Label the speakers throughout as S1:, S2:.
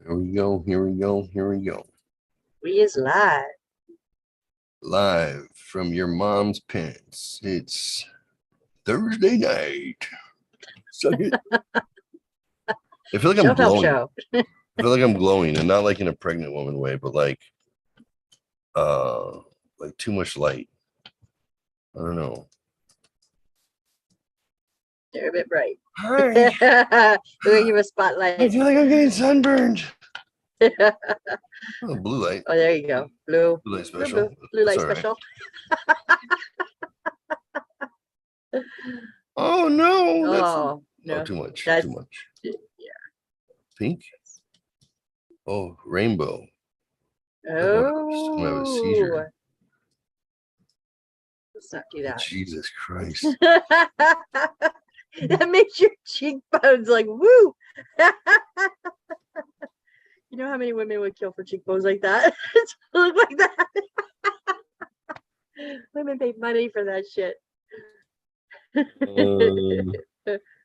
S1: Here we go. Here we go. Here we go.
S2: We is live.
S1: Live from your mom's pants. It's Thursday night. Suck it. I feel like I'm glowing.
S2: Show.
S1: I feel like I'm glowing, and not like in a pregnant woman way, but like too much light. I don't know.
S2: They're a bit bright.
S1: Hi.
S2: We're gonna give a spotlight.
S1: I feel like I'm getting sunburned. Oh, blue light.
S2: Oh, there you go. Blue
S1: light special.
S2: Blue light
S1: That's
S2: special.
S1: Right. Oh no.
S2: Oh no.
S1: Too much.
S2: That's,
S1: too much.
S2: Yeah.
S1: Pink. Oh, rainbow.
S2: Oh.
S1: I'm gonna have a seizure.
S2: Let's not do that.
S1: Jesus Christ.
S2: That makes your cheekbones like woo. You know how many women would kill for cheekbones like that? Look like that. Women pay money for that shit.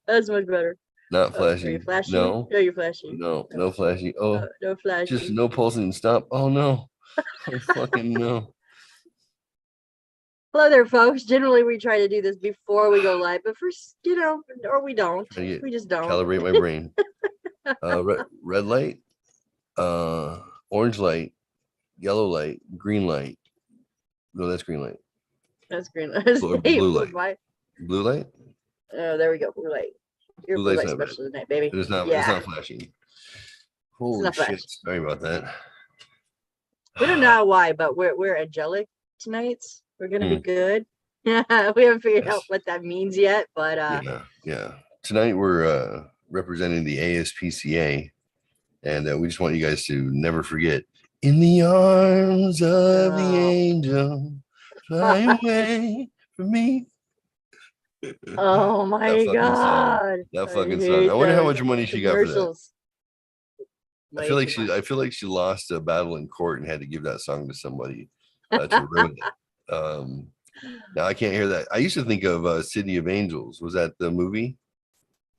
S2: That's much better.
S1: Not flashy.
S2: Are you flashy?
S1: No.
S2: No, you're flashy.
S1: No flashy. Oh,
S2: no flashy.
S1: Just no pulsing. Stop. Oh no. Oh fucking no.
S2: Hello there, folks. Generally, we try to do this before we go live, but first, or we don't. We just don't.
S1: Calibrate my brain. Red light, orange light, yellow light, green light. No, that's green light.
S2: That's green light.
S1: Blue light. Blue light?
S2: Oh, there we go. Blue light. Your blue light special tonight, baby.
S1: It's not flashing. Holy shit. Sorry about that.
S2: We don't know why, but we're angelic tonight. We're gonna be good. Yeah, we haven't figured out what that means yet, but
S1: yeah. Tonight we're representing the ASPCA, and we just want you guys to never forget, in the arms of the angel, fly away from me.
S2: Oh my god,
S1: that fucking song. I wonder how much money she got for that. I feel like she lost a battle in court and had to give that song to somebody to ruin it. Now I can't hear that. I used to think of City of Angels. Was that the movie?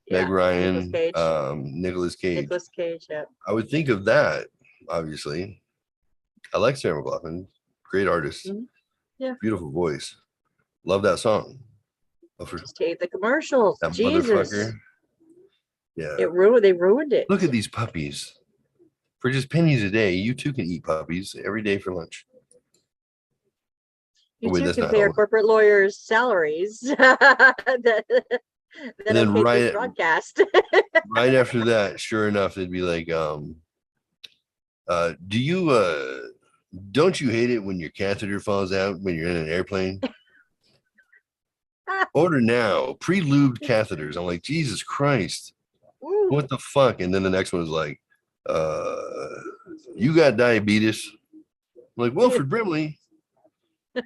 S1: Meg Ryan, Nicolas Cage.
S2: Yeah.
S1: I would think of that, obviously. I like Sarah McLachlan. Great artist.
S2: Mm-hmm. Yeah.
S1: Beautiful voice. Love that song.
S2: Just hate the commercials.
S1: That
S2: Jesus.
S1: motherfucker. Yeah.
S2: They ruined it.
S1: Look at these puppies. For just pennies a day, you too can eat puppies every day for lunch.
S2: You too can pay our corporate lawyers' salaries.
S1: And then broadcast. Right after that, sure enough, they'd be like, don't you hate it when your catheter falls out when you're in an airplane? Order now, pre-lubed catheters. I'm like, Jesus Christ. Ooh. What the fuck? And then the next one is like, you got diabetes. I'm like, Wilford Brimley.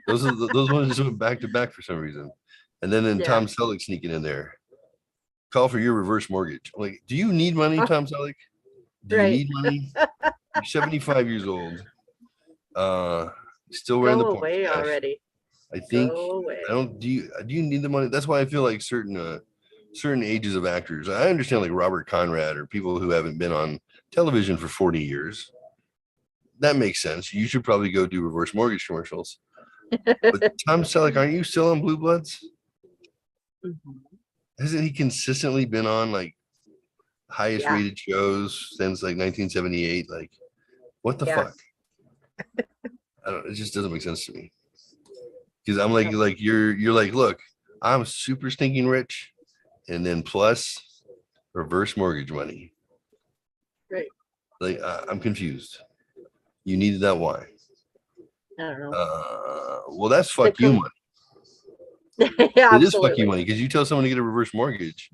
S1: Those ones just went back to back for some reason. And then Tom Selleck sneaking in there. Call for your reverse mortgage. I'm like, do you need money, Tom Selleck? Do you need money? You're 75 years old. Still wearing the
S2: away already.
S1: I think I don't. Do you need the money? That's why I feel like certain ages of actors. I understand like Robert Conrad or people who haven't been on television for 40 years. That makes sense. You should probably go do reverse mortgage commercials. But Tom Selleck, aren't you still on Blue Bloods? Mm-hmm. Hasn't he consistently been on like highest rated shows since like 1978? Like, what the fuck? I don't. It just doesn't make sense to me. Because I'm like you're like, look, I'm super stinking rich, and then plus reverse mortgage money.
S2: Right.
S1: Like I'm confused. You needed that? Why?
S2: I don't know.
S1: Well, that's fuck you money.
S2: Yeah,
S1: it is fuck you money because you tell someone to get a reverse mortgage,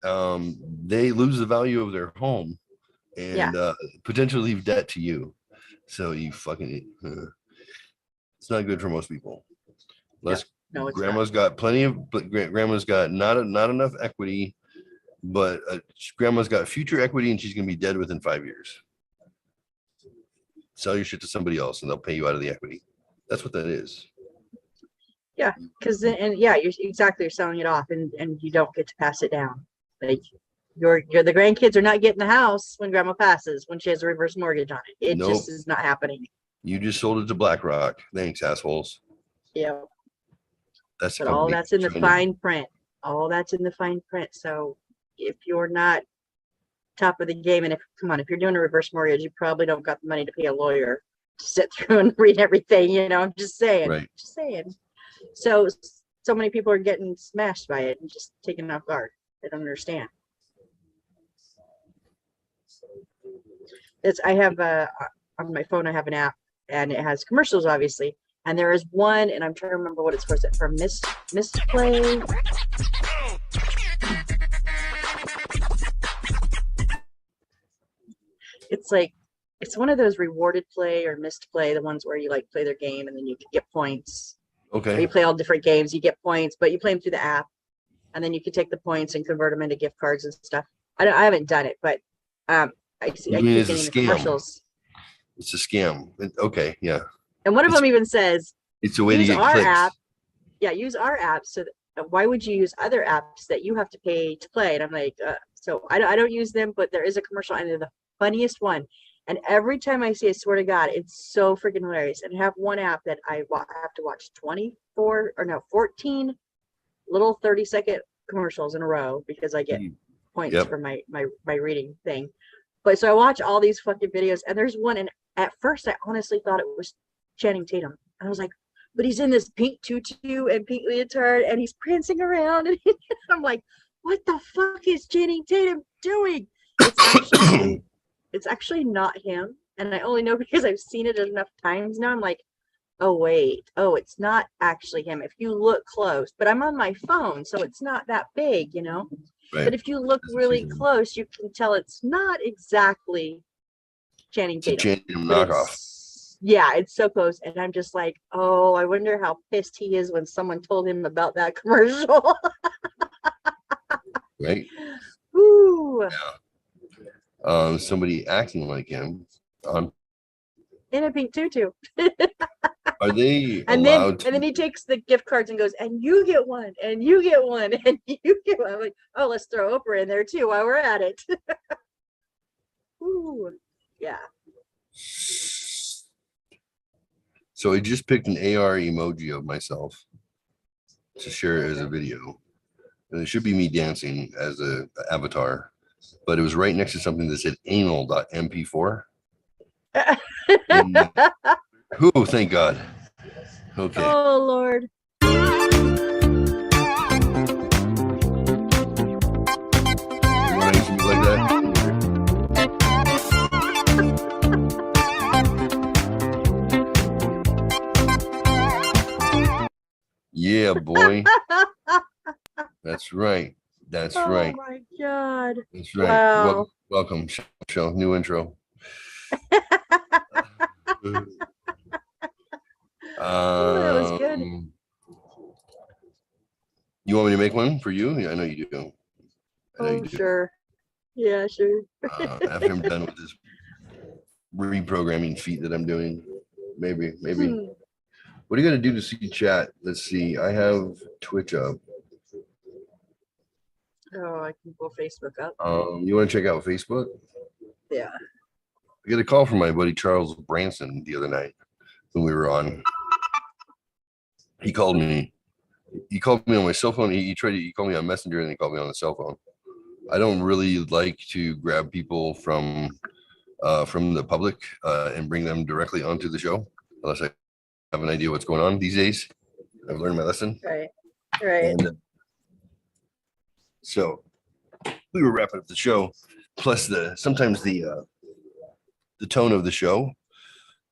S1: they lose the value of their home and potentially leave debt to you. So you fucking it's not good for most people. Grandma's got plenty of, but grandma's got not enough equity, but grandma's got future equity and she's gonna be dead within 5 years. Sell your shit to somebody else and they'll pay you out of the equity. That's what that is.
S2: Yeah, because you're selling it off and you don't get to pass it down. Like Your the grandkids are not getting the house when grandma passes when she has a reverse mortgage on it. It
S1: Nope.
S2: just is not happening.
S1: You just sold it to BlackRock. Thanks, assholes.
S2: Yeah.
S1: That's
S2: but all that's in the fine print. All that's in the fine print. So if you're not top of the game, and if you're doing a reverse mortgage, you probably don't got the money to pay a lawyer to sit through and read everything. I'm just saying.
S1: Right.
S2: Just saying. So many people are getting smashed by it and just taken off guard. They don't understand. I have on my phone, I have an app and it has commercials, obviously. And there is one, and I'm trying to remember what it's for. Is it for misplay? It's one of those rewarded play or missed play, the ones where you like play their game and then you can get points.
S1: Okay.
S2: Or you play all different games, you get points, but you play them through the app, and then you can take the points and convert them into gift cards and stuff. I haven't done it, but I keep getting the commercials.
S1: It's a scam. Okay, yeah.
S2: And one of them even says,
S1: "It's a way to get
S2: our
S1: clicks."
S2: app. Yeah, use our app. So why would you use other apps that you have to pay to play? And I'm like, so I don't use them, but there is a commercial, and they're the funniest one. And every time I see it, swear to God, it's so freaking hilarious. And I have one app that I have to watch 14 little 30-second commercials in a row because I get points for my reading thing. But so I watch all these fucking videos, and there's one, and at first I honestly thought it was Channing Tatum. I was like, but he's in this pink tutu and pink leotard, and he's prancing around, and I'm like, what the fuck is Channing Tatum doing? It's actually not him, and I only know because I've seen it enough times now. I'm like, oh wait, it's not actually him if you look close. But I'm on my phone, so it's not that big, Right. But if you look really close, you can tell it's not exactly Channing Tatum.
S1: It's a Channing Tatum knockoff.
S2: Yeah, it's so close, and I'm just like, oh, I wonder how pissed he is when someone told him about that commercial.
S1: Right.
S2: Ooh.
S1: Yeah. Somebody acting like him
S2: in a pink tutu.
S1: Are they
S2: and
S1: allowed
S2: then he takes the gift cards and goes, and you get one, and you get one, and you get one. I'm like, oh, let's throw Oprah in there too while we're at it. Ooh, yeah.
S1: So I just picked an AR emoji of myself to share as a video, and it should be me dancing as a avatar. But it was right next to something that said anal.mp4. Oh, thank God. Okay.
S2: Oh, Lord.
S1: Like that? Yeah, boy. That's right. That's right.
S2: Oh my God.
S1: That's right.
S2: Wow.
S1: Welcome, show. New intro.
S2: That was good.
S1: You want me to make one for you? Yeah, I know you do.
S2: Sure. Yeah, sure.
S1: After I'm done with this reprogramming feat that I'm doing, maybe. What are you gonna do to see chat? Let's see. I have Twitch up.
S2: Oh, I can pull Facebook up.
S1: You want to check out Facebook?
S2: Yeah.
S1: I got a call from my buddy Charles Branson the other night when we were on. He called me. He called me on my cell phone. He called me on Messenger, and he called me on the cell phone. I don't really like to grab people from the public and bring them directly onto the show unless I have an idea what's going on these days. I've learned my lesson.
S2: Right.
S1: And, so we were wrapping up the show. Plus, sometimes the tone of the show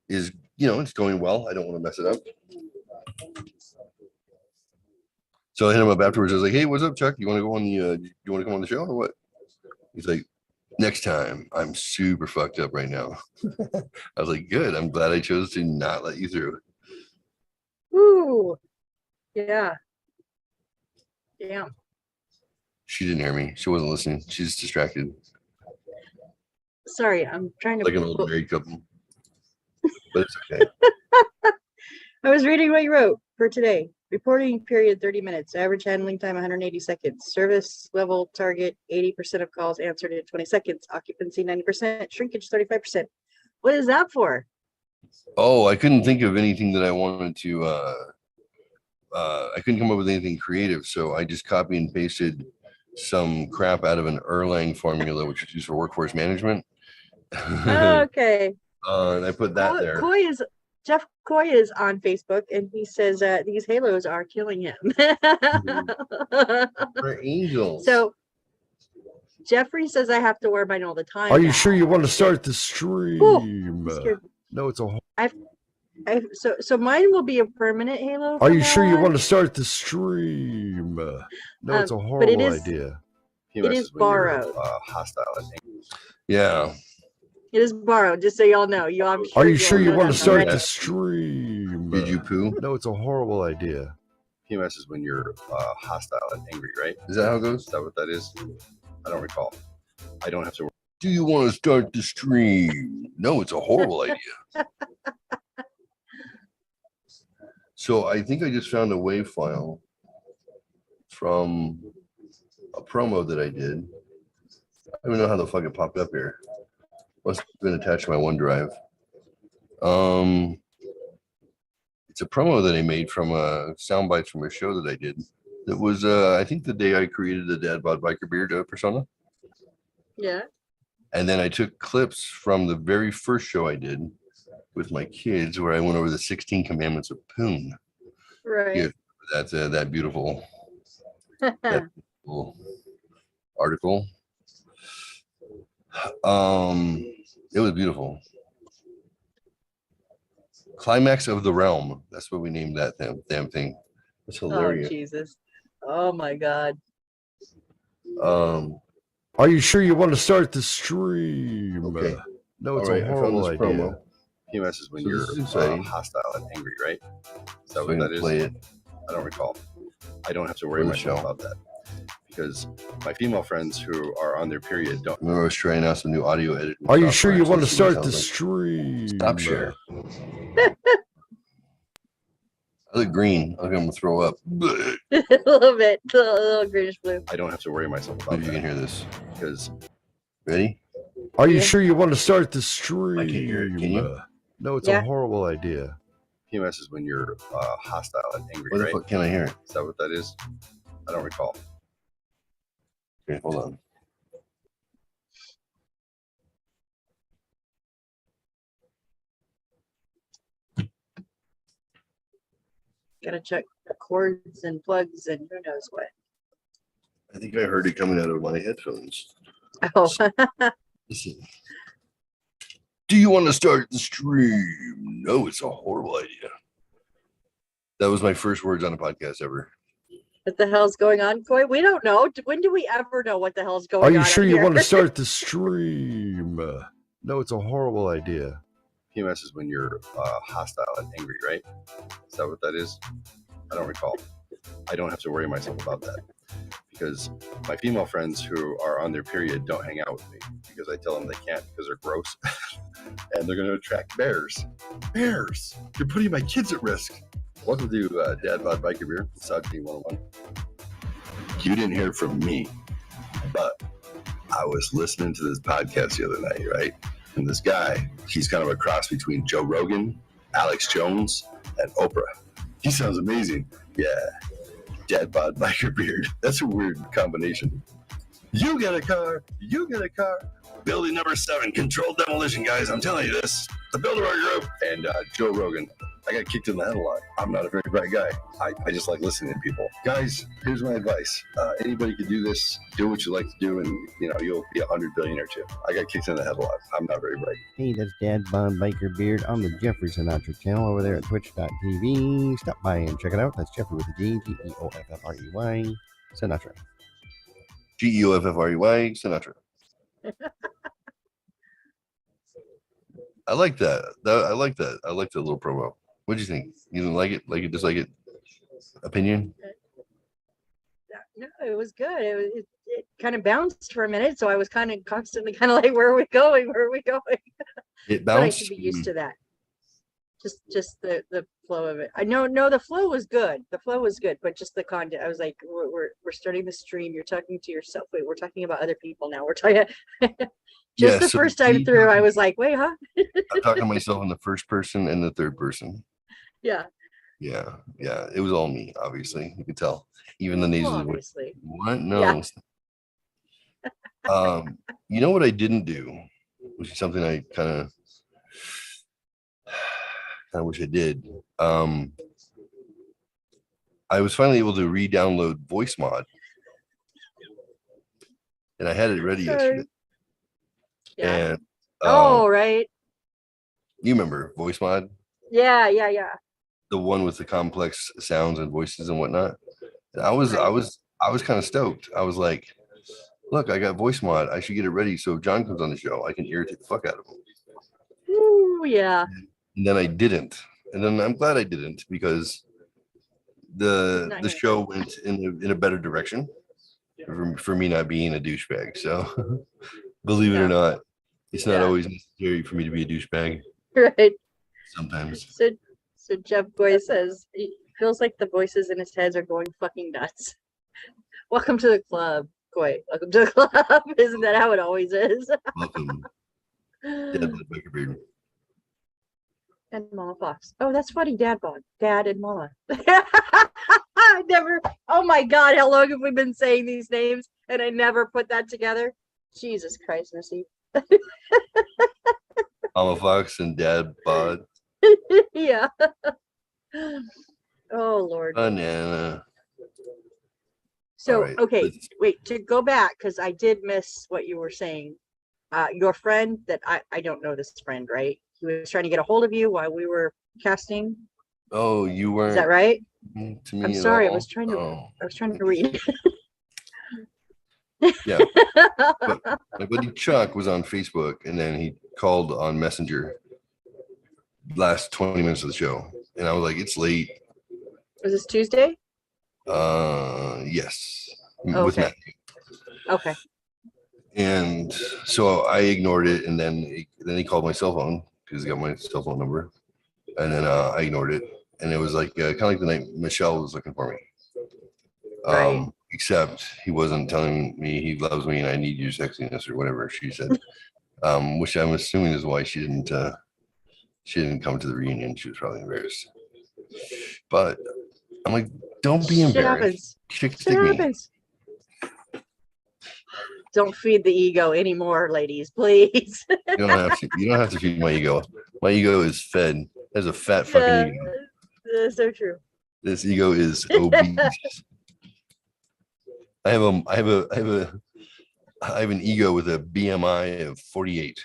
S1: is, it's going well. I don't want to mess it up. So I hit him up afterwards. I was like, "Hey, what's up, Chuck? You want to go on you want to come on the show or what?" He's like, "Next time." I'm super fucked up right now. I was like, "Good. I'm glad I chose to not let you through."
S2: Ooh. Yeah. Damn.
S1: She didn't hear me. She wasn't listening. She's distracted.
S2: Sorry, I'm trying to.
S1: Like an old married couple. But it's okay.
S2: I was reading what you wrote for today. Reporting period 30 minutes. Average handling time 180 seconds. Service level target 80% of calls answered in 20 seconds. Occupancy 90%. Shrinkage 35%. What is that for?
S1: Oh, I couldn't think of anything that I wanted to. I couldn't come up with anything creative, so I just copy and pasted some crap out of an Erlang formula, which is used for workforce management.
S2: Okay.
S1: And I put that there.
S2: Jeff Coy is on Facebook, and he says these halos are killing him.
S1: For angels.
S2: So Jeffrey says I have to wear mine all the time.
S3: Are you
S2: now.
S3: sure you want to start the stream?
S2: Ooh,
S3: no, it's a.
S2: So mine will be a permanent halo.
S3: Are you sure you want to start the stream? No, it's a horrible idea.
S2: It is borrowed.
S3: Hostile.
S1: Yeah.
S2: It is borrowed, just so y'all know.
S3: Are you sure you want to start the stream?
S1: Did you poo?
S3: No, it's a horrible idea. PMS is when you're hostile and angry, right?
S1: Is that how it goes?
S3: Is that what that is? I don't recall. I don't have to.
S1: Do you want to start the stream? No, it's a horrible idea. So I think I just found a WAV file from a promo that I did. I don't even know how the fuck it popped up here. Must have been attached to my OneDrive. It's a promo that I made from sound bites from a show that I did. That was, I think, the day I created the Dad Bod Biker Beard persona.
S2: Yeah.
S1: And then I took clips from the very first show I did with my kids, where I went over the 16 commandments of Poon.
S2: Right.
S1: Yeah, that's that beautiful, article. It was beautiful. Climax of the Realm. That's what we named that damn thing. That's hilarious.
S2: Oh, Jesus. Oh my God.
S3: Are you sure you want to start the stream?
S1: Okay.
S3: No, it's a horrible idea.
S1: Promo.
S3: PMS is when
S1: So
S3: you're hostile and angry, right? Is that what that is?
S1: Play it.
S3: I don't recall. I don't have to worry myself about that because my female friends who are on their period don't.
S1: Remember, I was trying out some new audio editing.
S3: Are you sure you want to start the stream?
S1: Stop share. I look green. I'm gonna throw up.
S2: A little bit, a little greenish blue.
S3: I don't have to worry myself about
S1: If you
S3: that
S1: can hear this.
S3: because.
S1: Ready?
S3: Are you sure you want to start the stream?
S1: I can't hear it. Can you?
S3: No, it's a horrible idea. PMS is when you're hostile and angry,
S1: Where the
S3: right?
S1: fuck can I hear it?
S3: Is that what that is? I don't recall.
S1: Okay, hold on.
S2: Gotta check cords and plugs and who knows what.
S1: I think I heard it coming out of my headphones.
S2: Oh.
S1: Listen. Do you want to start the stream? No, it's a horrible idea. That was my first words on a podcast ever.
S2: What the hell's going on, Coy? We don't know. When do we ever know what the hell's going on?
S3: Are you sure you want to start the stream? No, it's a horrible idea. PMS is when you're hostile and angry, right? Is that what that is? I don't recall. I don't have to worry myself about that because my female friends who are on their period don't hang out with me because I tell them they can't because they're gross and they're going to attract bears. Bears! You're putting my kids at risk. Welcome to Dad Bod Biker Beer, Misogyny 101. You didn't hear from me, but I was listening to this podcast the other night, right? And this guy, he's kind of a cross between Joe Rogan, Alex Jones, and Oprah. He sounds amazing. Yeah. Dad Bod Biker Beard. That's a weird combination. You get a car. You get a car. Building number 7, controlled demolition, guys. I'm telling you this. The Builder Group. And Joe Rogan. I got kicked in the head a lot. I'm not a very bright guy. I just like listening to people. Guys, here's my advice. Anybody could do this. Do what you like to do, and you'll be 100 billionaire too. I got kicked in the head a lot. I'm not very bright.
S4: Hey, that's Dad Bod Biker Beard on the Jeffrey Sinatra channel over there at twitch.tv. Stop by and check it out. That's Jeffrey with a G, Geoffrey, Sinatra.
S1: Geoffrey, Sinatra. I like that. I like that. I like that little promo. What do you think? You didn't like it? Like it? Dislike it? Opinion?
S2: No, it was good. It kind of bounced for a minute, so I was kind of constantly like, "Where are we going? Where are we going?"
S1: It
S2: But I
S1: bounced.
S2: should be used to that. just the flow of it. I know, no, the flow was good. The flow was good, but just the content. I was like, we're starting the stream. You're talking to yourself. Wait, we're talking about other people now. We're talking. Just the
S1: so
S2: first time through, I was like, wait, huh?
S1: I'm talking to myself in the first person and the third person.
S2: Yeah.
S1: Yeah. It was all me, obviously. You could tell. Even the nasals.
S2: Obviously.
S1: What? No.
S2: Yeah.
S1: You know what I didn't do, which is something I kind of wish I did. I was finally able to re-download Voice Mod, and I had it ready yesterday.
S2: Yeah.
S1: And
S2: right.
S1: You remember Voice Mod?
S2: Yeah.
S1: The one with the complex sounds and voices and whatnot. And I was kind of stoked. I was like, look, I got Voice Mod. I should get it ready so if John comes on the show, I can irritate the fuck out of him.
S2: Ooh, yeah.
S1: And then I didn't. And then I'm glad I didn't, because the show went in a better direction for me not being a douchebag. So believe it or not, it's not always necessary for me to be a douchebag.
S2: Right.
S1: Sometimes.
S2: So Jeff Goy says he feels like the voices in his heads are going fucking nuts. Welcome to the club, Goy. Welcome to the club. Isn't that how it always is?
S1: Welcome. Dad Baker Beard.
S2: And Mama Fox. Oh, that's funny. Dad and Mama. Never. Oh my God, how long have we been saying these names and I never put that together? Jesus Christ, Missy.
S1: Mama Fox and Dad Bod.
S2: Yeah. Oh Lord.
S1: Banana.
S2: So
S1: right,
S2: okay, wait, to go back, because I did miss what you were saying. Your friend that I don't know this friend, right? He was trying to get a hold of you while we were casting.
S1: Oh, you weren't.
S2: Is that right?
S1: To me,
S2: I'm sorry.
S1: all.
S2: I was trying to read.
S1: Yeah. But my buddy Chuck was on Facebook, and then he called on Messenger last 20 minutes of the show, and I was like, it's late.
S2: Was this Tuesday?
S1: Yes.
S2: Okay.
S1: With Matthew.
S2: Okay.
S1: And so I ignored it, and then he called my cell phone because he got my cell phone number, and then I ignored it, and it was like kind of like the night Michelle was looking for me.
S2: Right.
S1: Except he wasn't telling me he loves me and I need your sexiness or whatever she said, which I'm assuming is why she didn't come to the reunion. She was probably embarrassed. But I'm like, don't be embarrassed.
S2: Shit happens. Don't feed the ego anymore, ladies, please.
S1: You don't have to feed my ego. My ego is fed. There's a fat fucking ego.
S2: That's so true.
S1: This ego is obese. I have an ego with a BMI of 48.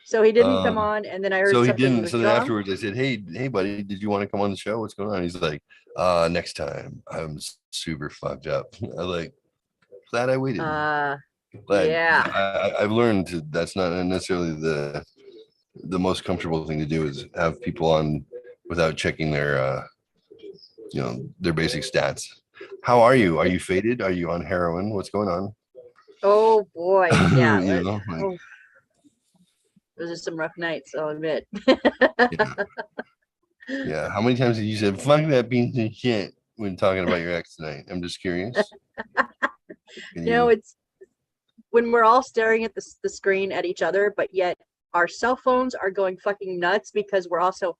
S2: So he didn't come on, and then I heard.
S1: So he didn't. So then afterwards, I said, "Hey, buddy, did you want to come on the show? What's going on?" He's like, "Next time." I'm super fucked up. I'm like, glad I waited. Yeah. I've learned that's not necessarily the most comfortable thing to do is have people on without checking their their basic stats. How are you? Are you faded? Are you on heroin? What's going on?
S2: Oh boy, yeah. Those are some rough nights, I'll admit.
S1: Yeah. How many times have you said "fuck that piece of shit" when talking about your ex tonight? I'm just curious.
S2: It's when we're all staring at the screen at each other, but yet our cell phones are going fucking nuts because we're also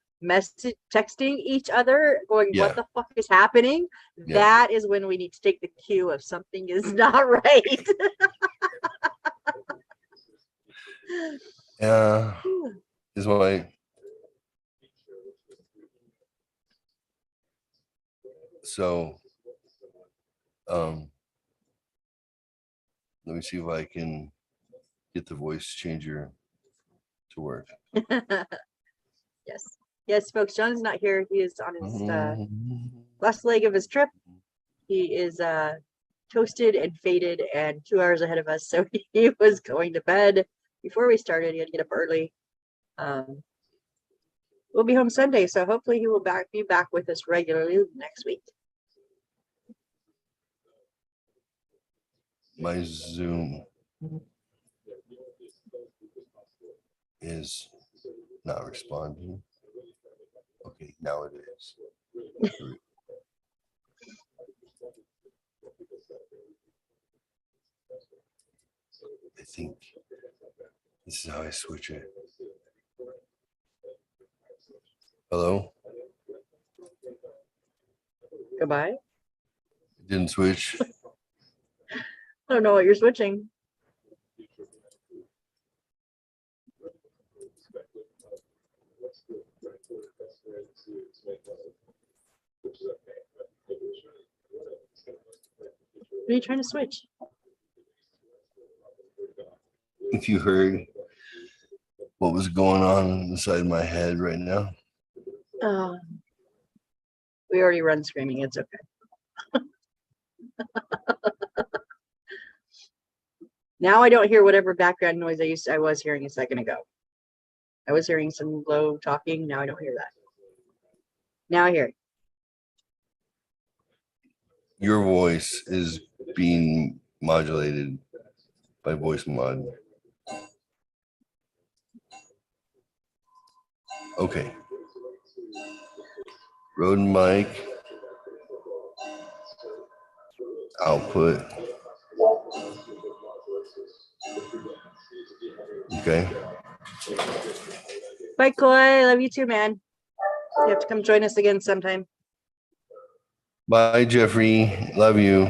S2: texting each other going, what the fuck is happening? That is when we need to take the cue of something is not right.
S1: Is why. So let me see if I can get the voice changer to work.
S2: Yes, folks, John's not here. He is on his last leg of his trip. He is toasted and faded and 2 hours ahead of us. So he was going to bed before we started. He had to get up early. We'll be home Sunday, so hopefully he will be back with us regularly next week.
S1: My Zoom. is not responding. Okay, now it is. I think this is how I switch it. Hello?
S2: Goodbye.
S1: It didn't switch.
S2: I don't know what you're switching. What are you trying to switch?
S1: If you heard what was going on inside my head right now.
S2: We already run screaming. It's okay. Now I don't hear whatever background noise I was hearing a second ago. I was hearing some low talking. Now I don't hear that. Now I hear it.
S1: Your voice is being modulated by voice mod. Okay. Rode mic. Output. Okay.
S2: Bye, Coy. Love you too, man. You have to come join us again sometime.
S1: Bye, Jeffrey. Love you.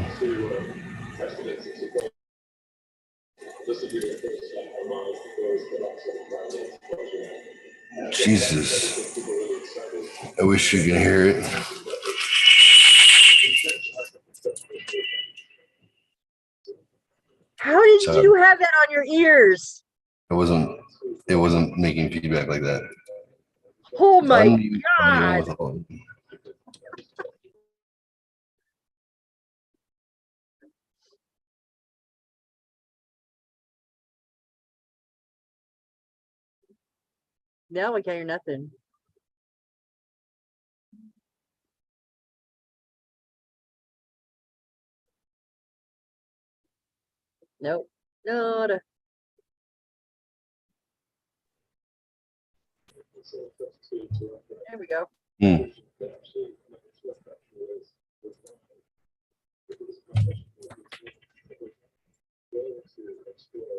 S1: Jesus. I wish you could hear it.
S2: How did you have that on your ears?
S1: It wasn't making feedback like that.
S2: Oh my God. Now I can't hear nothing. Nope. No. There we go.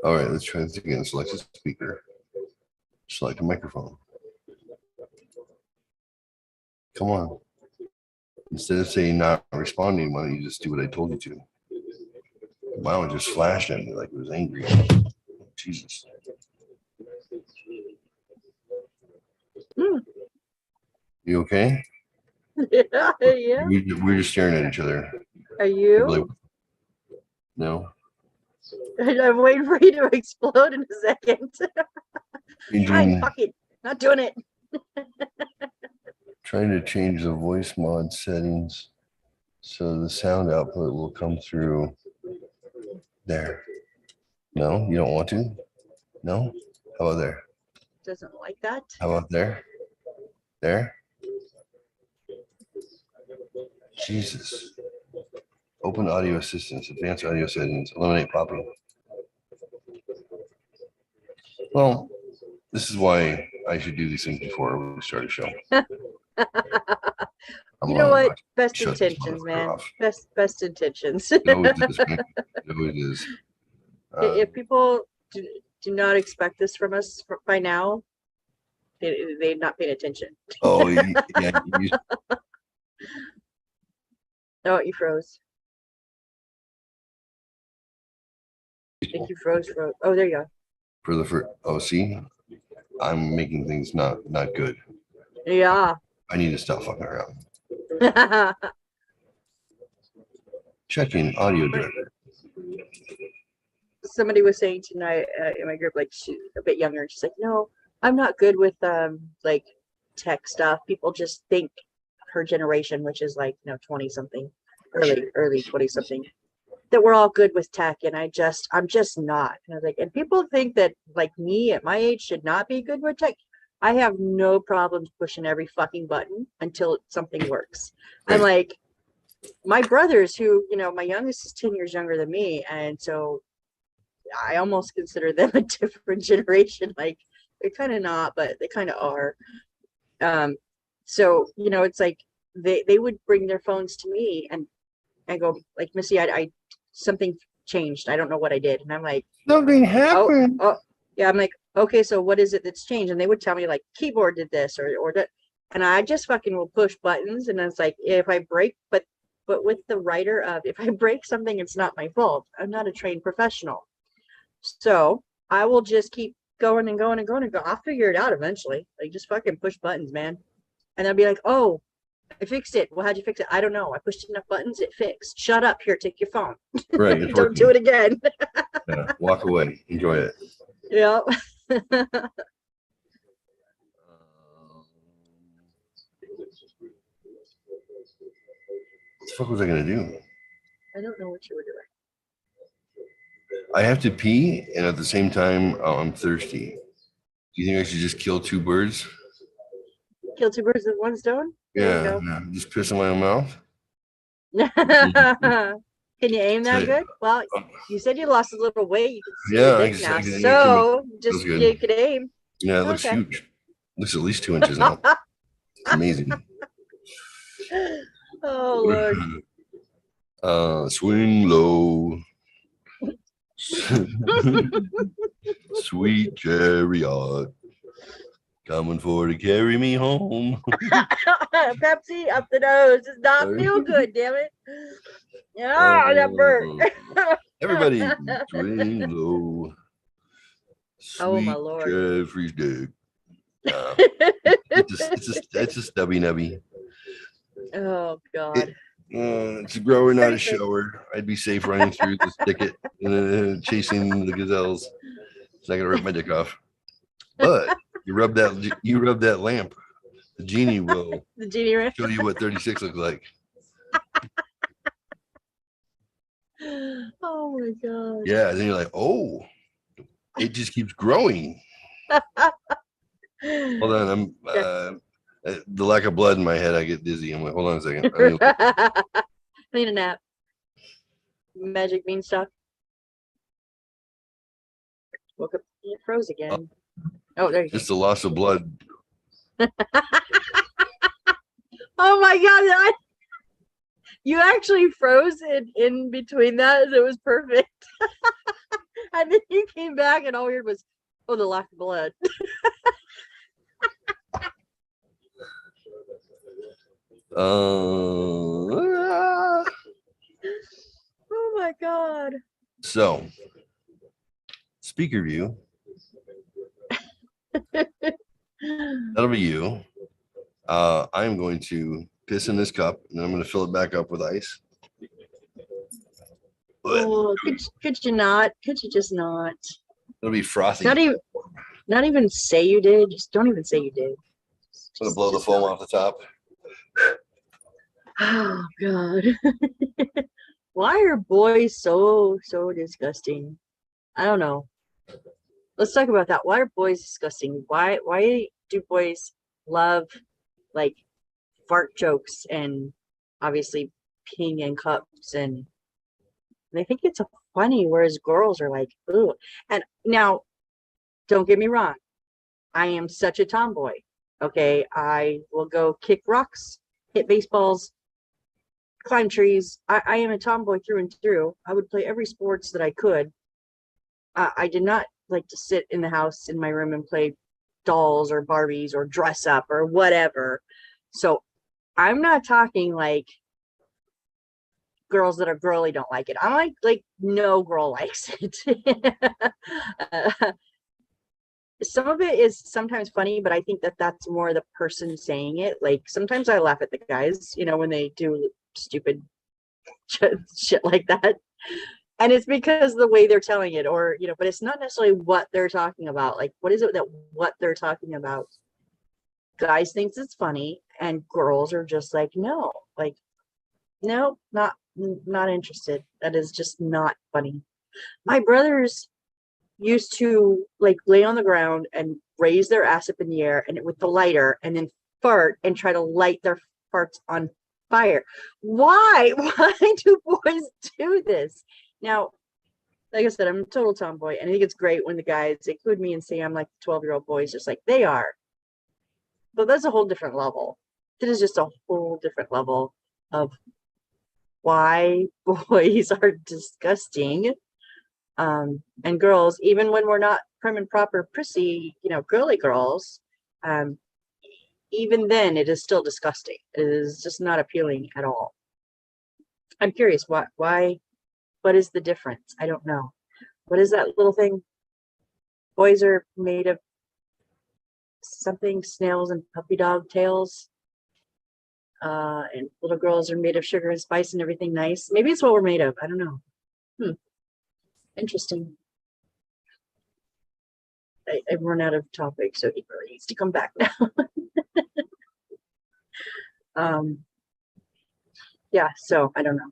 S1: All right, let's try this again. Select a speaker. Select a microphone. Come on. Instead of saying not responding, why don't you just do what I told you to? Mine would just flash at me like it was angry. Jesus. You okay?
S2: Yeah.
S1: We're just staring at each other.
S2: Are you?
S1: Like, no.
S2: I'm waiting for you to explode in a second. Fine, fuck it. Not doing it.
S1: Trying to change the voice mod settings so the sound output will come through there. No, you don't want to? No? How about there?
S2: Doesn't like that.
S1: How about there? There? Jesus. Open audio assistance, advanced audio settings, eliminate popping. Well, this is why I should do these things before we start a show.
S2: You know what? Best intentions, man. Best intentions.
S1: It always is, man. It always is.
S2: If people do not expect this from us by now, they're not paying attention.
S1: Oh, yeah.
S2: Oh, you froze. I think you froze. Oh, there you go.
S1: Oh, see, I'm making things not good.
S2: Yeah.
S1: I need to stop fucking around. Checking audio director.
S2: Somebody was saying tonight in my group, like she's a bit younger. She's like, no, I'm not good with like tech stuff. People just think her generation, which is like 20 something, early 20 something, that we're all good with tech, and I'm just not. And I was like, and people think that like me at my age should not be good with tech. I have no problems pushing every fucking button until something works. Right. I'm like, my brothers who, my youngest is 10 years younger than me, and so I almost consider them a different generation. Like they're kind of not, but they kind of are. So it's like they would bring their phones to me and go like, Missy, I something changed. I don't know what I did, and I'm like,
S1: Something
S2: oh,
S1: happened.
S2: oh, yeah. I'm like, okay, so what is it that's changed? And they would tell me like keyboard did this or that, and I just fucking will push buttons, and it's like if I break, but with the writer of if I break something, it's not my fault. I'm not a trained professional, so I will just keep going and going and going and go. I'll figure it out eventually. Like just fucking push buttons, man. And they'll be like, oh, I fixed it. Well, how'd you fix it? I don't know. I pushed enough buttons, it fixed. Shut up. Here, take your phone.
S1: Right. It's
S2: Don't do it again.
S1: Yeah, walk away. Enjoy it.
S2: Yeah.
S1: What the fuck was I gonna do?
S2: I don't know what you were doing.
S1: I have to pee, and at the same time, I'm thirsty. Do you think I should just kill two birds?
S2: Kill two birds with one stone? There
S1: Yeah, just piss in my own mouth.
S2: you go. Can you aim that good? Well, you said you lost a little weight. You can see
S1: Yeah,
S2: your dick now. So just you could aim.
S1: Yeah, it looks huge. Looks at least 2 inches now. It's amazing.
S2: Oh
S1: Lord. Swing low. Sweet chariot. Coming for to carry me home.
S2: Pepsi up the nose does not feel good, damn it. Yeah, that burnt.
S1: Everybody swing low.
S2: Oh my
S1: Sweet
S2: Lord.
S1: Jeffrey's dick. It's a stubby nubby.
S2: Oh God.
S1: It's a grower, not a shower. I'd be safe running through this thicket and chasing the gazelles. It's not gonna rip my dick off. But you rub that lamp, the genie will show you what 36 looks like.
S2: Oh my God.
S1: Yeah, and then you're like, oh, it just keeps growing. Hold on, I'm the lack of blood in my head. I get dizzy. I'm like, hold on a second.
S2: I need a nap. Magic beanstalk. Woke up, it froze again. Oh, there you go.
S1: Just the loss of blood.
S2: Oh my God! You actually froze in between that, and it was perfect. And then you came back, and all we heard was, "Oh, the lack of blood." Oh my God.
S1: So, speaker view. That'll be you. I'm going to piss in this cup, and I'm going to fill it back up with ice.
S2: Oh, could you not? Could you just not?
S1: It'll be frothy.
S2: Not even say you did. Just don't even say you did.
S1: I'm going to blow the foam off the top.
S2: Oh God. Why are boys so disgusting? I don't know. Let's talk about that. Why are boys disgusting? Why do boys love like fart jokes and obviously peeing in cups, and they think it's funny, whereas girls are like, ooh. And now, don't get me wrong, I am such a tomboy. Okay, I will go kick rocks, hit baseballs, climb trees. I am a tomboy through and through. I would play every sports that I could. I did not like to sit in the house in my room and play dolls or Barbies or dress up or whatever. So I'm not talking like girls that are girly don't like it. I'm like no girl likes it. Some of it is sometimes funny, but I think that's more the person saying it. Like sometimes I laugh at the guys, when they do stupid shit like that. And it's because of the way they're telling it, or, but it's not necessarily what they're talking about. Like, what is it what they're talking about? Guys thinks it's funny, and girls are just like, no, not interested. That is just not funny. My brothers used to like lay on the ground and raise their ass up in the air and with the lighter and then fart and try to light their farts on fire. Why do boys do this? Now, like I said, I'm a total tomboy, and I think it's great when the guys include me and say I'm like the 12-year-old boys, just like they are. But that's a whole different level. It is just a whole different level of why boys are disgusting. And girls, even when we're not prim and proper, prissy, girly girls, even then it is still disgusting. It is just not appealing at all. I'm curious, what is the difference? I don't know. What is that little thing? Boys are made of something, snails and puppy dog tails. And little girls are made of sugar and spice and everything nice. Maybe it's what we're made of. I don't know. Interesting. I've run out of topics, so he really needs to come back now. Yeah, so I don't know.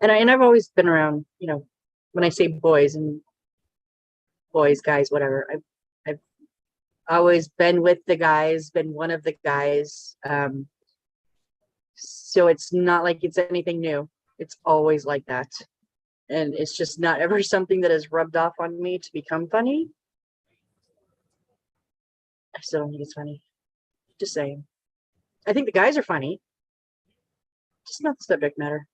S2: And I've always been around, when I say boys and boys, guys, whatever, I've always been with the guys, been one of the guys. So it's not like it's anything new. It's always like that. And it's just not ever something that has rubbed off on me to become funny. I still don't think it's funny. Just saying. I think the guys are funny. Just not the subject matter.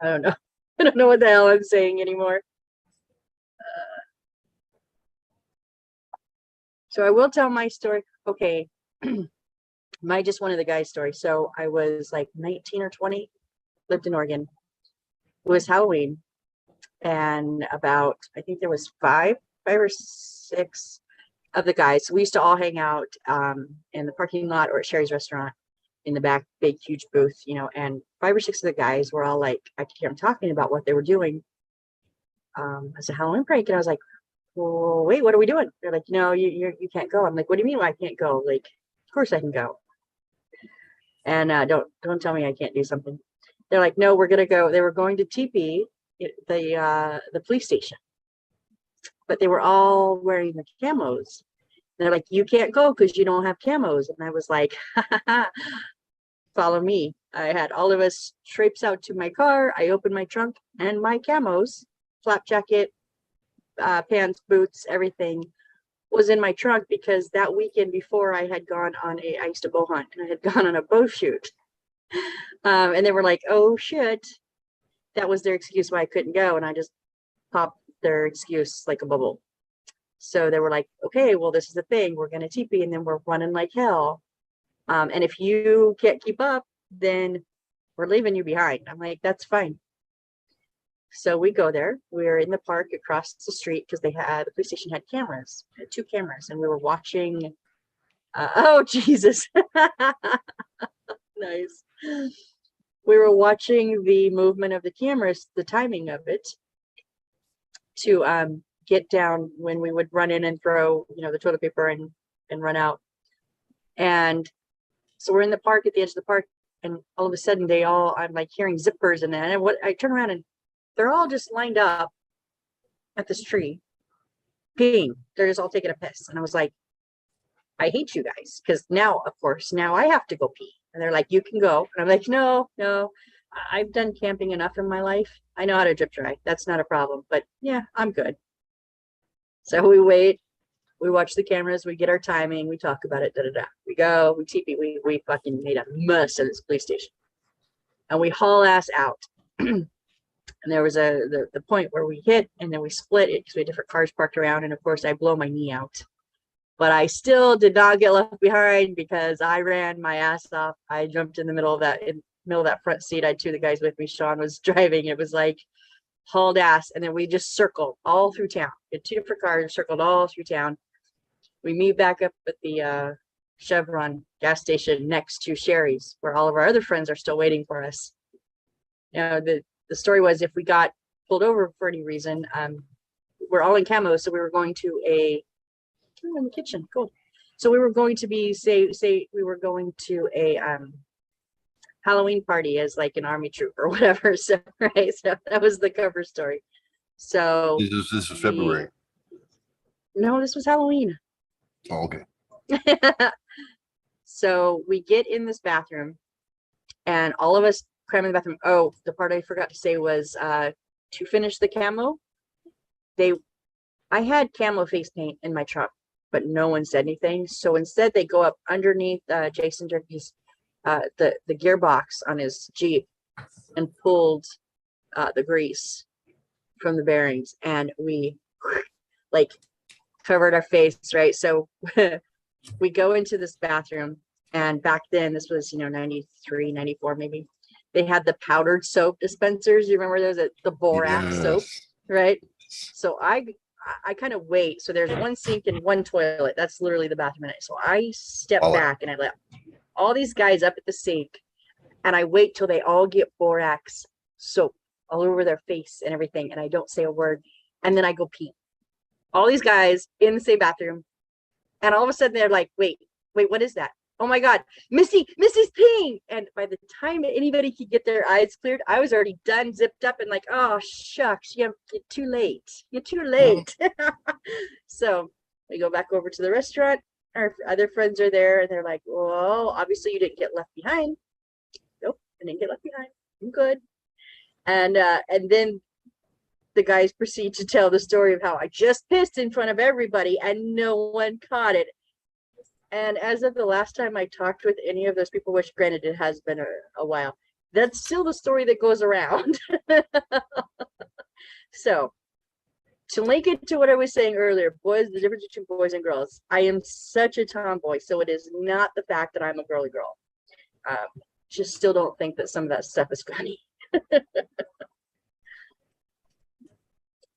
S2: I don't know. I don't know what the hell I'm saying anymore. So I will tell my story. Okay. Just one of the guys' story. So I was like 19 or 20, lived in Oregon. It was Halloween. And I think there was five or six of the guys. So we used to all hang out in the parking lot or at Sherry's restaurant in the back, big, huge booth, and 5 or 6 of the guys were all like, I could hear them talking about what they were doing as a Halloween prank. And I was like, well, wait, what are we doing? They're like, no, you can't go. I'm like, what do you mean I can't go? Like, of course I can go. And don't tell me I can't do something. They're like, no, we're gonna go. They were going to TP, the police station, but they were all wearing the camos. They're like, you can't go because you don't have camos. And I was like, follow me. I had all of us traipse out to my car. I opened my trunk, and my camos, flap jacket, pants, boots, everything was in my trunk, because that weekend before I used to bow hunt, and I had gone on a bow shoot. And they were like, oh shit. That was their excuse why I couldn't go. And I just popped their excuse like a bubble. So they were like, okay, well, this is the thing. We're going to TP, and then we're running like hell. And if you can't keep up, then we're leaving you behind. I'm like, that's fine. So we go there. We're in the park across the street, because the police station had cameras, had 2 cameras, and we were watching. Oh, Jesus. Nice. We were watching the movement of the cameras, the timing of it, to get down when we would run in and throw, the toilet paper and run out. And so we're in the park, at the edge of the park, and all of a sudden I'm like hearing zippers, and then I turn around, and they're all just lined up at this tree, peeing. They're just all taking a piss. And I was like, I hate you guys, because now I have to go pee. And they're like, you can go. And I'm like, no, I've done camping enough in my life. I know how to drip dry. That's not a problem. But yeah, I'm good. So we wait. We watch the cameras. We get our timing. We talk about it. We go. We TP. We fucking made a mess of this police station. And we haul ass out. And there was the point where we hit, and then we split it because we had different cars parked around. And of course, I blow my knee out. But I still did not get left behind, because I ran my ass off. I jumped in the middle of that front seat. I had 2 of the guys with me. Sean was driving. It was like hauled ass. And then we just circled all through town. We had 2 different cars, circled all through town. We meet back up at the Chevron gas station next to Sherry's, where all of our other friends are still waiting for us. The story was, if we got pulled over for any reason, we're all in camo, so we were going to in the kitchen. Cool. So we were going to be we were going to a Halloween party as like an army troop or whatever. So right, so that was the cover story. So
S1: this was February.
S2: No, this was Halloween.
S1: Oh, okay.
S2: So we get in this bathroom, and all of us crime in the bathroom. Oh, the part I forgot to say was to finish the camo. I had camo face paint in my truck, but no one said anything. So instead, they go up underneath Jason Jerky's the gearbox on his Jeep and pulled the grease from the bearings, and we like covered our face, right? So we go into this bathroom, and back then, this was 93, 94 maybe. They had the powdered soap dispensers. You remember those? The borax soap, right? So I kind of wait. So there's one sink and one toilet. That's literally the bathroom. So I step back and I let all these guys up at the sink, and I wait till they all get borax soap all over their face and everything, and I don't say a word, and then I go pee. All these guys in the same bathroom, and all of a sudden they're like, wait, what is that? Oh my God, Missy's peeing. And by the time anybody could get their eyes cleared, I was already done, zipped up, and like, oh shucks, you're too late. You're too late. So we go back over to the restaurant. Our other friends are there, and they're like, well, obviously you didn't get left behind. Nope, I didn't get left behind. I'm good. And then the guys proceed to tell the story of how I just pissed in front of everybody and no one caught it. And as of the last time I talked with any of those people, which granted it has been a while, that's still the story that goes around. So to link it to what I was saying earlier, boys, the difference between boys and girls, I am such a tomboy, so it is not the fact that I'm a girly girl. Just still don't think that some of that stuff is funny.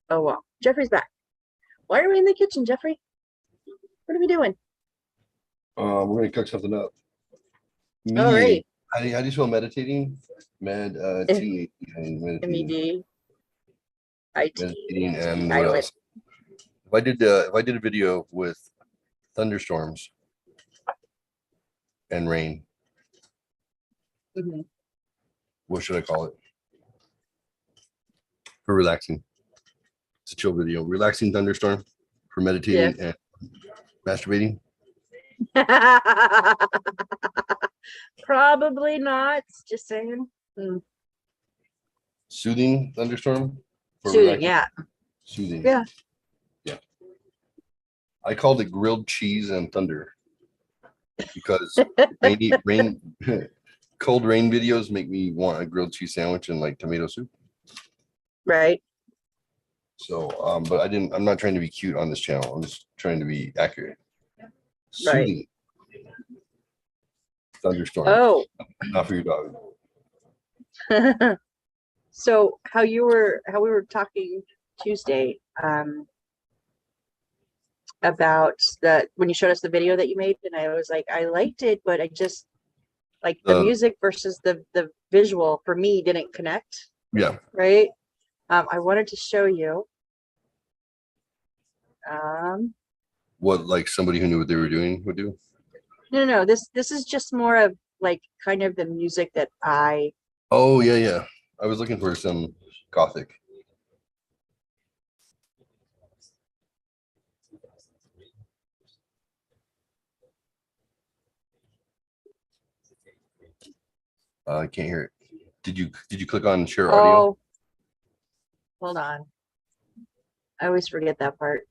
S2: Oh well, Jeffrey's back. Why are we in the kitchen, Jeffrey? What are we doing?
S3: We're gonna cook something up.
S2: All right.
S1: How do you spell meditating? Meditating.
S2: MED.
S1: Meditating and what else? If I did a video with thunderstorms and rain, what should I call it? For relaxing. It's a chill video. Relaxing thunderstorm for meditating and masturbating.
S2: Probably not. Just saying.
S1: Soothing thunderstorm. For
S2: Soothing,
S1: relaxing.
S2: yeah.
S1: Soothing.
S2: Yeah.
S1: Yeah. I called it grilled cheese and thunder because cold rain videos make me want a grilled cheese sandwich and like tomato soup.
S2: Right.
S1: So, but I'm not trying to be cute on this channel. I'm just trying to be accurate.
S2: Right.
S1: Soothing. Thunderstorm.
S2: Oh.
S1: Not for your dog.
S2: So how we were talking Tuesday about when you showed us the video that you made, and I was like, I liked it, but I just like the music versus the visual for me didn't connect.
S1: Yeah.
S2: Right. I wanted to show you.
S1: What, like somebody who knew what they were doing would do?
S2: No. This is just more of like kind of the music that I.
S1: Oh yeah. I was looking for some gothic. I can't hear it. Did you click on share audio?
S2: Oh, hold on. I always forget that part.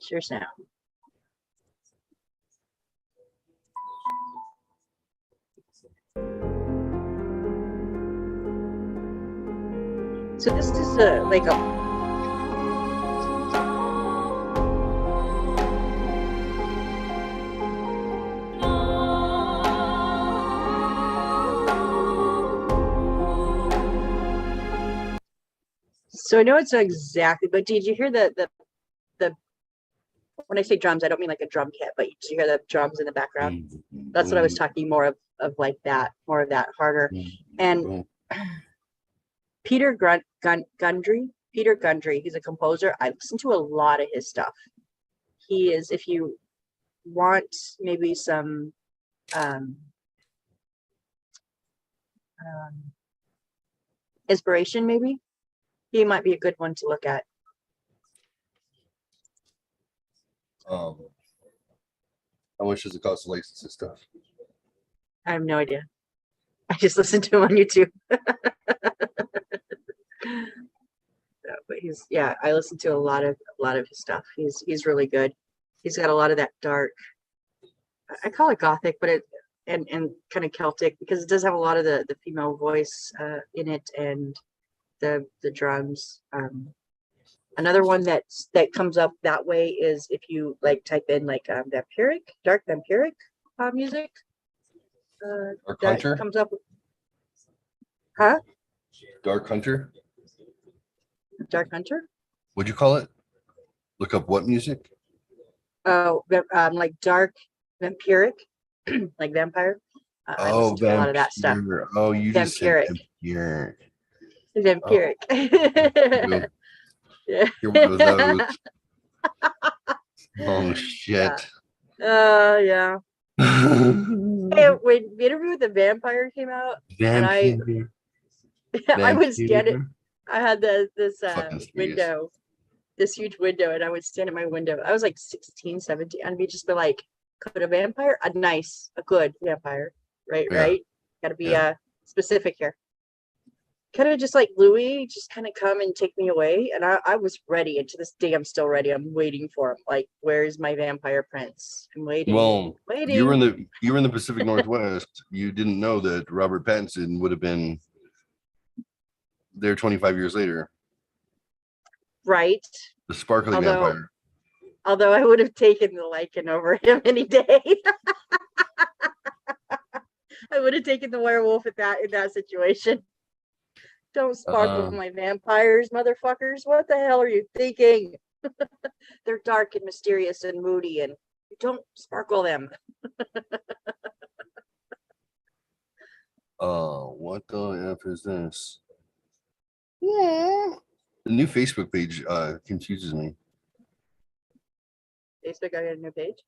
S2: Share sound. So this is like a. So I know it's exactly, but did you hear the when I say drums, I don't mean like a drum kit, but did you hear the drums in the background? That's what I was talking more of like that, more of that harder. And Peter Gundry, he's a composer. I listen to a lot of his stuff. He is, if you want maybe some inspiration, maybe he might be a good one to look at.
S1: How much does it cost to license this stuff?
S2: I have no idea. I just listen to him on YouTube. But I listen to a lot of his stuff. He's really good. He's got a lot of that dark, I call it gothic, but and kind of Celtic, because it does have a lot of the female voice in it, and the drums. Another one that comes up that way is if you like type in like dark vampiric music.
S1: Dark
S2: that
S1: Hunter?
S2: comes up. Huh?
S1: Dark Hunter?
S2: Dark Hunter?
S1: What'd you call it? Look up what music?
S2: Oh, like dark vampiric, like vampire. I listen to a lot of that stuff.
S1: Oh, you just said
S2: Vampiric.
S1: vampiric.
S2: Vampiric. Yeah.
S1: You're one of those. Oh shit.
S2: Yeah. Hey, when the Interview with the Vampire came out, and I would stand it. I had this window, this huge window, and I would stand at my window. I was like 16, 17, and we'd just be like, could a vampire, a good vampire, right?
S1: Yeah.
S2: Right? Got to be specific here. Kind of just like Louis, just kind of come and take me away. And I was ready. And to this day, I'm still ready. I'm waiting for him. Like, where's my vampire prince? I'm waiting.
S1: Well, you were in the Pacific Northwest. You didn't know that Robert Pattinson would have been there 25 years later.
S2: Right.
S1: The sparkling vampire.
S2: Although I would have taken the Lycan over him any day. I would have taken the werewolf in that situation. Don't sparkle my vampires, motherfuckers. What the hell are you thinking? They're dark and mysterious and moody, and you don't sparkle them.
S1: What the F is this? Yeah. The new Facebook page confuses me.
S2: Facebook got a new page?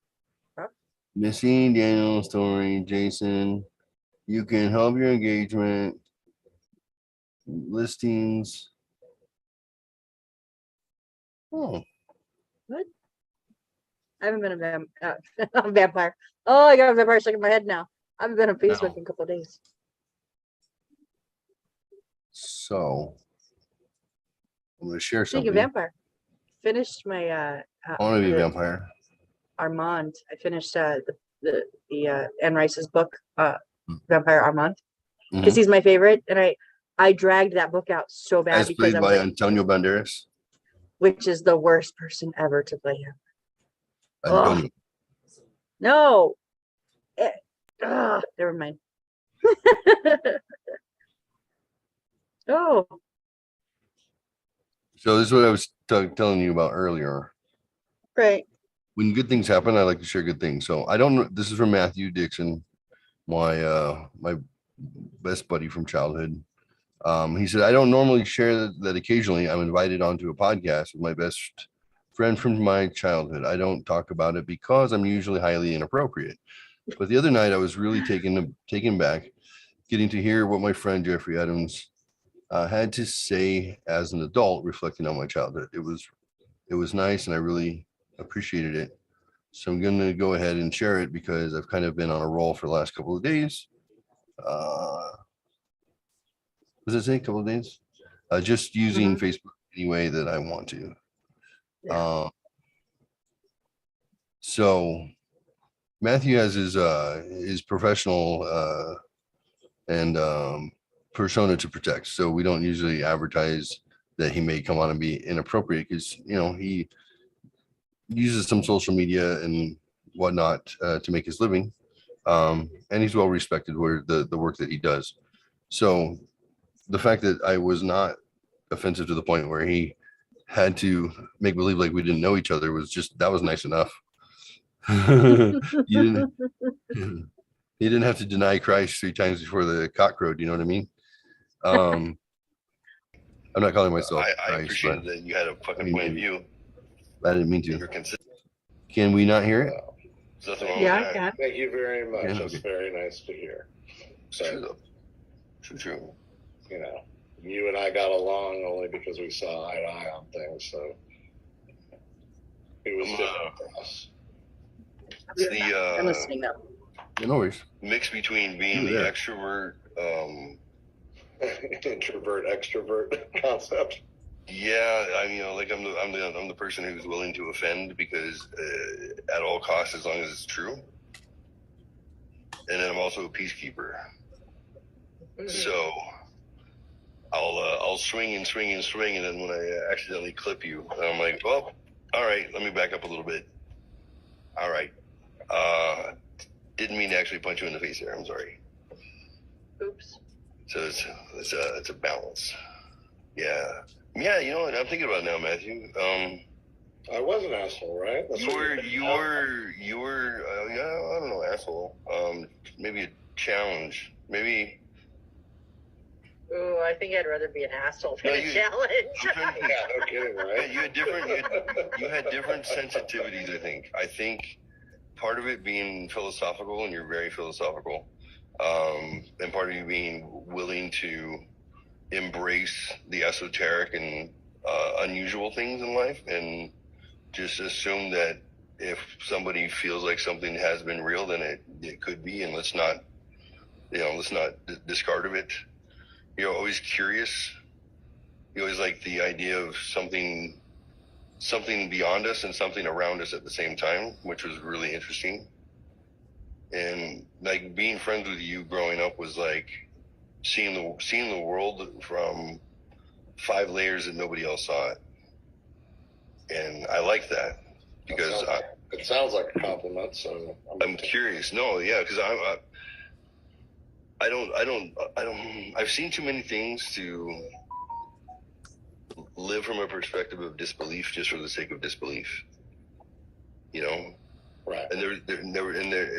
S2: Huh?
S1: Missing Daniel story, Jason. You can help your engagement. Listings. Oh.
S2: What? I haven't been a vampire. Oh, I got a vampire stuck in my head now. I haven't been on Facebook in a couple of days.
S1: So I'm going to share something.
S2: Speaking of vampire, finished my
S1: I want to be a vampire.
S2: Armand. I finished the Anne Rice's book, Vampire Armand, because he's my favorite, and I dragged that book out so bad.
S1: As played by Antonio Banderas,
S2: which is the worst person ever to play him.
S1: Antonio.
S2: No. Never mind. Oh.
S1: So this is what I was telling you about earlier.
S2: Right.
S1: When good things happen, I like to share good things. So I don't know. This is from Matthew Dixon, my best buddy from childhood. He said, I don't normally share that occasionally I'm invited onto a podcast with my best friend from my childhood. I don't talk about it because I'm usually highly inappropriate. But the other night I was really taken back, getting to hear what my friend Jeffrey Adams had to say as an adult, reflecting on my childhood. It was nice, and I really appreciated it. So I'm going to go ahead and share it because I've kind of been on a roll for the last couple of days. Does it say a couple of days? Just using Facebook any way that I want to. Yeah. So Matthew has his professional and persona to protect. So we don't usually advertise that he may come on and be inappropriate because, he uses some social media and whatnot to make his living. And he's well respected for the work that he does. So the fact that I was not offensive to the point where he had to make believe like we didn't know each other that was nice enough. He didn't have to deny Christ 3 times before the cock crowed. You know what I mean? I'm not calling myself
S3: I
S1: Christ,
S3: appreciate that you had a fucking point of view.
S1: I didn't mean to.
S3: You're consistent.
S1: Can we not hear it?
S2: Yeah, I can.
S5: Thank you very much.
S1: Yeah,
S5: That's very nice to hear. So,
S1: True.
S5: You and I got along only because we saw eye to eye on things. So it was different for us.
S3: It's
S2: I'm listening though.
S1: Yeah, no worries.
S3: mix between being the extrovert
S5: introvert extrovert concept.
S1: Yeah, like I'm the person who's willing to offend because at all costs, as long as it's true. And then I'm also a peacekeeper. So I'll swing and swing and swing, and then when I accidentally clip you, I'm like, well, all right, let me back up a little bit. All right, didn't mean to actually punch you in the face there. I'm sorry.
S2: Oops.
S1: So it's a balance. Yeah. Yeah, you know what I'm thinking about now, Matthew.
S5: I was an asshole, right?
S1: You were yeah, I don't know, asshole. Maybe a challenge. Maybe.
S2: Ooh, I think I'd rather be an asshole than a challenge.
S5: Yeah, no kidding, right?
S1: You had different sensitivities. I think part of it being philosophical, and you're very philosophical, and part of you being willing to embrace the esoteric and unusual things in life, and just assume that if somebody feels like something has been real, then it could be, and let's not discard of it. You're always curious. You always like the idea of something beyond us and something around us at the same time, which was really interesting. And like being friends with you growing up was like seeing the world from 5 layers that nobody else saw it. And I like that because
S5: it sounds like a compliment. So
S1: I'm curious. No, yeah, because I've seen too many things to live from a perspective of disbelief just for the sake of disbelief.
S5: Right.
S1: And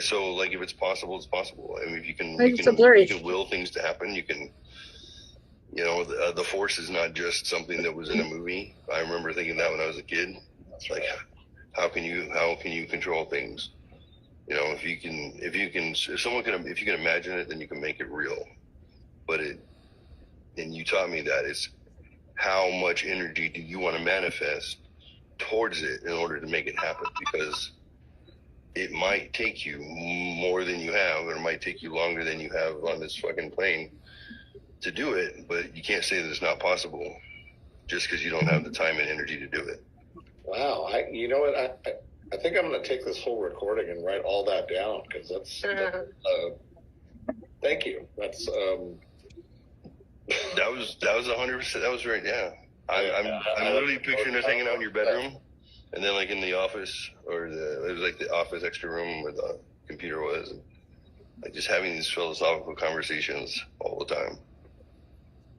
S1: so like if it's possible, it's possible. I mean, if you can will things to happen, you can. The Force is not just something that was in a movie. I remember thinking that when I was a kid. It's like, how can you control things? If you can imagine it, then you can make it real. And you taught me that it's how much energy do you want to manifest towards it in order to make it happen? Because it might take you more than you have, or it might take you longer than you have on this fucking plane to do it, but you can't say that it's not possible just because you don't have the time and energy to do it.
S5: Wow. You know what? I think I'm going to take this whole recording and write all that down, because that's thank you. That's
S1: that was 100%. That was right. Yeah. I'm literally picturing us hanging out in your bedroom, and then like in the office, or it was like the office extra room where the computer was, and like just having these philosophical conversations all the time.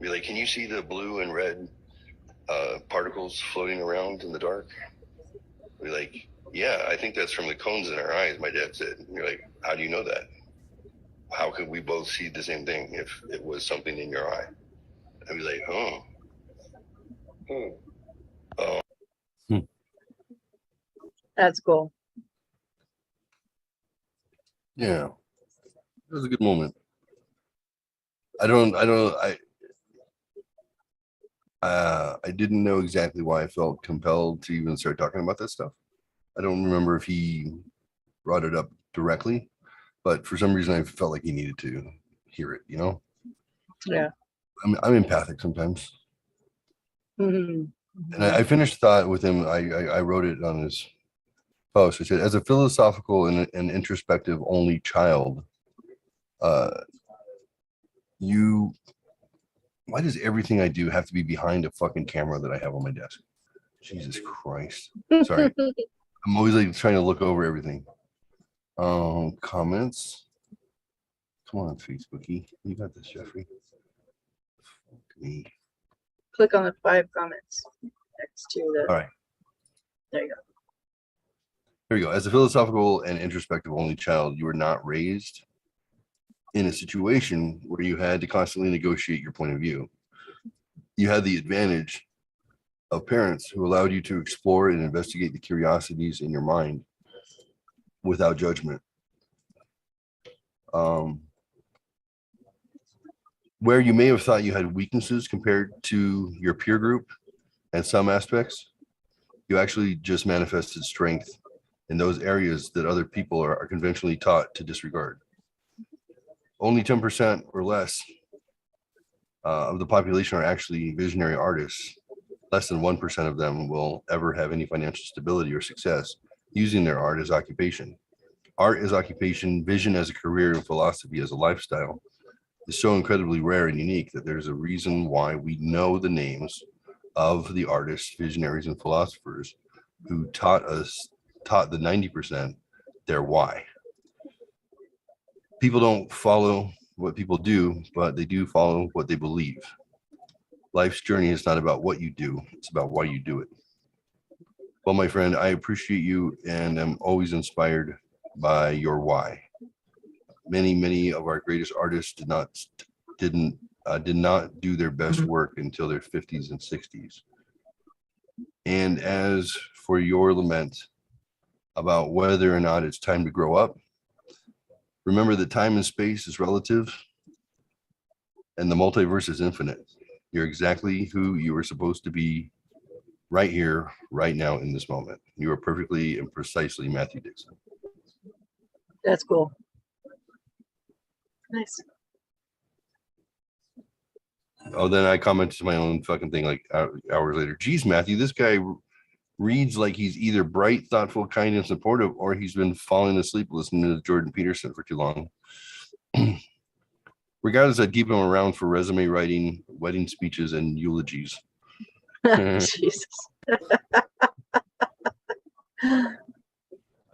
S1: Be like, can you see the blue and red particles floating around in the dark? Be like, yeah, I think that's from the cones in our eyes, my dad said. And you're like, how do you know that? How could we both see the same thing if it was something in your eye? I'd be like,
S2: That's cool.
S1: Yeah, it was a good moment. I didn't know exactly why I felt compelled to even start talking about that stuff. I don't remember if he brought it up directly, but for some reason I felt like he needed to hear it,
S2: Yeah.
S1: I'm empathic sometimes.
S2: Mm-hmm.
S1: And I finished thought with him. I wrote it on his post. I said, as a philosophical and introspective only child, why does everything I do have to be behind a fucking camera that I have on my desk? Jesus Christ. Sorry. I'm always like trying to look over everything. Comments. Come on, Facebooky. You got this, Jeffrey. Fuck me.
S2: Click on the 5 comments next to the.
S1: All right.
S2: There you go.
S1: Here we go. As a philosophical and introspective only child, you were not raised in a situation where you had to constantly negotiate your point of view. You had the advantage of parents who allowed you to explore and investigate the curiosities in your mind without judgment. Where you may have thought you had weaknesses compared to your peer group and some aspects, you actually just manifested strength in those areas that other people are conventionally taught to disregard. only 10% or less of the population are actually visionary artists. Less than 1% of them will ever have any financial stability or success using their art as occupation. Art as occupation, vision as a career, and philosophy as a lifestyle is so incredibly rare and unique that there's a reason why we know the names of the artists, visionaries, and philosophers who taught the 90% their why. People don't follow what people do, but they do follow what they believe. Life's journey is not about what you do, it's about why you do it. Well, my friend, I appreciate you and am always inspired by your why. Many of our greatest artists did not do their best work until their 50s and 60s. And as for your lament about whether or not it's time to grow up, remember that time and space is relative and the multiverse is infinite. You're exactly who you were supposed to be right here, right now, in this moment. You are perfectly and precisely Matthew Dixon.
S2: That's cool. Nice.
S1: Oh, then I commented to my own fucking thing like hours later. Geez, Matthew, this guy reads like he's either bright, thoughtful, kind, and supportive, or he's been falling asleep listening to Jordan Peterson for too long. Regardless, I'd keep him around for resume writing, wedding speeches, and eulogies.
S2: Jesus.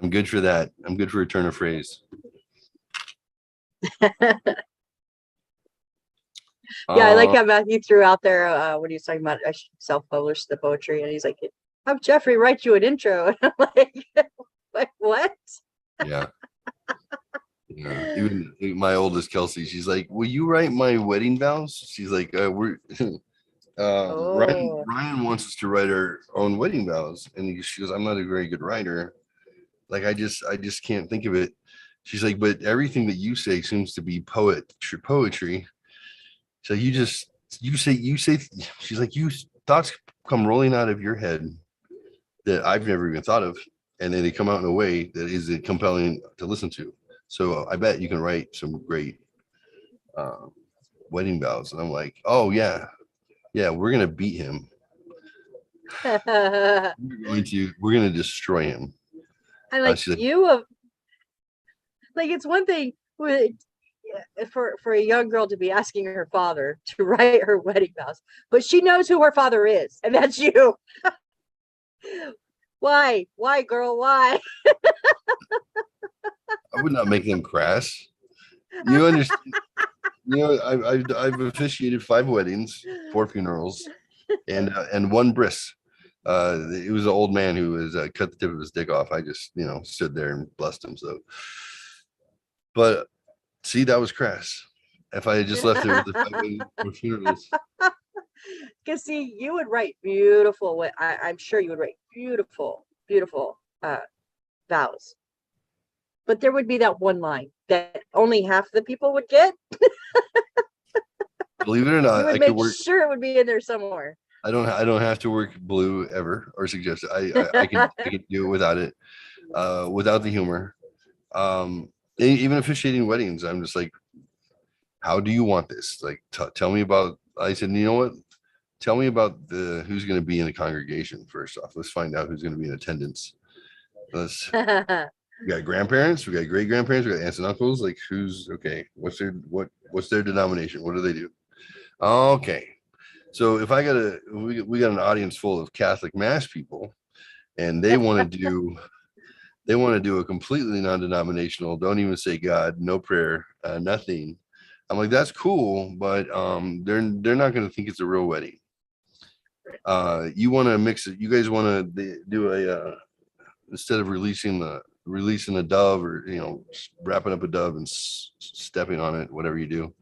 S1: I'm good for that. I'm good for a turn of phrase.
S2: Yeah, I like how Matthew threw out there when he was talking about I should self-publish the poetry, and he's like, "Have Jeffrey write you an intro." And I'm like what?
S1: Yeah. Yeah. Even my oldest Kelsey, she's like, "Will you write my wedding vows?" She's like, "We're." Ryan wants us to write our own wedding vows, and she goes, "I'm not a very good writer. Like I just can't think of it." She's like, "But everything that you say seems to be poetry." So you say, she's like, you thoughts come rolling out of your head that I've never even thought of. And then they come out in a way that is compelling to listen to. So I bet you can write some great wedding vows. And I'm like, oh yeah, we're going to beat him. We're going to destroy him.
S2: I like it's one thing for a young girl to be asking her father to write her wedding vows, but she knows who her father is, and that's you. Why, girl? Why?
S1: I would not make them crass. You understand? I've officiated 5 weddings, 4 funerals, and 1 bris. It was an old man who was cut the tip of his dick off. I just stood there and blessed him. So, but see, that was crass. If I had just left it with the 5 weddings, 4 funerals.
S2: Because see, you would write beautiful. I'm sure you would write beautiful vows. But there would be that one line that only half the people would get.
S1: Believe it or not,
S2: I could make sure it would be in there somewhere.
S1: I don't have to work blue ever or suggest it. I can do it without it, without the humor. Even officiating weddings, I'm just like, how do you want this? Like, tell me about. I said, you know what? Tell me about who's going to be in the congregation first off. Let's find out who's going to be in attendance. We got grandparents, we got great grandparents, we got aunts and uncles. Like, who's okay? What's their denomination? What do they do? Okay, so if we got an audience full of Catholic mass people, and they want to do a completely non-denominational. Don't even say God, no prayer, nothing. I'm like, that's cool, but they're not going to think it's a real wedding. You want to mix it. You guys want to do a instead of releasing a dove or wrapping up a dove and stepping on it, whatever you do.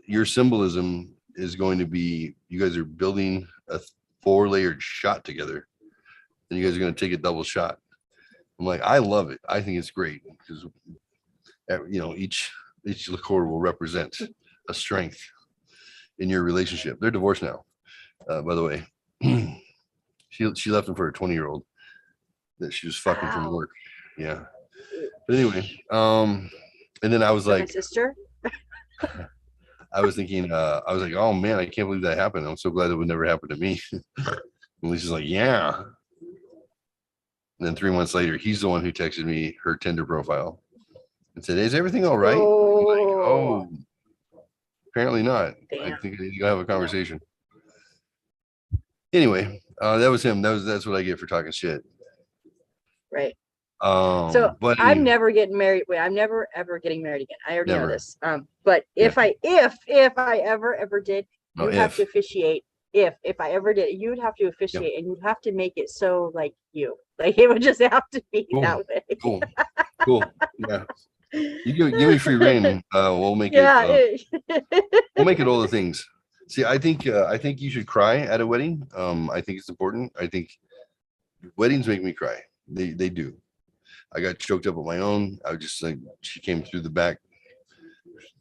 S1: Your symbolism is going to be, you guys are building a 4-layered shot together, and you guys are going to take a double shot. I'm like, I love it. I think it's great because each liqueur will represent a strength in your relationship. They're divorced now, by the way. She left him for a 20-year-old that she was fucking from work. Yeah. But anyway, And then I was
S2: My
S1: like,
S2: sister.
S1: I was thinking, I was like, oh man, I can't believe that happened. I'm so glad it would never happen to me. And Lisa's like, yeah. And then 3 months later, he's the one who texted me her Tinder profile and said, is everything all right? I'm like, oh, apparently not.
S2: Damn.
S1: I think I need to go have a conversation. Anyway, that was him. That's what I get for talking shit.
S2: Right. So
S1: But
S2: I'm
S1: anyway,
S2: never getting married. Wait, I'm never ever getting married again. I already know
S1: never.
S2: this. But if I ever did,
S1: No,
S2: you'd have to officiate. If I ever did, you'd have to officiate, and you'd have to make it so like you. Like it would just have to be
S1: Cool.
S2: that way.
S1: Cool. Yeah. You give me free reign. We'll make
S2: Yeah.
S1: we'll make it all the things. See, I think you should cry at a wedding. I think it's important. I think weddings make me cry. They do. I got choked up with my own. I was just like, she came through the back.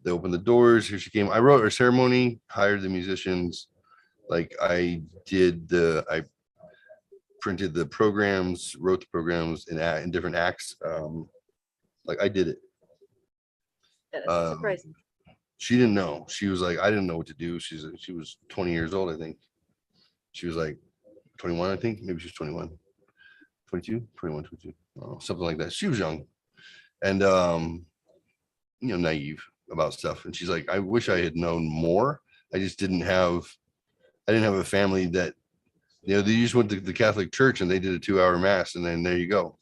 S1: They opened the doors. Here she came. I wrote her ceremony, hired the musicians. Like I printed the programs, wrote the programs in different acts. Like I did it.
S2: Yeah, that's surprising.
S1: She didn't know. She was like, I didn't know what to do. She was 20 years old, I think. She was like 21, I think. Maybe she was 21, 22, 21, 22, something like that. She was young and, naive about stuff. And she's like, I wish I had known more. I didn't have a family that, they just went to the Catholic church and they did a 2-hour mass and then there you go.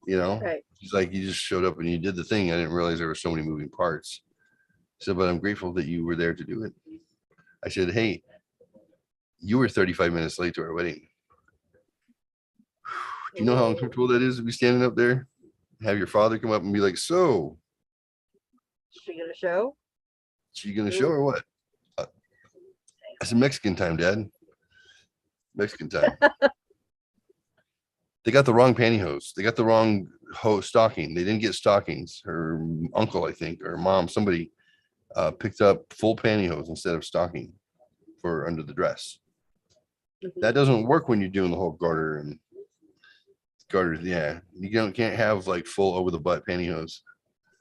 S2: Right.
S1: She's like, you just showed up and you did the thing. I didn't realize there were so many moving parts. So, but I'm grateful that you were there to do it. I said, hey, you were 35 minutes late to our wedding. Do you know how uncomfortable that is to be standing up there? Have your father come up and be like, so?
S2: She gonna show?
S1: She gonna show or what? I said, Mexican time, Dad. Mexican time. They got the wrong pantyhose. They got the wrong stocking. They didn't get stockings. Her uncle, I think, or mom, somebody picked up full pantyhose instead of stocking for under the dress. That doesn't work when you're doing the whole garter. Yeah, you can't have like full over the butt pantyhose.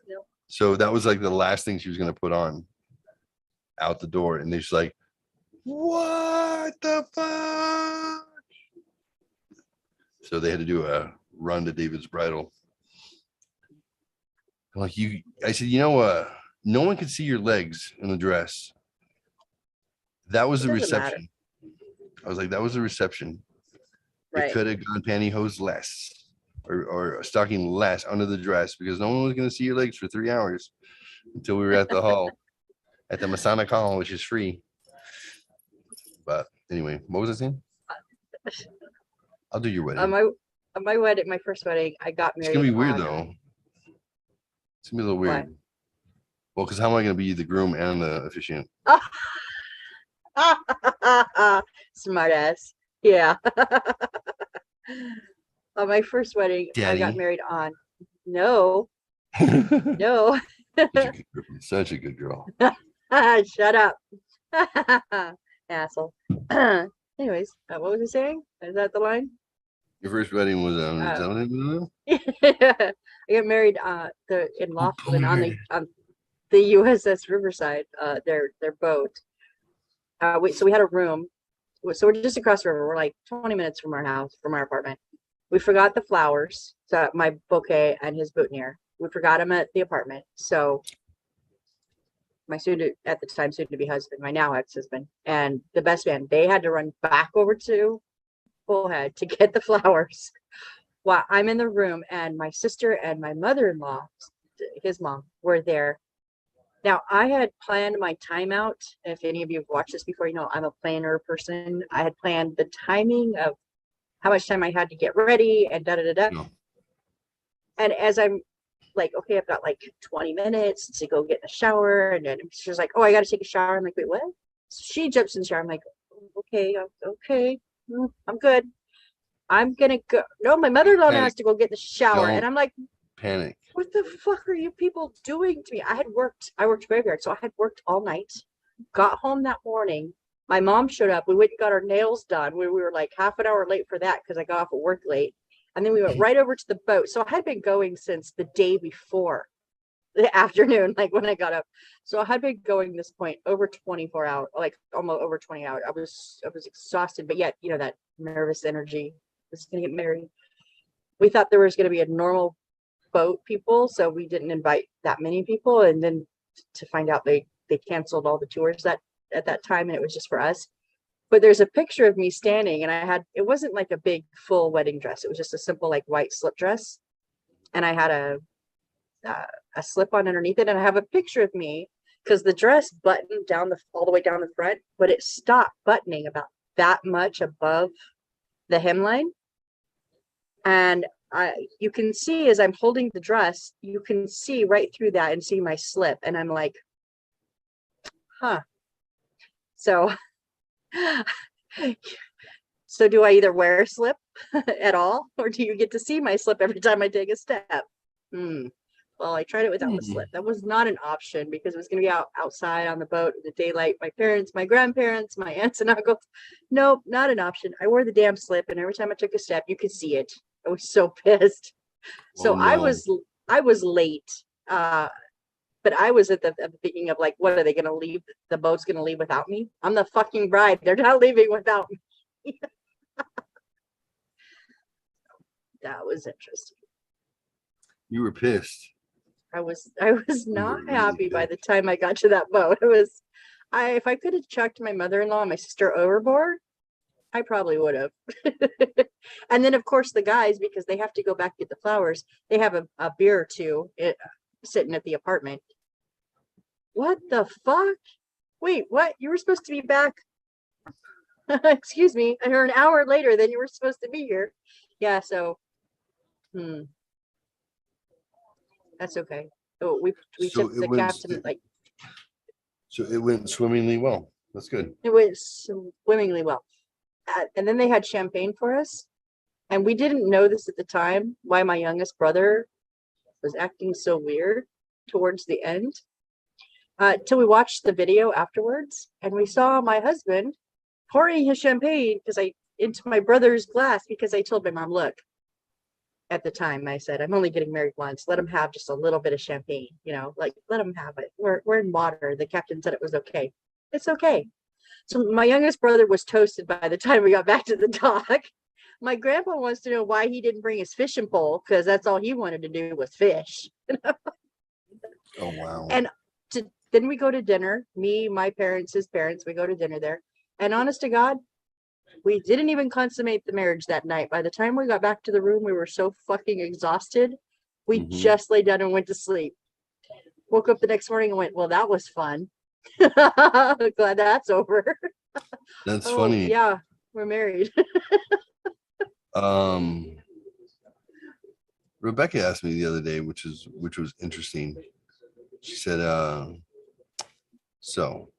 S2: Nope.
S1: So that was like the last thing she was gonna put on out the door, and they're just like, what the fuck? So they had to do a run to David's bridal. Like I said, no one could see your legs in the dress. That was the reception. I was like, that was the reception. Right. It could have gone pantyhose less or stocking less under the dress because no one was going to see your legs for 3 hours until we were at the hall, at the Masonic Hall, which is free. But anyway, what was I saying? I'll do your wedding.
S2: On my wedding, my first wedding, I got married.
S1: It's gonna be weird though. It's gonna be a little weird. Why? Well, because how am I gonna be the groom and the officiant?
S2: Smart ass. Yeah. On my first wedding,
S1: Daddy.
S2: I got married on. No. No.
S1: Such a good girl.
S2: Shut up. Asshole. Anyways, what was he saying? Is that the line?
S1: Your first wedding was
S2: I got married in Laughlin on the USS Riverside, their boat. So we had a room. So we're just across the river. We're like 20 minutes from our house, from our apartment. We forgot the flowers, so my bouquet and his boutonniere. We forgot him at the apartment. So my at the time soon to be husband, my now ex-husband, and the best man, they had to run back over to Bullhead to get the flowers while I'm in the room, and my sister and my mother-in-law, his mom, were there. Now I had planned my timeout. If any of you have watched this before, I'm a planner person. I had planned the timing of how much time I had to get ready and No. And as I'm like, okay, I've got like 20 minutes to go get in the shower. And then she's like, oh, I got to take a shower. I'm like, wait, what? So she jumps in the shower. I'm like, okay, I'm good. I'm going to go. No, my mother-in-law has to go get the shower. And I'm like,
S1: panic.
S2: What the fuck are you people doing to me? I worked graveyard. So I had worked all night, got home that morning. My mom showed up. We went and got our nails done. We were like half an hour late for that because I got off of work late. And then we went right over to the boat. So I had been going since the day before the afternoon, like when I got up. So I had been going this point over 24 hours, like almost over 20 hours. I was exhausted, but yet, that nervous energy was going to get married. We thought there was going to be a normal boat people, so we didn't invite that many people. And then to find out they canceled all the tours that at that time, and it was just for us. But there's a picture of me standing, and it wasn't like a big full wedding dress. It was just a simple like white slip dress, and I had a slip on underneath it, and I have a picture of me because the dress buttoned down all the way down the front, but it stopped buttoning about that much above the hemline, and you can see as I'm holding the dress, you can see right through that and see my slip, and I'm like, huh. So do I either wear a slip at all, or do you get to see my slip every time I take a step? Well, I tried it without the slip. That was not an option because it was going to be outside on the boat in the daylight. My parents, my grandparents, my aunts and uncles. Nope, not an option. I wore the damn slip, and every time I took a step, you could see it. I was so pissed. So
S1: no.
S2: I was late. But I was at the beginning of like, what are they going to leave? The boat's going to leave without me? I'm the fucking bride. They're not leaving without me. That was interesting.
S1: You were pissed.
S2: I was not happy by the time I got to that boat. If I could have chucked my mother-in-law and my sister overboard, I probably would have. And then of course the guys, because they have to go back get the flowers, they have a beer or two sitting at the apartment. What the fuck? Wait, what? You were supposed to be back. Excuse me. And an hour later than you were supposed to be here. Yeah, so that's okay. Oh, we took the captain like.
S1: So it went swimmingly well. That's good.
S2: It went swimmingly well, and then they had champagne for us, and we didn't know this at the time why my youngest brother was acting so weird towards the end, till we watched the video afterwards, and we saw my husband pouring his champagne into my brother's glass because I told my mom, look. At the time, I said, I'm only getting married once. Let him have just a little bit of champagne, like let him have it. We're in water. The captain said it was okay. It's okay. So my youngest brother was toasted by the time we got back to the dock. My grandpa wants to know why he didn't bring his fishing pole, because that's all he wanted to do was fish.
S1: Oh, wow.
S2: And then we go to dinner. Me, my parents, his parents, we go to dinner there. And honest to God, we didn't even consummate the marriage that night. By the time we got back to the room, we were so fucking exhausted. We just laid down and went to sleep. Woke up the next morning and went, well, that was fun. Glad that's over.
S1: That's funny.
S2: Yeah, we're married.
S1: Rebecca asked me the other day, which was interesting. She said, so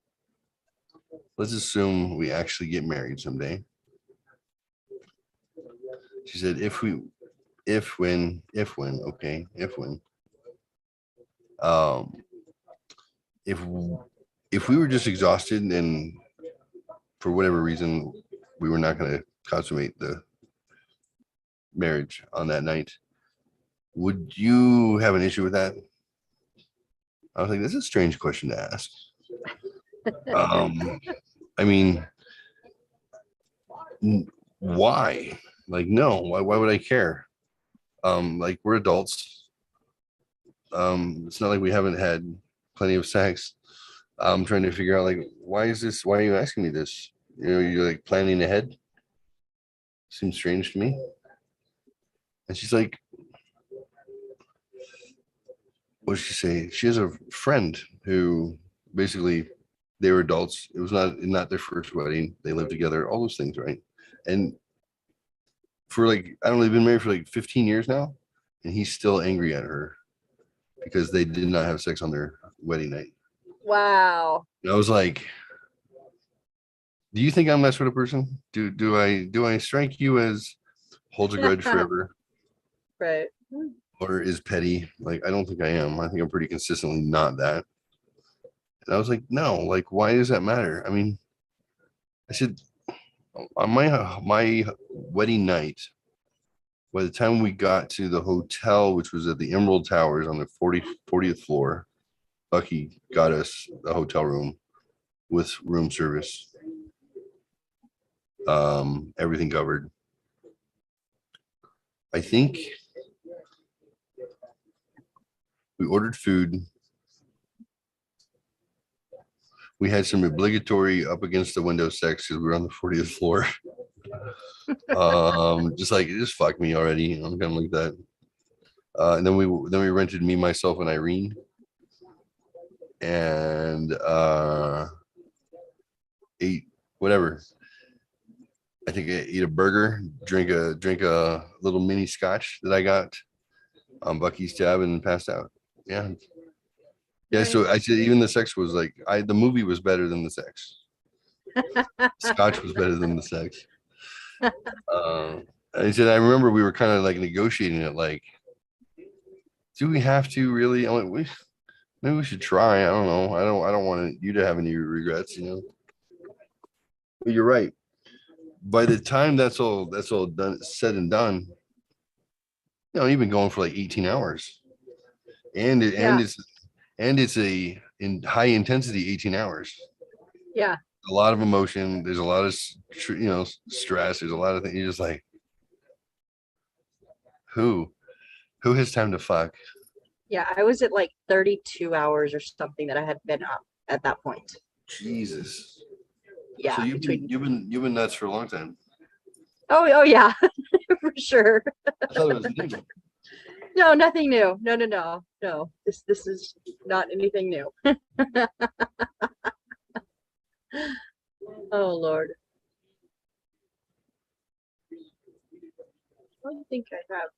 S1: let's assume we actually get married someday. She said, if we were just exhausted and for whatever reason we were not going to consummate the marriage on that night, would you have an issue with that? I was like, this is a strange question to ask. I mean, why? Like, no, why would I care? Like, we're adults. It's not like we haven't had plenty of sex. I'm trying to figure out, like, why are you asking me this? You're like planning ahead. Seems strange to me. And she's like, what did she say? She has a friend who basically, they were adults. It was not their first wedding. They lived together, all those things, right? And for like, I don't know, they've been married for like 15 years now, and he's still angry at her because they did not have sex on their wedding night.
S2: Wow.
S1: And I was like, do you think I'm that sort of person? Do I strike you as holds a grudge forever?
S2: Right.
S1: Or is petty? Like, I don't think I am. I think I'm pretty consistently not that. And I was like, no, like, why does that matter? I mean, I said, on my wedding night, by the time we got to the hotel, which was at the Emerald Towers on the 40th floor, Bucky got us a hotel room with room service. Everything covered. I think we ordered food. We had some obligatory up against the window sex because we were on the 40th floor. Just fuck me already. I'm kind of like that. And then we rented Me, Myself, and Irene, and ate whatever. I think I ate a burger, drink a little mini scotch that I got on Bucky's tab, and passed out. Yeah. Yeah. So I said even the sex was like the movie was better than the sex. Scotch was better than the sex. I said I remember we were kind of like negotiating it, like, do we have to really? I'm like, maybe we should try. I don't know. I don't want you to have any regrets, you know. But you're right. By the time that's all done, said and done, you know, you've been going for like 18 hours, and it's a in high intensity 18 hours.
S2: Yeah.
S1: A lot of emotion. There's a lot of stress. There's a lot of things. You're just like, who has time to fuck?
S2: Yeah, I was at like 32 hours or something that I had been up at that point.
S1: Jesus.
S2: Yeah.
S1: So you've been nuts for a long time.
S2: Oh yeah, for sure.
S1: I thought it was new.
S2: No, nothing new. No. This is not anything new. Oh Lord. I don't think I have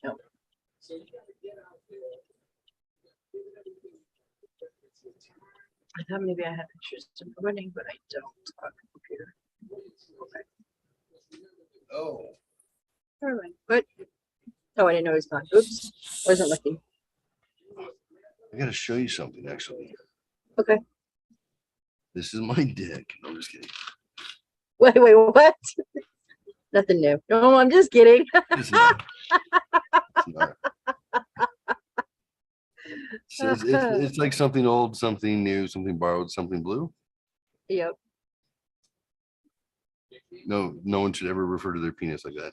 S2: no. I thought maybe I had pictures of running, but I don't on the computer. Okay.
S1: Oh.
S2: Never mind. But I didn't know it was gone. Oops, wasn't looking.
S1: I gotta show you something actually.
S2: Okay.
S1: This is my dick. No, I'm just kidding.
S2: Wait, what? Nothing new. No, I'm just kidding.
S1: It's not. It's not. So it's like something old, something new, something borrowed, something blue.
S2: Yep.
S1: No one should ever refer to their penis like that.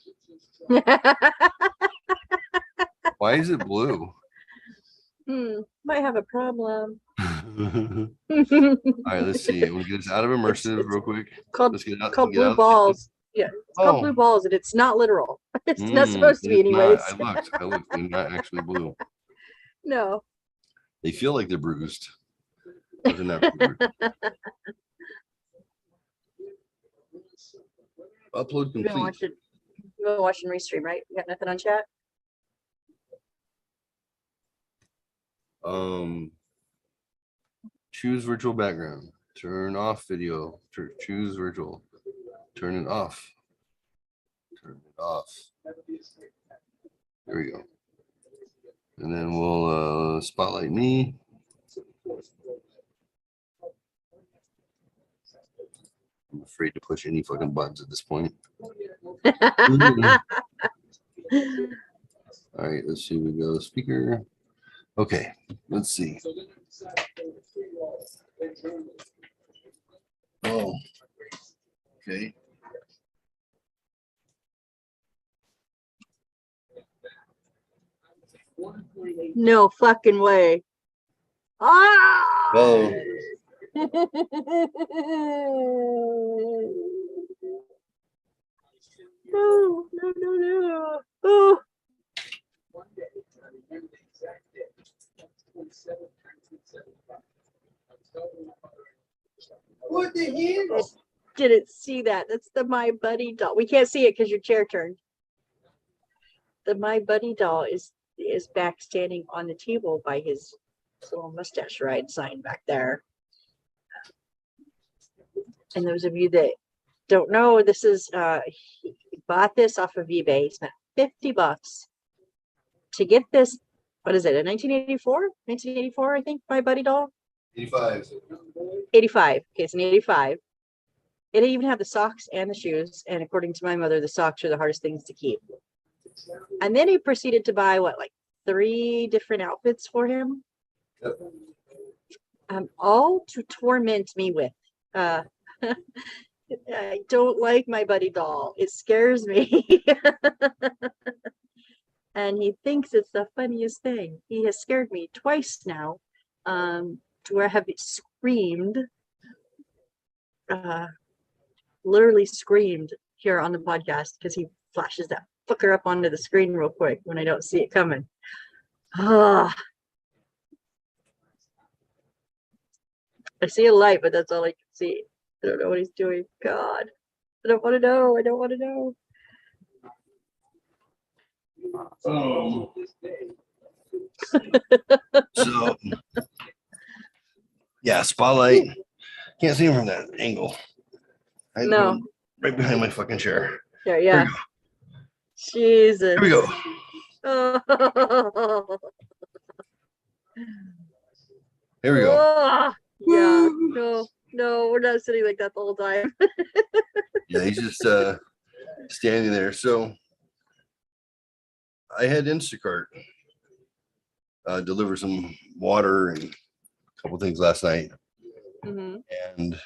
S1: Why is it blue?
S2: Might have a problem.
S1: All right, let's see. We'll get us out of immersive
S2: It's
S1: real quick.
S2: called
S1: Let's get out,
S2: called
S1: get
S2: blue
S1: out.
S2: balls. Yeah, it's called
S1: Oh.
S2: blue balls, and it's not literal. It's not supposed to be,
S1: It's
S2: anyways.
S1: not. I looked. They're not actually blue.
S2: No.
S1: They feel like they're bruised. But they're not bruised. Upload
S2: You've been
S1: complete.
S2: watching Restream, right? You got nothing on chat?
S1: Choose virtual background. Turn off video. Choose virtual. Turn it off. Turn it off. There we go. And then we'll spotlight me. I'm afraid to push any fucking buttons at this point. All right, let's see. We go speaker. Okay, let's see. Oh, okay.
S2: No fucking way. Ah!
S1: Oh. No.
S2: Oh.
S1: What the hell?
S2: I didn't see that. That's the My Buddy doll. We can't see it because your chair turned. The My Buddy doll is back standing on the table by his little mustache ride sign back there. And those of you that don't know, this is he bought this off of eBay. He spent $50 to get this. What is it? A 1984, I think, My Buddy doll.
S1: 85.
S2: 85. Okay, it's an 85. It didn't even have the socks and the shoes. And according to my mother, the socks are the hardest things to keep. And then he proceeded to buy what, like 3 different outfits for him.
S1: Yep.
S2: All to torment me with. I don't like my buddy doll. It scares me. And he thinks it's the funniest thing. He has scared me twice now, to where I have screamed, literally screamed here on the podcast because he flashes that fucker up onto the screen real quick when I don't see it coming. I see a light, but that's all I can see. I don't know what he's doing. God, I don't want to know. I don't want to know.
S1: So, yeah, spotlight. Can't see him from that angle. I
S2: No.
S1: Right behind my fucking chair.
S2: Yeah, yeah. Jesus.
S1: Here we go.
S2: Oh.
S1: Here we go.
S2: Oh, yeah. No, we're not sitting like that the whole time.
S1: Yeah, he's just standing there. So I had Instacart deliver some water and a couple things last night.
S2: Mm-hmm.
S1: And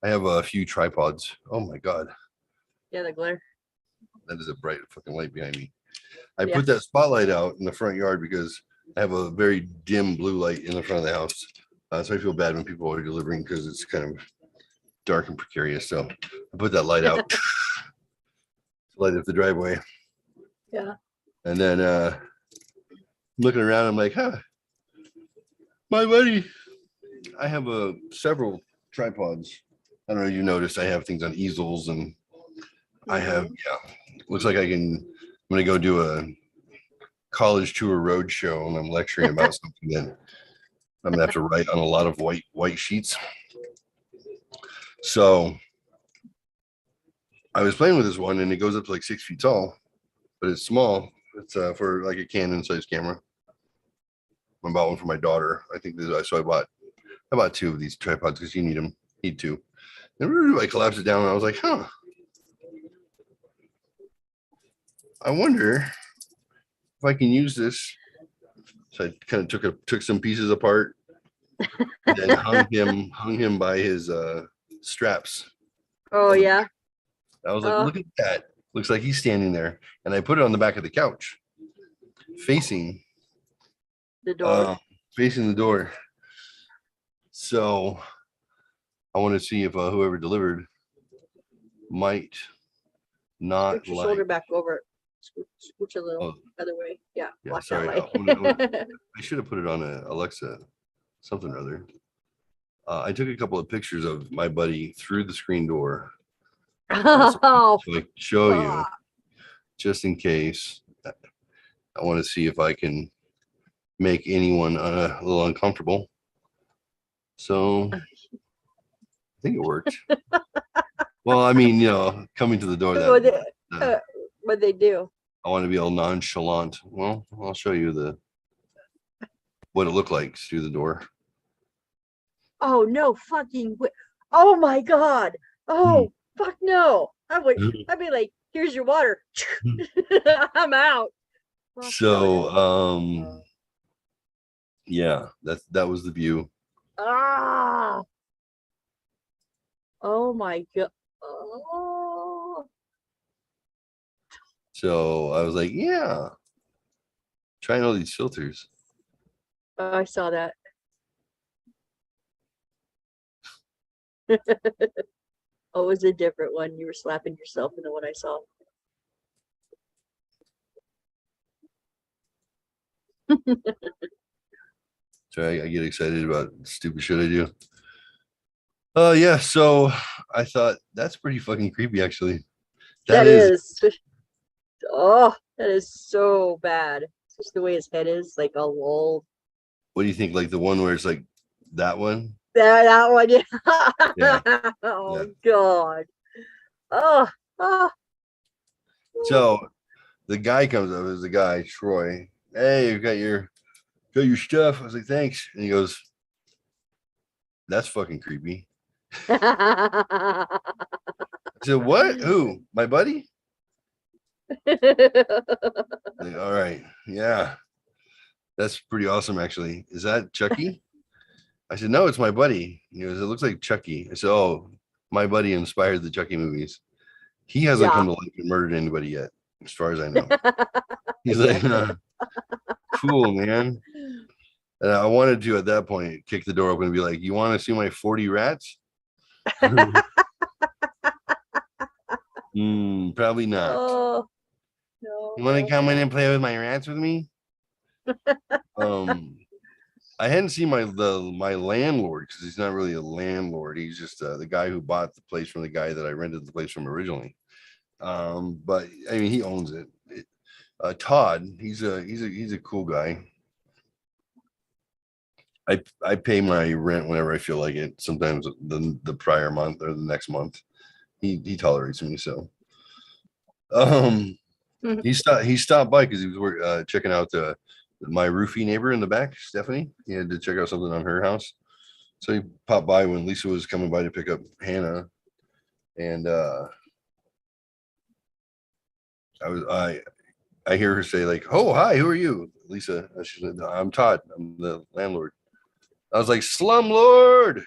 S1: I have a few tripods. Oh my God.
S2: Yeah, the glare.
S1: That is a bright fucking light behind me. I
S2: Yeah.
S1: put that spotlight out in the front yard because I have a very dim blue light in the front of the house. So I feel bad when people are delivering because it's kind of dark and precarious. So I put that light out to light up the driveway.
S2: Yeah.
S1: And then looking around, I'm like, huh, my buddy. I have several tripods. I don't know if you noticed I have things on easels and I have, yeah, looks like I'm going to go do a college tour road show and I'm lecturing about something that I'm going to have to write on a lot of white sheets. So I was playing with this one and it goes up to like 6 feet tall, but it's small. It's for like a Canon size camera. I bought one for my daughter. I think so. I bought 2 of these tripods because you need them. Need 2. And I collapsed it down and I was like, huh. I wonder if I can use this. So I kind of took some pieces apart and then hung him by his straps.
S2: Oh, yeah.
S1: I was like, look at that. Looks like he's standing there. And I put it on the back of the couch, facing
S2: the door.
S1: Facing the door. So I want to see if whoever delivered might not
S2: Scoot your shoulder back over. Scooch a little other way. Yeah.
S1: Sorry.
S2: That
S1: I should have put it on a Alexa, something or other. I took a couple of pictures of my buddy through the screen door.
S2: Oh,
S1: so I can show you, just in case. I want to see if I can make anyone a little uncomfortable. So I think it worked. Well, I mean, coming to the door.
S2: What they do.
S1: I want to be all nonchalant. Well, I'll show you what it looked like through the door.
S2: Oh no, fucking! Oh my God! Oh fuck no! I'd be like, here's your water. I'm out.
S1: So, yeah, that was the view.
S2: Ah! Oh my God! Oh.
S1: So I was like, yeah, trying all these filters.
S2: Oh, I saw that. Oh, it was a different one. You were slapping yourself in the one I saw.
S1: So I get excited about stupid shit I do. Yeah, so I thought that's pretty fucking creepy, actually.
S2: That is. Oh, that is so bad. Just the way his head is, like all old.
S1: What do you think? Like the one where it's like that one?
S2: That one, yeah.
S1: Yeah.
S2: Oh, yeah. God. Oh.
S1: So the guy comes up, is the guy, Troy. Hey, you got your stuff. I was like, thanks. And he goes, that's fucking creepy. I said, what? Who? My buddy? Like, all right. Yeah. That's pretty awesome, actually. Is that Chucky? I said, no, it's my buddy. He goes, it looks like Chucky. I said, oh, my buddy inspired the Chucky movies. He hasn't
S2: Yeah.
S1: come to life and murdered anybody yet, as far as I know. He's like, cool, man. And I wanted to, at that point, kick the door open and be like, you want to see my 40 rats? Probably not.
S2: Oh, no,
S1: You want to come in and play with my rats with me? I hadn't seen my landlord, because he's not really a landlord. He's just the guy who bought the place from the guy that I rented the place from originally. But I mean, he owns it. Todd, he's a cool guy. I pay my rent whenever I feel like it. Sometimes the prior month or the next month. He tolerates me. So he stopped by because he was checking out my roofie neighbor in the back, Stephanie. He had to check out something on her house. So he popped by when Lisa was coming by to pick up Hannah. And I hear her say, like, oh, hi, who are you? Lisa. She said, I'm Todd. I'm the landlord. I was like, slumlord.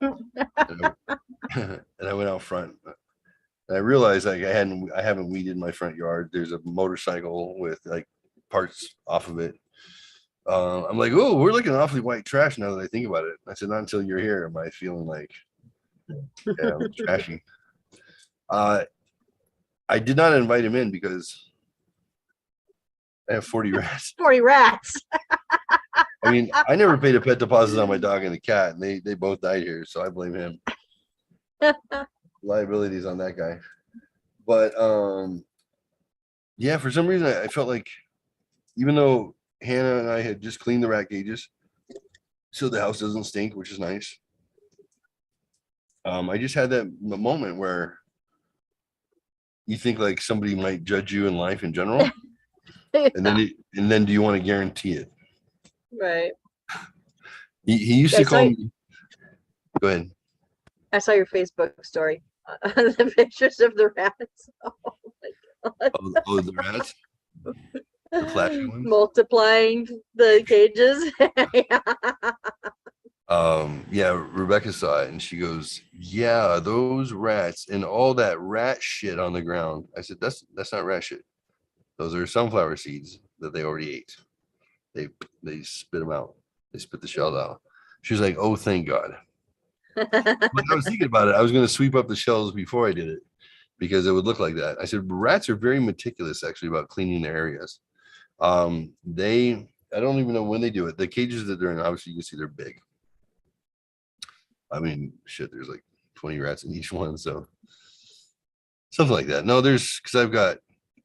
S1: And I went out front. And I realized, like, I haven't weeded my front yard. There's a motorcycle with like parts off of it. I'm like, oh, we're looking awfully white trash now that I think about it. I said, not until you're here am I feeling like, yeah, trashy. I did not invite him in because I have 40 rats.
S2: 40 rats.
S1: I mean, I never paid a pet deposit on my dog and the cat, and they both died here, so I blame him. Liabilities on that guy. But yeah, for some reason I felt like, even though Hannah and I had just cleaned the rat cages, so the house doesn't stink, which is nice. I just had that moment where you think like somebody might judge you in life in general, and then do you want to guarantee it?
S2: Right.
S1: He used to call me. Go ahead.
S2: I saw your Facebook story. The pictures of the rats. Oh my god.
S1: Oh, the rats. The flashing ones?
S2: Multiplying the cages.
S1: Yeah, Rebecca saw it and she goes, yeah, those rats and all that rat shit on the ground. I said, that's not rat shit. Those are sunflower seeds that they already ate. They spit them out. They spit the shells out. She was like, oh, thank God. When I was thinking about it, I was going to sweep up the shells before I did it because it would look like that. I said, rats are very meticulous actually about cleaning their areas. I don't even know when they do it. The cages that they're in, obviously you can see they're big. I mean, shit, there's like 20 rats in each one. So something like that. No, because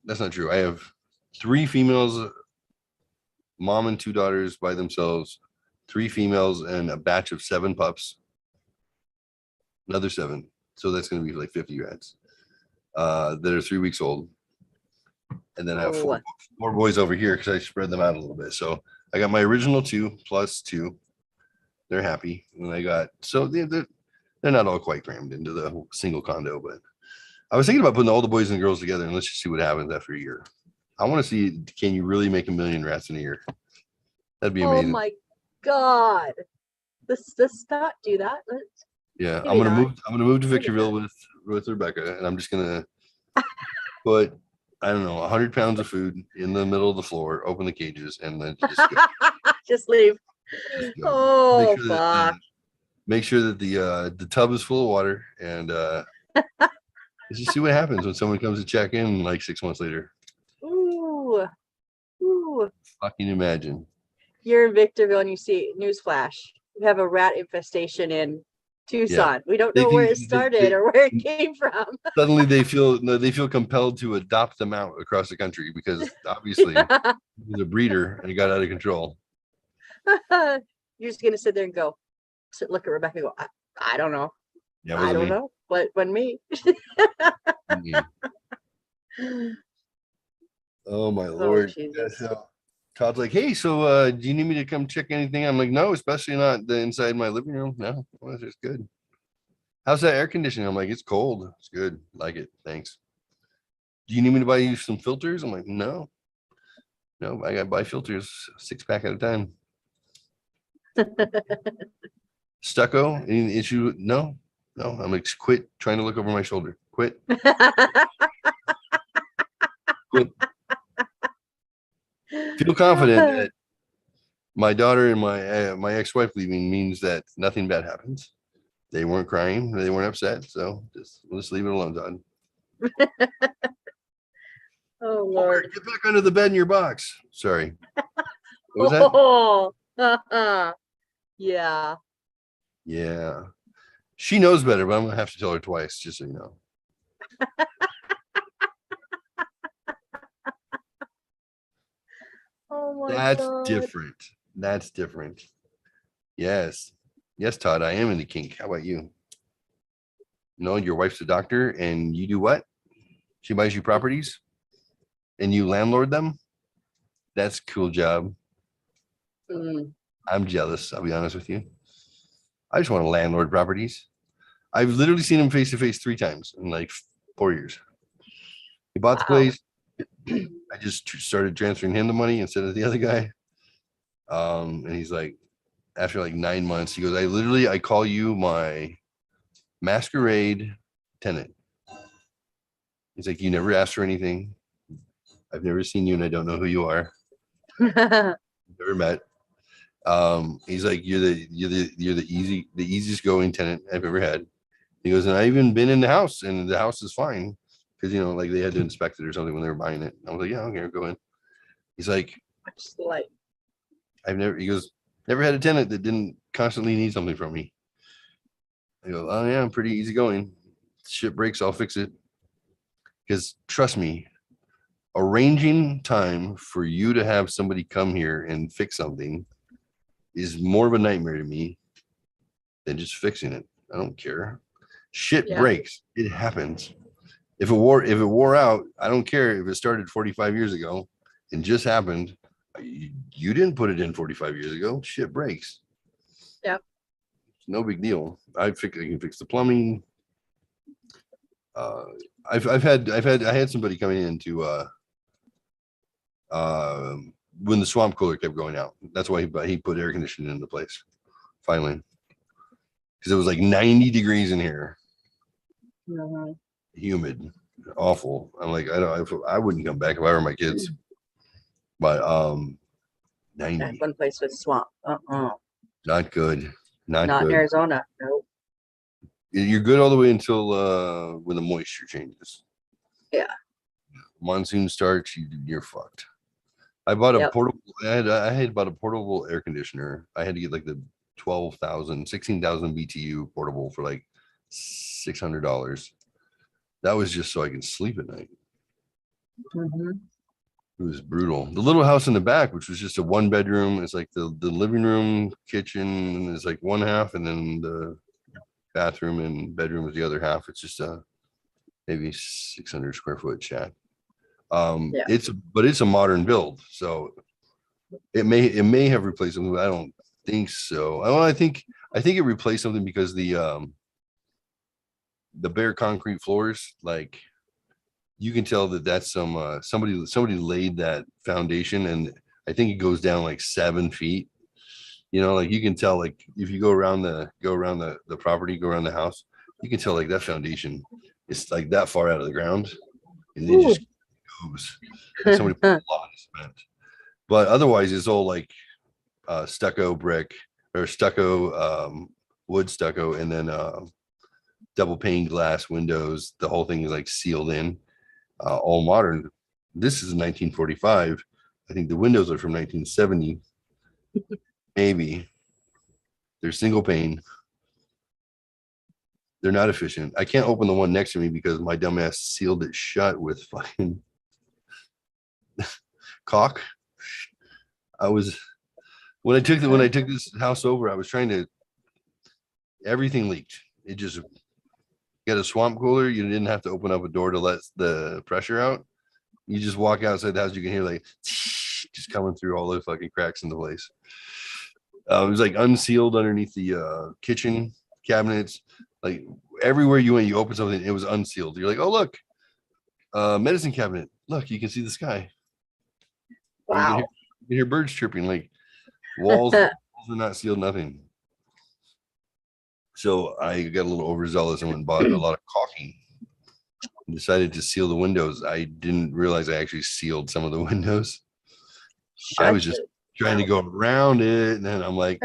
S1: that's not true. I have 3 females, mom and 2 daughters by themselves, 3 females and a batch of 7 pups. Another 7. So that's going to be like 50 rats that are 3 weeks old. And then I have 4 boys over here because I spread them out a little bit. So I got my original 2 plus 2. They're happy. And I got, so they're not all quite crammed into the single condo, but I was thinking about putting all the boys and girls together and let's just see what happens after a year. I want to see, can you really make 1 million rats in a year? That'd be amazing.
S2: Oh my god. Let's not do that.
S1: Yeah, I'm gonna move to Victorville with Rebecca, and I'm just gonna put, I don't know, 100 pounds of food in the middle of the floor, open the cages, and then just go.
S2: Just leave.
S1: Just go.
S2: Oh,
S1: Make sure that the tub is full of water, and let's just see what happens when someone comes to check in like 6 months later.
S2: Ooh.
S1: Fucking imagine.
S2: You're in Victorville and you see, newsflash, we have a rat infestation in Tucson. Yeah. We don't know where it started or where it came from.
S1: Suddenly they feel compelled to adopt them out across the country because obviously he's a breeder and it got out of control.
S2: You're just gonna sit there and look at Rebecca and go, I don't know.
S1: Yeah,
S2: I don't know. But when me.
S1: Oh my Lord. So Todd's like, hey, so do you need me to come check anything? I'm like, no, especially not the inside my living room. No, well, it's just good. How's that air conditioning? I'm like, it's cold. It's good. Like it. Thanks. Do you need me to buy you some filters? I'm like, no. No, I got to buy filters 6-pack at a time. Stucco? Any issue? No. No. I'm like, quit trying to look over my shoulder. Quit. Quit. Feel confident that my daughter and my ex-wife leaving means that nothing bad happens. They weren't crying. They weren't upset. So just leave it alone, Todd.
S2: Oh Lord.
S1: Get back under the bed in your box. Sorry. What was that?
S2: Oh, yeah.
S1: Yeah. She knows better, but I'm gonna have to tell her twice, just so you know.
S2: Oh my
S1: That's
S2: God.
S1: different. That's different. Yes. Yes, Todd, I am into kink. How about you? No, your wife's a doctor and you do what? She buys you properties and you landlord them? That's a cool job.
S2: Mm.
S1: I'm jealous, I'll be honest with you. I just want to landlord properties. I've literally seen him face to face 3 times in like 4 years. He bought the
S2: Wow.
S1: place. I just started transferring him the money instead of the other guy. And he's like, after like 9 months, he goes, I call you my masquerade tenant. He's like, you never asked for anything. I've never seen you and I don't know who you are. Never met. He's like, you're the easiest going tenant I've ever had. He goes, and I even been in the house and the house is fine. Cause you know, like they had to inspect it or something when they were buying it. I was like, yeah, okay, go in. He's like, he goes, never had a tenant that didn't constantly need something from me. I go, oh yeah, I'm pretty easygoing. Shit breaks, I'll fix it. Because trust me, arranging time for you to have somebody come here and fix something is more of a nightmare to me than just fixing it. I don't care. Shit breaks. It happens. If it wore out, I don't care if it started 45 years ago and just happened. You didn't put it in 45 years ago. Shit breaks.
S2: Yep.
S1: No big deal. I can fix the plumbing. I had somebody coming in to when the swamp cooler kept going out. That's why he put air conditioning in the place finally, because it was like 90 degrees in here.
S2: Mhm.
S1: Humid, awful. I'm like, I wouldn't come back if I were my kids. But 90.
S2: One place with swamp.
S1: Not good. Not
S2: in
S1: good.
S2: Arizona. Nope.
S1: You're good all the way until when the moisture changes.
S2: Yeah.
S1: Monsoon starts, you're fucked. I bought a portable. I had bought a portable air conditioner. I had to get like the 16,000 BTU portable for like $600. That was just so I can sleep at night.
S2: Mm-hmm.
S1: It was brutal. The little house in the back, which was just a 1-bedroom, it's like the living room, kitchen is like one half, and then the bathroom and bedroom is the other half. It's just a maybe 600 square foot shack. It's a modern build, so it may have replaced something, but I don't think so. I think it replaced something because the bare concrete floors, like you can tell that that's somebody laid that foundation, and I think it goes down like 7 feet. You know, like you can tell, like if you go around the property, go around the house, you can tell like that foundation is like that far out of the ground, and it just goes. Like somebody put a lot of cement. But otherwise, it's all like stucco brick or stucco wood stucco, and then double pane glass windows. The whole thing is like sealed in, all modern. This is 1945. I think the windows are from 1970. Maybe they're single pane. They're not efficient. I can't open the one next to me because my dumbass sealed it shut with fucking caulk. When I took this house over, I was trying to, everything leaked. It just got a swamp cooler. You didn't have to open up a door to let the pressure out. You just walk outside the house, you can hear like just coming through all the fucking cracks in the place. It was like unsealed underneath the kitchen cabinets. Like everywhere you went, you open something, it was unsealed. You're like, oh look, medicine cabinet. Look, you can see the sky. Or
S2: Wow.
S1: you can hear birds chirping. Like walls are not sealed, nothing. So I got a little overzealous and went and bought a lot of caulking. And decided to seal the windows. I didn't realize I actually sealed some of the windows. I was just trying to go around it, and then I'm like,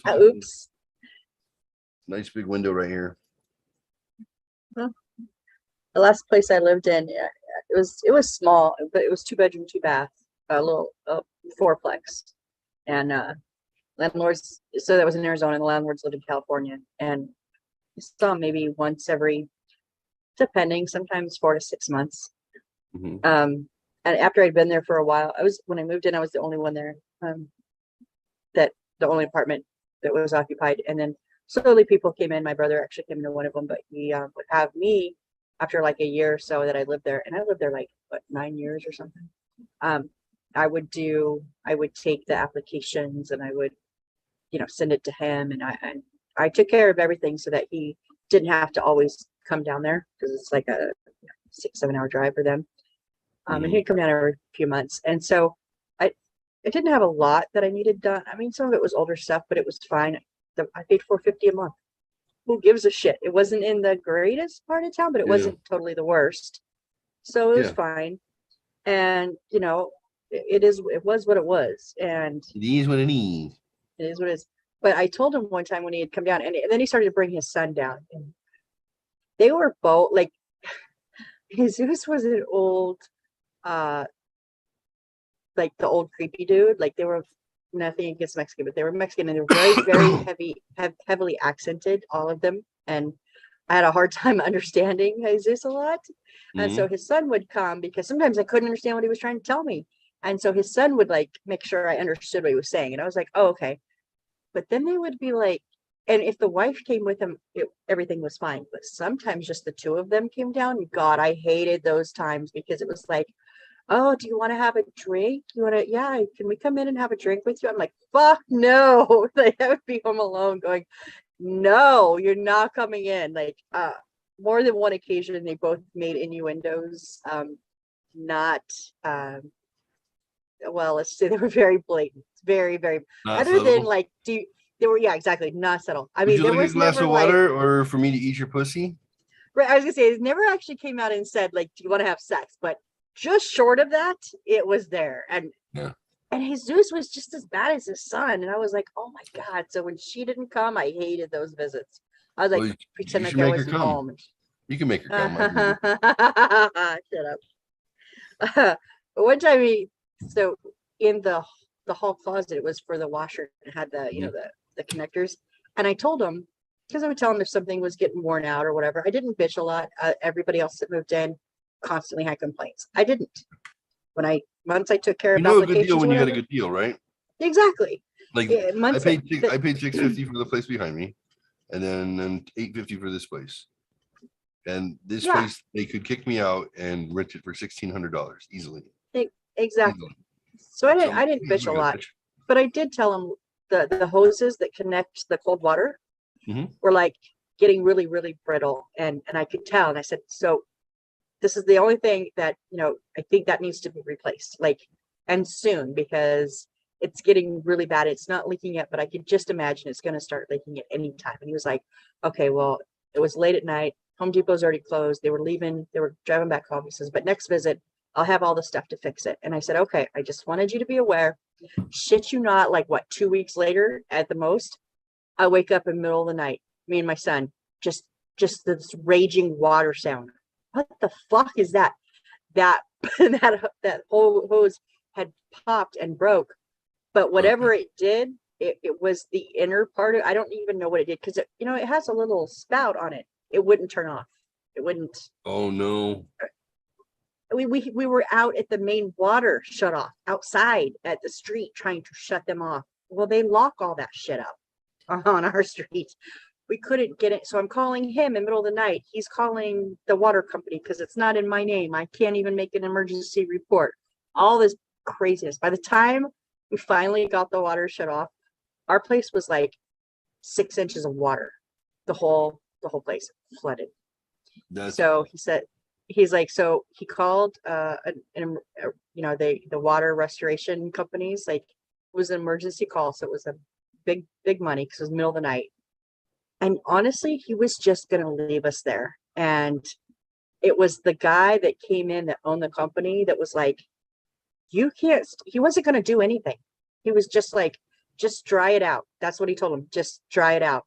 S2: oops.
S1: Nice big window right here.
S2: The last place I lived in, it was small, but it was 2-bedroom, 2-bath, a little fourplex, and landlords. So that was in Arizona, and the landlords lived in California, and I saw maybe once every, depending, sometimes 4 to 6 months.
S1: Mm-hmm.
S2: And after I'd been there for a while, when I moved in, I was the only one there, the only apartment that was occupied. And then slowly people came in. My brother actually came into one of them, but he would have me after like a year or so that I lived there. And I lived there like, 9 years or something. I would take the applications and I would, send it to him. And I took care of everything so that he didn't have to always come down there, because it's like a 6-7 hour drive for them. And he'd come down every few months. And so I didn't have a lot that I needed done. I mean, some of it was older stuff, but it was fine. I paid $450 a month. Who gives a shit? It wasn't in the greatest part of town, but it wasn't totally the worst. So it was fine. And it was what it was. And
S1: it is what it is.
S2: It is what it is. But I told him one time when he had come down, and then he started to bring his son down. And they were both like, Jesus was an old, like the old creepy dude. Like, they were nothing against Mexican, but they were Mexican, and they were very, heavily accented, all of them. And I had a hard time understanding Jesus a lot. And so his son would come, because sometimes I couldn't understand what he was trying to tell me. And so his son would like make sure I understood what he was saying. And I was like, oh, okay. But then they would be like, and if the wife came with him, everything was fine. But sometimes just the two of them came down. God, I hated those times, because it was like, oh, do you want to have a drink? Can we come in and have a drink with you? I'm like, fuck no. Like, I would be home alone going, no, you're not coming in. Like, more than one occasion, they both made innuendos. Well, let's say they were very blatant, very, very,
S1: Not
S2: other
S1: subtle.
S2: than like, they were, yeah, exactly, not subtle. I mean,
S1: Would you
S2: there
S1: like
S2: was
S1: a glass
S2: never
S1: of water, or for me to eat your pussy?
S2: Right, I was gonna say, it never actually came out and said like, do you want to have sex? But just short of that, it was there. And Jesus was just as bad as his son. And I was like, oh my God. So when she didn't come, I hated those visits. I was like,
S1: Well,
S2: pretend like I wasn't home.
S1: You can make her come.
S2: Shut up. But one time so in the hall closet, it was for the washer, and had the, the connectors. And I told him, because I would tell him if something was getting worn out or whatever. I didn't bitch a lot. Everybody else that moved in constantly had complaints. I didn't. Once I took care of
S1: a good deal when you
S2: whatever,
S1: got a good deal, right?
S2: Exactly.
S1: Like, I paid $650 for the place behind me, and then $850 for this place. And this place, they could kick me out and rent it for $1,600 easily.
S2: Exactly. So I didn't bitch a lot, but I did tell him the hoses that connect the cold water were like getting really, really brittle, and I could tell. And I said, so this is the only thing that, I think that needs to be replaced, like, and soon, because it's getting really bad. It's not leaking yet, but I could just imagine it's going to start leaking at any time. And he was like, okay, well, it was late at night. Home Depot's already closed. They were leaving. They were driving back home. He says, but next visit, I'll have all the stuff to fix it. And I said, okay, I just wanted you to be aware. Shit you not, like, what, 2 weeks later at the most, I wake up in the middle of the night, me and my son, just this raging water sound. What the fuck is that? That whole hose had popped and broke. But whatever it did, it was the inner part of, I don't even know what it did, because it has a little spout on it. It wouldn't turn off. It wouldn't.
S1: Oh no.
S2: We were out at the main water shut off, outside at the street, trying to shut them off. Well, they lock all that shit up on our street. We couldn't get it. So I'm calling him in the middle of the night. He's calling the water company because it's not in my name. I can't even make an emergency report. All this craziness. By the time we finally got the water shut off, our place was like 6 inches of water the whole the whole place flooded.
S1: That's
S2: So he said, he's like, so he called, you know, the water restoration companies, like it was an emergency call. So it was a big money because it was the middle of the night. And honestly, he was just going to leave us there. And it was the guy that came in that owned the company that was like, you can't, he wasn't going to do anything. He was just like, just dry it out. That's what he told him. Just dry it out.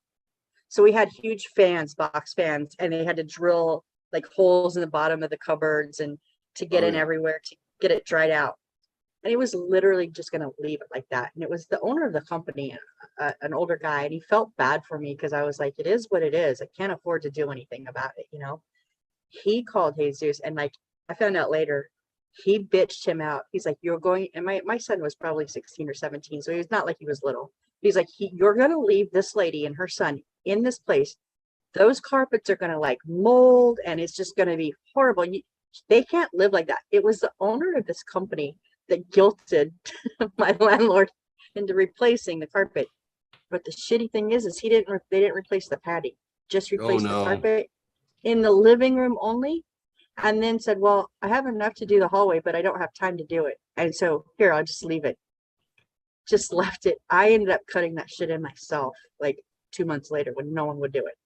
S2: So we had huge fans, box fans, and they had to drill like holes in the bottom of the cupboards and to get in everywhere to get it dried out. And he was literally just going to leave it like that. And it was the owner of the company, an older guy, and he felt bad for me because I was like, it is what it is. I can't afford to do anything about it, you know? He called Jesus, and like I found out later, he bitched him out. He's like, you're going, and my son was probably 16 or 17, so he was not like he was little. He's like, you're going to leave this lady and her son in this place. Those carpets are going to like mold, and it's just going to be horrible. They can't live like that. It was the owner of this company that guilted my landlord into replacing the carpet. But the shitty thing is they didn't replace the padding, just replaced the carpet in the living room only. And then said, well, I have enough to do the hallway, but I don't have time to do it. And so here, I'll just leave it. Just left it. I ended up cutting that shit in myself like 2 months later when no one would do it.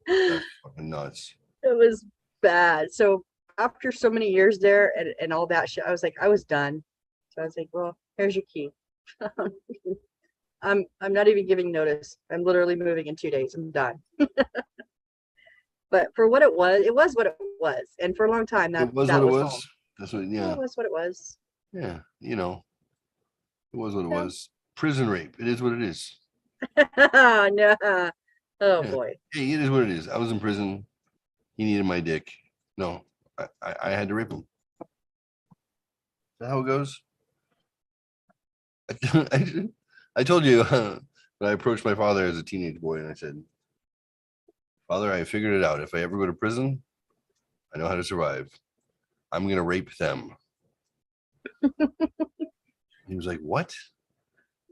S1: That's fucking nuts.
S2: It was bad. So after so many years there and all that shit, I was like, I was done. So I was like, well, here's your key. I'm not even giving notice. I'm literally moving in 2 days. I'm done. But for what it was what it was. And for a long time, that was what it was. Home.
S1: That's what, yeah.
S2: It was what it was.
S1: Yeah, you know, it was what it was. Prison rape. It is what it is.
S2: No. Oh, yeah. Boy.
S1: Hey, it is what it is. I was in prison. He needed my dick. No, I had to rape him. Is that how it goes? I told you when I approached my father as a teenage boy and I said, Father, I figured it out. If I ever go to prison, I know how to survive. I'm going to rape them. He was like, what?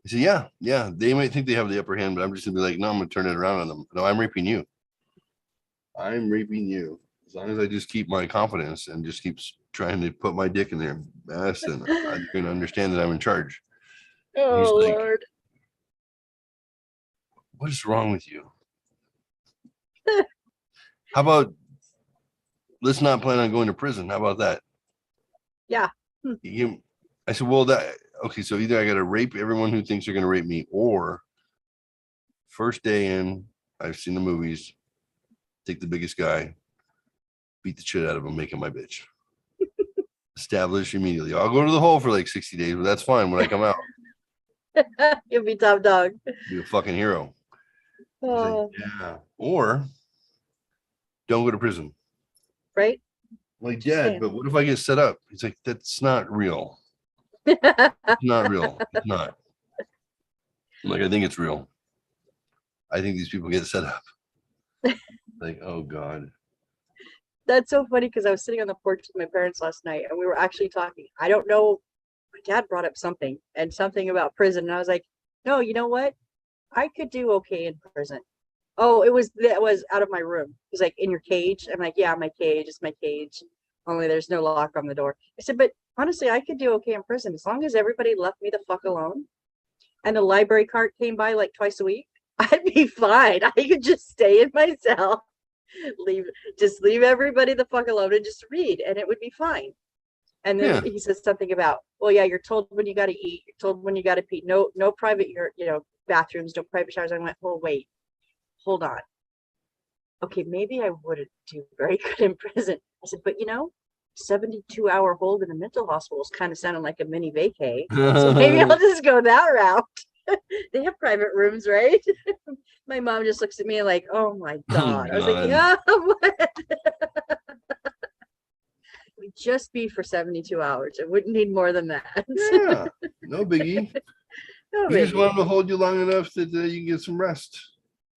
S1: I said, yeah. They might think they have the upper hand, but I'm just going to be like, no, I'm going to turn it around on them. No, I'm raping you. I'm raping you. As long as I just keep my confidence and just keeps trying to put my dick in their ass, and I'm going to understand that I'm in charge.
S2: Oh, like, Lord.
S1: What is wrong with you? How about let's not plan on going to prison? How about that?
S2: Yeah.
S1: I said, well, okay, so either I got to rape everyone who thinks they're going to rape me, or first day in, I've seen the movies, take the biggest guy, beat the shit out of him, make him my bitch. Establish immediately. I'll go to the hole for like 60 days, but that's fine when I come out.
S2: You'll be top dog.
S1: Be a fucking hero.
S2: Oh.
S1: Like, yeah. Or don't go to prison.
S2: Right?
S1: Like, Dad, but what if I get set up? He's like, that's not real. It's not real. It's not. I'm like, I think it's real. I think these people get set up. Like, oh God.
S2: That's so funny because I was sitting on the porch with my parents last night and we were actually talking. I don't know. My dad brought up something about prison. And I was like, no, you know what? I could do okay in prison. Oh, that was out of my room. He's like, in your cage? I'm like, yeah, my cage. It's my cage. Only there's no lock on the door. I said, but honestly, I could do okay in prison as long as everybody left me the fuck alone. And the library cart came by like twice a week. I'd be fine. I could just stay in my cell, leave everybody the fuck alone and just read, and it would be fine. And then he says something about, well, yeah, you're told when you got to eat, you're told when you got to pee, no private, bathrooms, no private showers. I went, well, wait, hold on. Okay, maybe I wouldn't do very good in prison. I said, but 72-hour hold in a mental hospital is kind of sounding like a mini vacay. So maybe I'll just go that route. They have private rooms, right? My mom just looks at me like, oh my God. I was like, yeah, what? It would just be for 72 hours. It wouldn't need more than that.
S1: Yeah, no biggie.
S2: No
S1: You
S2: biggie.
S1: just want them to hold you long enough that you can get some rest.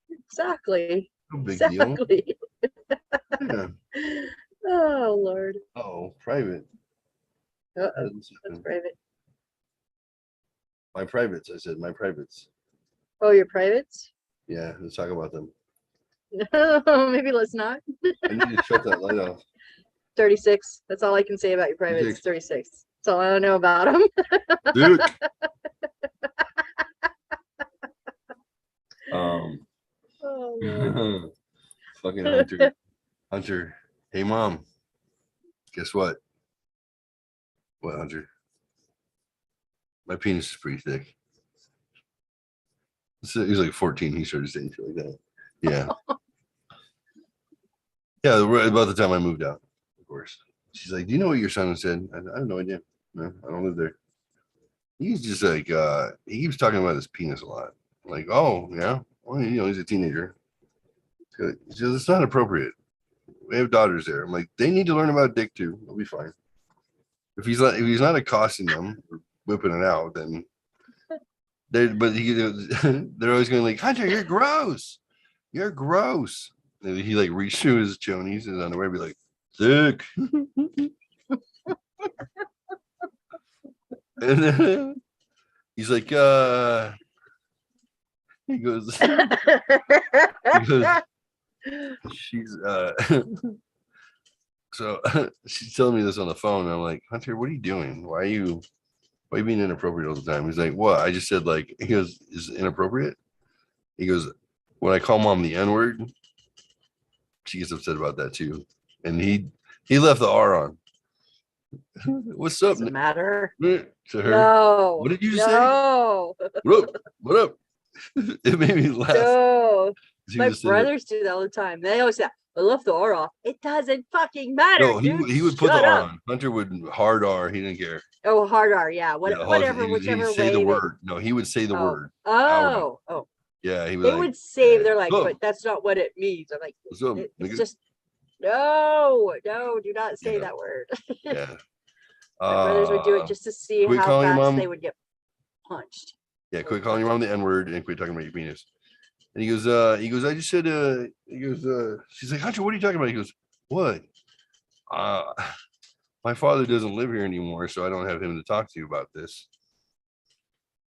S2: Exactly.
S1: No big deal. Yeah.
S2: Oh, Lord.
S1: Oh, private.
S2: Uh-oh. That's private.
S1: My privates, I said, my privates.
S2: Oh, your privates?
S1: Yeah, let's talk about them.
S2: Maybe let's not.
S1: I need to shut that light off.
S2: 36. That's all I can say about your privates. 36. That's all I don't know about them.
S1: Dude.
S2: Oh, man.
S1: Fucking Hunter. Hey, mom. Guess what? What, Hunter? My penis is pretty thick. So he was like 14. He started saying shit like that. Yeah. Yeah, right about the time I moved out, of course. She's like, do you know what your son said? I have no idea. No, I don't live there. He's just like, he keeps talking about his penis a lot. Like, oh, yeah. Well, you know, he's a teenager. He says, it's not appropriate. We have daughters there. I'm like, they need to learn about dick too. They'll be fine. If he's not accosting them or whipping it out, then they're always going like, Hunter, you're gross. You're gross. And he like reached through his chonies and underwear and be like, thick. And then he's like, he goes, she's so she's telling me this on the phone. And I'm like, Hunter, what are you doing? Why are you being inappropriate all the time? He's like, what? I just said, like, he goes, is it inappropriate? He goes, when I call mom the N-word, she gets upset about that too. And he left the R on. What's up?
S2: Doesn't matter.
S1: To her.
S2: No.
S1: What did you
S2: say?
S1: What up? It made me laugh.
S2: No. My brothers do that all the time. They always say, I left the R off. It doesn't fucking matter.
S1: No, he would put the R on. Hunter would hard R. He didn't care.
S2: Oh, hard R. Yeah. Whatever, whichever
S1: say
S2: way.
S1: The word. No, he would say the word.
S2: Oh.
S1: Yeah, he would.
S2: They would say, they're like, but that's not what it means. I'm like, it's just, no, do not say that word.
S1: Yeah.
S2: My brothers would do it just to see how fast they would get punched.
S1: Yeah, quit calling your mom the N-word and quit talking about your penis. And he goes, I just said, she's like, Hunter, what are you talking about? He goes, what? My father doesn't live here anymore, so I don't have him to talk to you about this.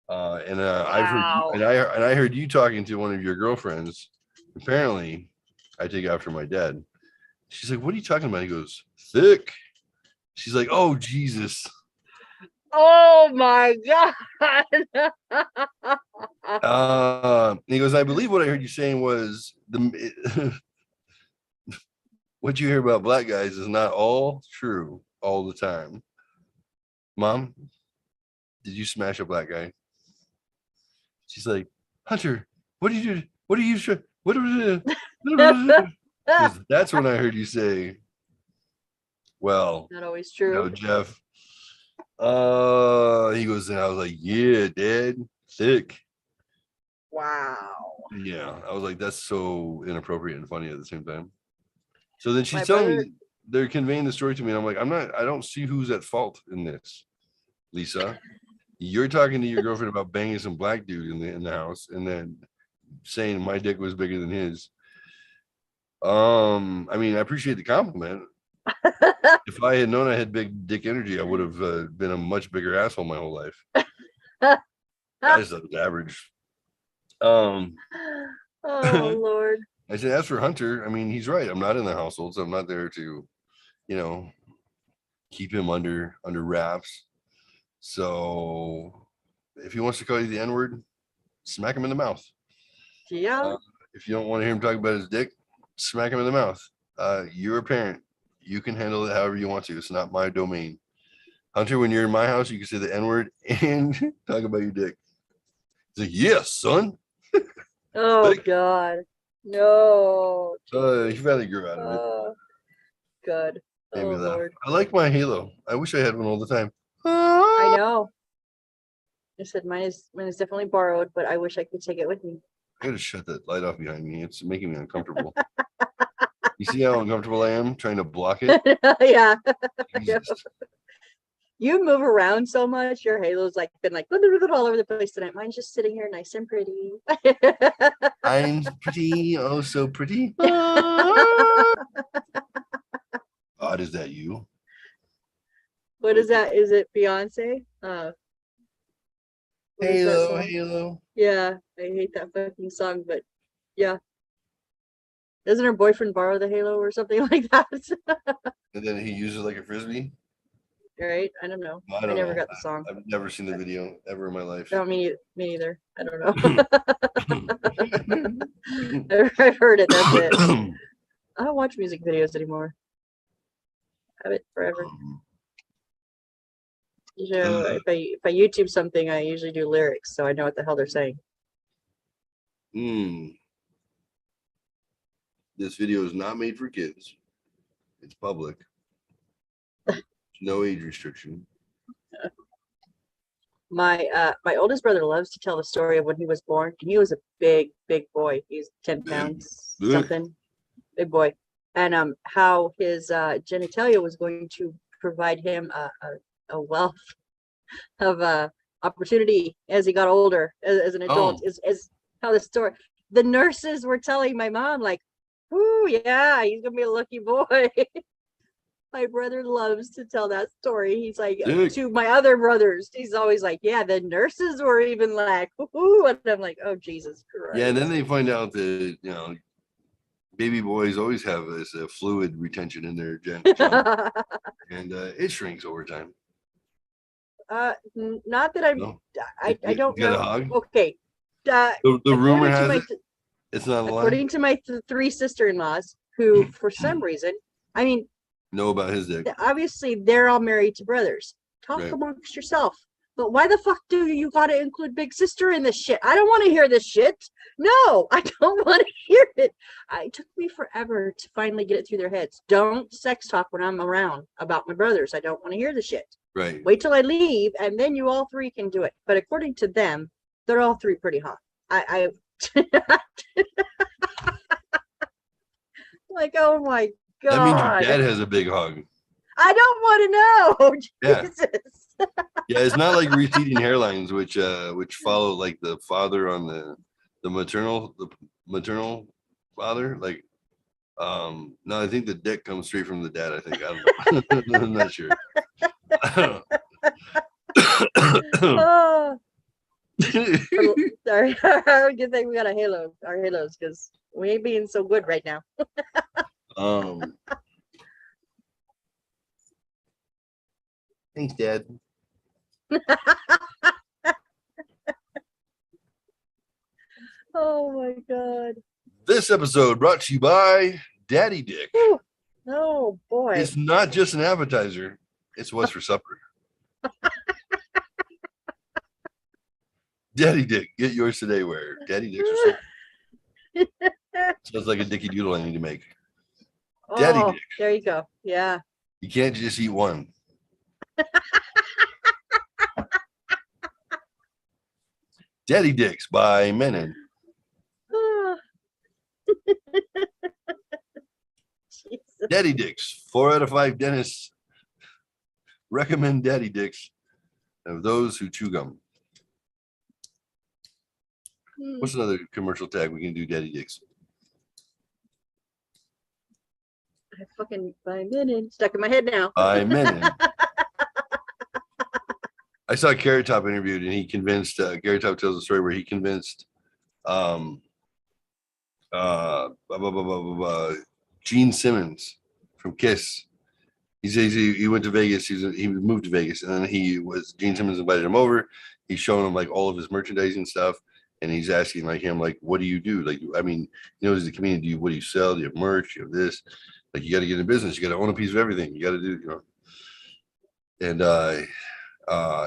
S1: Wow. I heard you talking to one of your girlfriends. Apparently, I take after my dad. She's like, what are you talking about? He goes, thick. She's like, oh, Jesus.
S2: Oh my
S1: God. He goes, I believe what I heard you saying was what you hear about black guys is not all true all the time. Mom, did you smash a black guy? She's like, Hunter, what did you do? What are you sure? That's when I heard you say, well,
S2: not always true.
S1: No, Jeff. He goes, and I was like, yeah, Dad, thick.
S2: Wow.
S1: Yeah, I was like, that's so inappropriate and funny at the same time. So then she's telling me they're conveying the story to me, and I'm like, I don't see who's at fault in this, Lisa. You're talking to your girlfriend about banging some black dude in the house, and then saying my dick was bigger than his. I mean, I appreciate the compliment. If I had known I had big dick energy, I would have been a much bigger asshole my whole life. I just thought it was average.
S2: Oh Lord.
S1: I said, as for Hunter, I mean, he's right. I'm not in the household, so I'm not there to, keep him under wraps. So if he wants to call you the N-word, smack him in the mouth.
S2: Yeah.
S1: If you don't want to hear him talk about his dick, smack him in the mouth. You're a parent. You can handle it however you want to. It's not my domain. Hunter, when you're in my house, you can say the N-word and talk about your dick. He's like, yes, son.
S2: Oh, God. No.
S1: He finally grew out of it.
S2: Good.
S1: Maybe Lord. I like my halo. I wish I had one all the time.
S2: I know. I said mine is definitely borrowed, but I wish I could take it with me.
S1: I gotta shut that light off behind me. It's making me uncomfortable. You see how uncomfortable I am trying to block it?
S2: Yeah. You move around so much. Your halo's been all over the place tonight. Mine's just sitting here nice and pretty.
S1: Mine's pretty. Oh, so pretty. God, is that you?
S2: What is that? Is it Beyonce?
S1: Halo.
S2: Yeah, I hate that fucking song, but Yeah. Doesn't her boyfriend borrow the halo or something like that?
S1: And then he uses it like a frisbee.
S2: Right? I don't know.
S1: I
S2: I
S1: don't
S2: never
S1: know.
S2: got the song.
S1: I've never seen the video ever in my life.
S2: No, me either. I don't know. I've heard it. That's it. I don't watch music videos anymore. I haven't forever. If I YouTube something, I usually do lyrics, so I know what the hell they're saying.
S1: This video is not made for kids. It's public. No age restriction.
S2: My oldest brother loves to tell the story of when he was born, and he was a big boy. He's 10 pounds something, big boy, and how his genitalia was going to provide him a wealth of opportunity as he got older, as an adult. Is how the story. The nurses were telling my mom, like, "Ooh, yeah, he's gonna be a lucky boy." My brother loves to tell that story. He's like, to my other brothers, he's always like, yeah, the nurses were even like, ooh, and I'm like, oh, Jesus Christ.
S1: Yeah, and then they find out that, you know, baby boys always have this fluid retention in their genital, and it shrinks over time.
S2: Not that I don't know.
S1: Hog?
S2: Okay.
S1: The rumor has it. It's not a lie.
S2: According to my three sister-in-laws, who for some reason, I mean,
S1: know about his dick.
S2: Obviously, they're all married to brothers. Talk amongst yourself. But why the fuck do you got to include big sister in this shit? I don't want to hear this shit. No, I don't want to hear it. It took me forever to finally get it through their heads. Don't sex talk when I'm around about my brothers. I don't want to hear the shit.
S1: Right.
S2: Wait till I leave, and then you all three can do it. But according to them, they're all three pretty hot. I like, oh my God.
S1: That means your dad has a big hog.
S2: I don't want to know.
S1: Yeah.
S2: Jesus.
S1: Yeah, it's not like receding hairlines, which follow like the father on the maternal father. Like, no, I think the dick comes straight from the dad. I think I don't know. I'm not sure.
S2: Oh. Sorry, good thing we got our halos, because we ain't being so good right now.
S1: Thanks, Dad.
S2: Oh my God.
S1: This episode brought to you by Daddy Dick.
S2: Ooh. Oh boy.
S1: It's not just an appetizer, it's what's for supper. Daddy Dick, get yours today. Where Daddy Dicks are supper. Sounds like a Dicky Doodle I need to make. Daddy Dick.
S2: There you go. Yeah.
S1: You can't just eat one. Daddy Dicks by Menon. Daddy Dicks. 4 out of 5 dentists recommend Daddy Dicks of those who chew gum. What's another commercial tag we can do? Daddy Dicks.
S2: I fucking by Menon stuck in my head now.
S1: By Menon. I saw Carrot Top interviewed, and he convinced. Carrot Top tells a story where he convinced Gene Simmons from Kiss. He says he went to Vegas. He moved to Vegas, and then Gene Simmons invited him over. He's showing him like all of his merchandising stuff, and he's asking like him like, "What do you do? Like, I mean, you know, as a comedian, what do you sell? Do you have merch? Do you have this? Like, you got to get in business. You got to own a piece of everything. You got to do, you know." And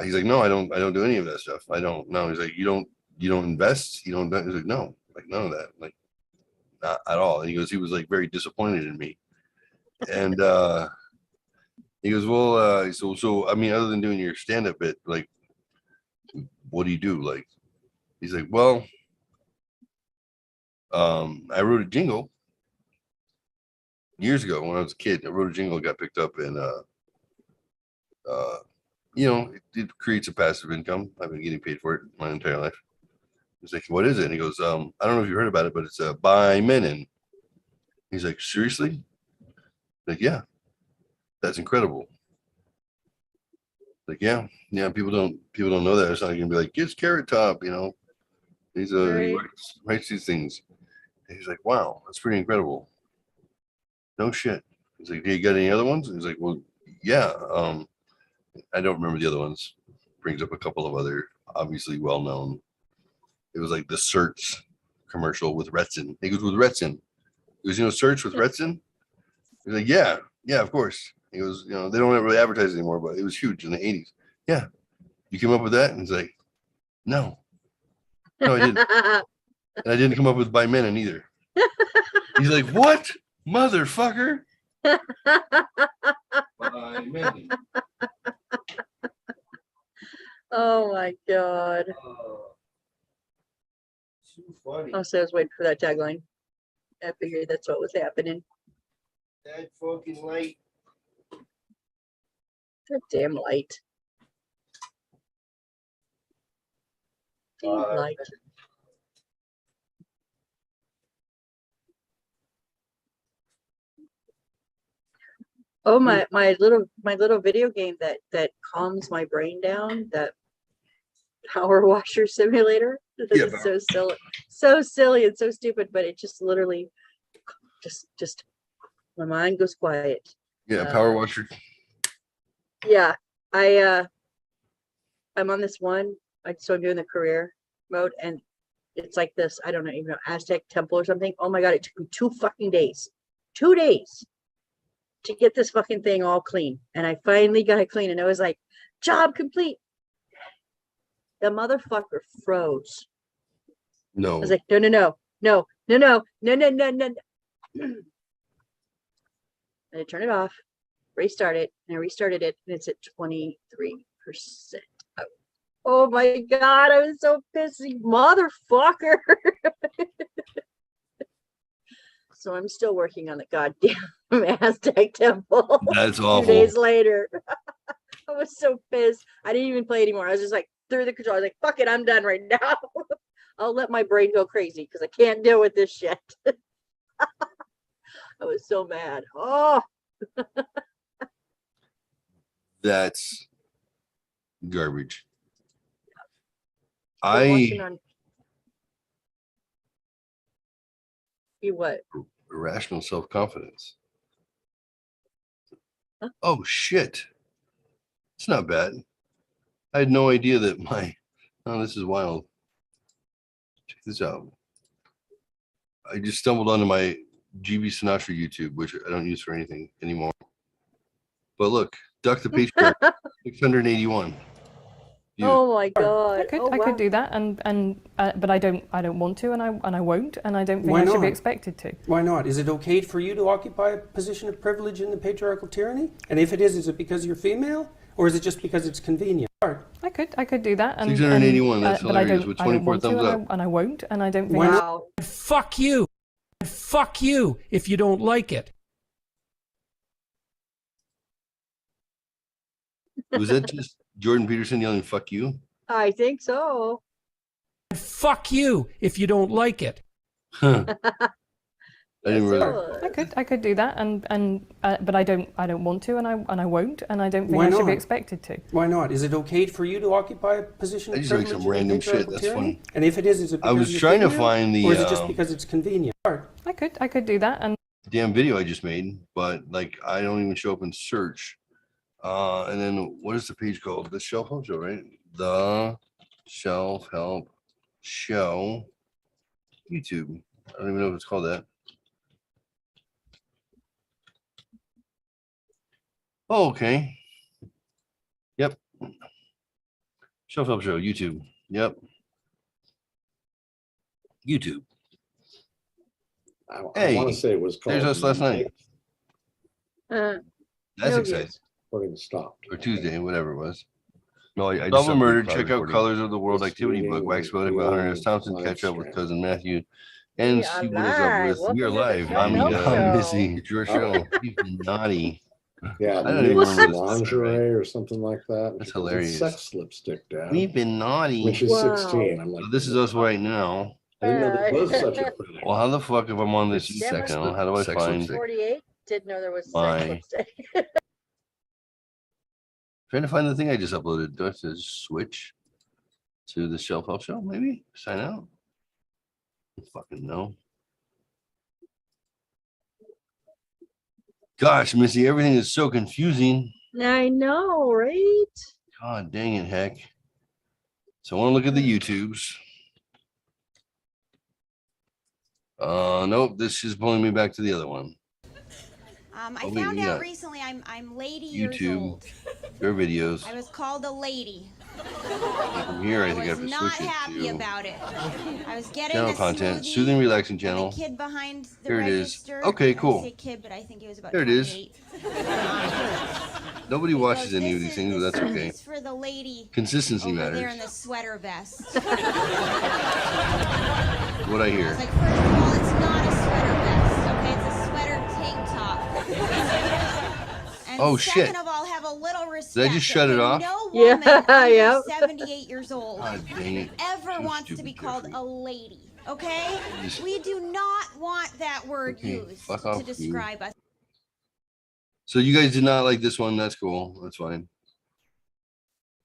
S1: he's like, "No, I don't do any of that stuff. I don't know." He's like, you don't invest? You don't?" He's like, "No, like none of that, like not at all." And he goes, he was like very disappointed in me. And he goes, "Well, so I mean, other than doing your stand-up bit, like, what do you do?" Like, he's like, "Well, I wrote a jingle years ago when I was a kid. I wrote a jingle, got picked up, and you know, it creates a passive income. I've been getting paid for it my entire life." He's like, "What is it?" And he goes, "I don't know if you heard about it, but it's by Menon." He's like, "Seriously?" Like, "Yeah, that's incredible." Like, yeah, people don't know that. It's not gonna be like, "It's Carrot Top," you know. He's he writes these things. He's like, wow, that's pretty incredible. No shit. He's like, do you got any other ones? He's like, well, yeah. I don't remember the other ones. Brings up a couple of other obviously well known. It was like the Certs commercial with Retsin. He goes with Retsin. He goes, Search with Retsin? He's like, yeah, of course. He goes, they don't really advertise anymore, but it was huge in the 80s. Yeah. You came up with that? And he's like, no, I didn't. And I didn't come up with by men either. He's like, what? Motherfucker. By men.
S2: Oh my God.
S1: So funny.
S2: Oh, so I was waiting for that tagline. I figured that's what was happening.
S1: That fucking light.
S2: That damn light. Damn light. Oh, my little video game that calms my brain down, that power washer simulator.
S1: Yeah,
S2: It's so silly and so stupid, but it just literally just my mind goes quiet.
S1: Yeah, power washer.
S2: Yeah, I'm on this one, so I'm doing the career mode, and it's like this, I don't know, even Aztec temple or something. Oh my God, it took me 2 fucking days. 2 days to get this fucking thing all clean. And I finally got it clean, and I was like, job complete. The motherfucker froze.
S1: No.
S2: I was like, no. And I turned it off, restart it, and I restarted it, and it's at 23%. Oh my God, I was so pissy, motherfucker. So I'm still working on the goddamn Aztec temple.
S1: That's awful.
S2: 2 days later. I was so pissed. I didn't even play anymore. I was just like, through the control. I was like, fuck it, I'm done right now. I'll let my brain go crazy because I can't deal with this shit. I was so mad. Oh.
S1: That's garbage.
S2: You what?
S1: Irrational self-confidence.
S2: Huh?
S1: Oh shit. It's not bad. I had no idea that this is wild. Check this out. I just stumbled onto my GB Sinatra YouTube, which I don't use for anything anymore. But look, duck the Patreon, 681.
S2: Oh my God!
S6: I could do that, but I don't want to, and I won't, and I don't think I should be expected to.
S7: Why not? Is it okay for you to occupy a position of privilege in the patriarchal tyranny? And if it is it because you're female, or is it just because it's convenient?
S6: I could do that,
S1: 681. That's
S6: but
S1: hilarious. With 24 thumbs up,
S6: and I won't, and I don't think.
S2: Wow!
S8: Fuck you! Fuck you if you don't like it.
S1: Was that just Jordan Peterson yelling "fuck you"?
S2: I think so.
S8: Fuck you if you don't like it.
S1: I didn't really.
S6: I could do that, but I don't want to, and I won't, and I don't think I should be expected to.
S7: Why not? Is it okay for you to occupy a position of privilege
S1: some random
S7: in the
S1: shit.
S7: patriarchal
S1: That's
S7: tyranny?
S1: funny.
S7: And if it is it because
S1: I was trying to find the.
S7: or is it just because it's convenient?
S6: I could do that, and
S1: damn video I just made, but like I don't even show up in search. And then what is the page called? The Shelf Help Show, right? The Shelf Help Show YouTube. I don't even know if it's called that. Oh, okay. Yep. Shelf Help Show YouTube. Yep. YouTube.
S5: I
S1: Hey,
S5: want to say it was called.
S1: there's us last night. That's
S2: no
S1: exciting.
S2: views.
S5: But it stopped.
S1: Or Tuesday, whatever it was.
S3: No, I just
S1: Double
S3: uploaded
S1: Murder.
S3: cloud
S1: Check out
S3: recording.
S1: Colors of the World
S5: It's
S1: activity book.
S5: reading
S1: Wax Poetic
S5: the
S1: by Hunter S. Thompson.
S5: live
S1: Catch up with
S5: stream.
S1: cousin Matthew. And
S2: We
S1: see
S2: are
S1: what is up
S2: live.
S1: with. We are
S2: Welcome to the
S1: live.
S2: Shelf
S1: I'm
S2: Help Show.
S1: Missy. It's your show. You've been naughty.
S5: Yeah,
S1: I don't even
S5: Mix
S1: remember this
S5: lingerie or something like that.
S1: That's
S5: She puts
S1: hilarious.
S5: Sex lipstick down.
S1: We've been naughty.
S5: When she's
S2: Wow.
S5: 16, I'm like,
S1: So this is us right now.
S5: I didn't know there was such a thing.
S1: Well, how the fuck if I'm on this
S2: It's sex
S1: channel? How do I
S3: sex
S1: find?
S3: lipstick.
S2: 48. Didn't know there was
S1: My-
S2: sex lipstick.
S1: Trying to find the thing I just uploaded. Do I have to switch to the Shelf Help Show? Maybe sign out. I don't fucking know. Gosh, Missy, everything is so confusing.
S2: I know, right?
S1: God dang it, heck. So I want to look at the YouTubes. Nope, this is pulling me back to the other one.
S9: I found out recently I'm lady years old.
S1: Their videos.
S9: I was called a lady.
S1: And from here, I think I have to
S9: not
S1: switch it
S9: happy
S1: to
S9: about it. I was getting
S1: channel
S9: a
S1: content,
S9: smoothie
S1: soothing, relaxing
S9: with
S1: channel.
S9: a kid behind the
S1: Here it is.
S9: register.
S1: Okay, cool.
S9: I say kid, but I think he was about
S1: There it is.
S9: 28.
S1: Nobody watches any of these things, but that's okay.
S9: It's for the lady
S1: Consistency
S9: over
S1: matters.
S9: there in the sweater vest.
S1: What I
S9: I
S1: hear.
S9: was like, first of all, it's not a sweater vest, okay? It's a sweater tank top. And
S1: Oh,
S9: second
S1: shit.
S9: of all, have a little respect.
S1: Did I just shut it
S9: okay?
S1: off?
S9: No
S2: Yeah,
S9: woman under
S2: yep.
S9: 78 years old
S1: God dang it.
S9: ever
S1: So
S9: wants to
S1: stupid,
S9: be called
S1: Jeffrey.
S9: a lady, okay?
S1: Just-
S9: We do not want that word
S1: Okay,
S9: used
S1: fuck off,
S9: to describe us.
S1: So you guys did not like this one. That's cool. That's fine.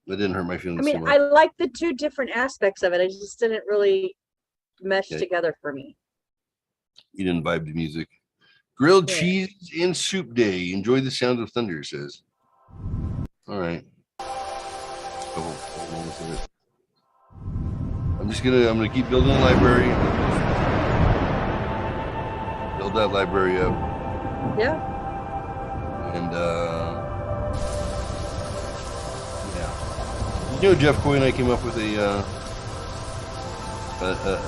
S1: That didn't hurt my feelings
S2: I
S1: too
S2: mean,
S1: much.
S2: I like the two different aspects of it. I just didn't really mesh
S1: Okay.
S2: together for me.
S1: You didn't vibe to music. Grilled
S2: Yeah.
S1: cheese and soup day. Enjoy the sound of thunder, it says. All right. I'm gonna keep building a library. Build that library up.
S2: Yeah.
S1: And yeah. You know, Jeff Coy and I came up with a